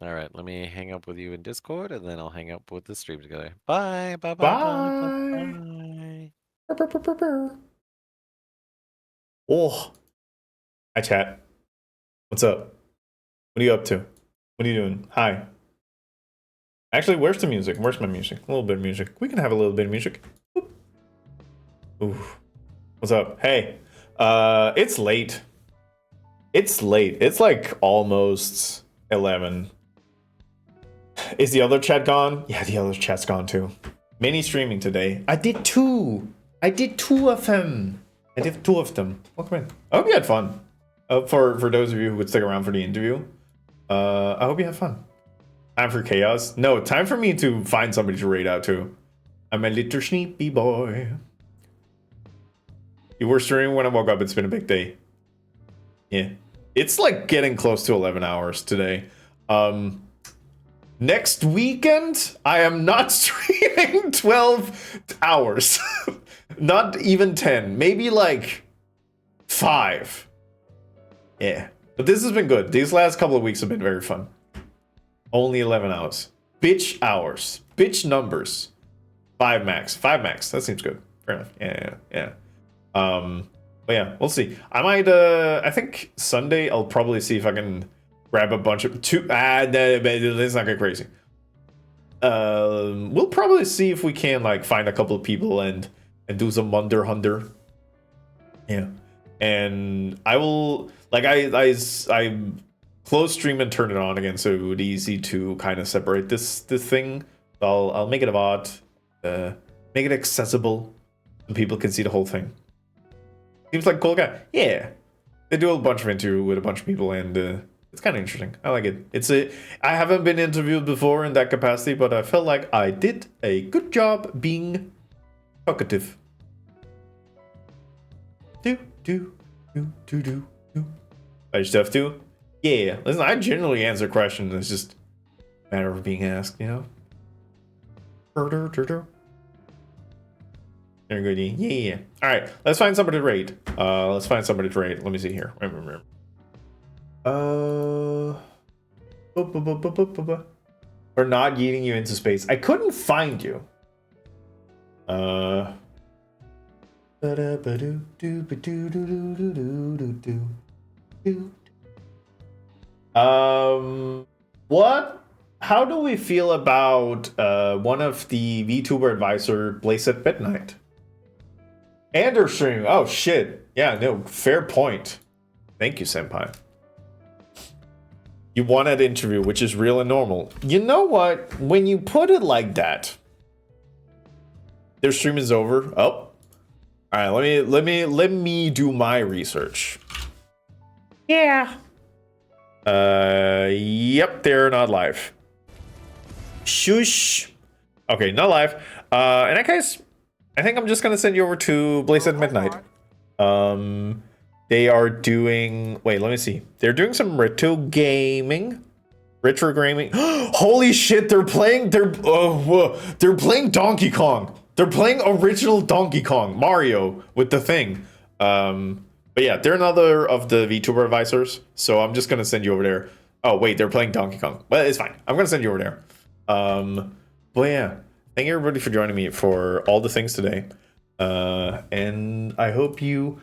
All right, let me hang up with you in Discord, and then I'll hang up with the stream together. Bye. Bye. Oh. Hi, chat. What's up? What are you up to? What are you doing? Hi. Actually, where's the music? Where's my music? A little bit of music. We can have a little bit of music. Ooh. What's up? Hey. It's late. It's late. It's like almost 11. Is the other chat gone? Yeah, the other chat's gone too. Mini streaming today. I did two of them. Welcome in. I hope you had fun. For those of you who would stick around for the interview, I hope you had fun. Time for chaos? No, time for me to find somebody to raid out to. I'm a little sleepy boy. You were streaming when I woke up. It's been a big day. Yeah. It's like getting close to 11 hours today. Next weekend, I am not streaming 12 hours. Not even 10. Maybe like 5. Yeah. But this has been good. These last couple of weeks have been very fun. Only 11 hours. Bitch hours. Bitch numbers. 5 max. 5 max. That seems good. Fair enough. Yeah. But yeah, we'll see. I might, I think Sunday I'll probably see if I can grab a bunch of let's not get crazy. We'll probably see if we can like find a couple of people and do some Wonder Hunter. Yeah. And I will like I close stream and turn it on again, so it would be easy to kind of separate this thing. So I'll make it a bot, make it accessible, and people can see the whole thing. Seems like a cool guy. Yeah. They do a bunch of interview with a bunch of people, and it's kind of interesting. I like it. I haven't been interviewed before in that capacity, but I felt like I did a good job being talkative. Do. Other stuff too? Yeah. Listen, I generally answer questions. It's just a matter of being asked, you know? Very good. Yeah. All right. Let's find somebody to raid. Let me see here. We're not yeeting you into space. I couldn't find you. What? How do we feel about one of the VTuber advisor, Blaze at Midnight? And her stream. Oh shit. Yeah, no, fair point. Thank you, Senpai. You won that interview, which is real and normal. You know what? When you put it like that, their stream is over. Oh. Alright, let me do my research. Yeah. Yep, they're not live. Shush. Okay, not live. In that case, I think I'm just gonna send you over to Blaze at Midnight. They are doing. Wait, let me see. They're doing some retro gaming. Holy shit! They're playing. They're playing Donkey Kong. They're playing original Donkey Kong, Mario with the thing. But yeah, they're another of the VTuber advisors. So I'm just gonna send you over there. Oh wait, they're playing Donkey Kong. But it's fine. I'm gonna send you over there. But yeah, thank you everybody for joining me for all the things today. And I hope you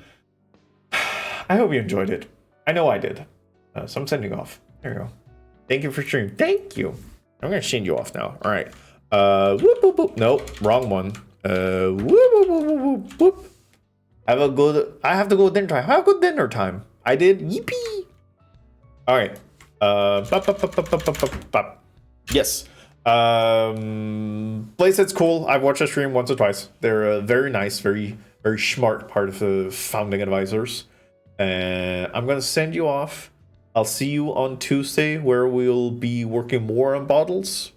enjoyed it. I know I did. So I'm sending you off. There you go. Thank you for streaming. Thank you. I'm gonna send you off now. All right. Whoop whoop whoop. Nope, wrong one. Whoop whoop whoop whoop whoop whoop. Have a good. I have to go dinner time. Have a good dinner time. I did. Yippee. All right. Yes. Playset's cool. I've watched a stream once or twice. They're very nice, very smart part of the founding advisors. I'm gonna send you off. I'll see you on Tuesday, where we'll be working more on bottles,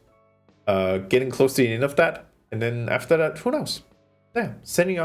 getting close to the end of that, and then after that, who knows? Yeah, sending off.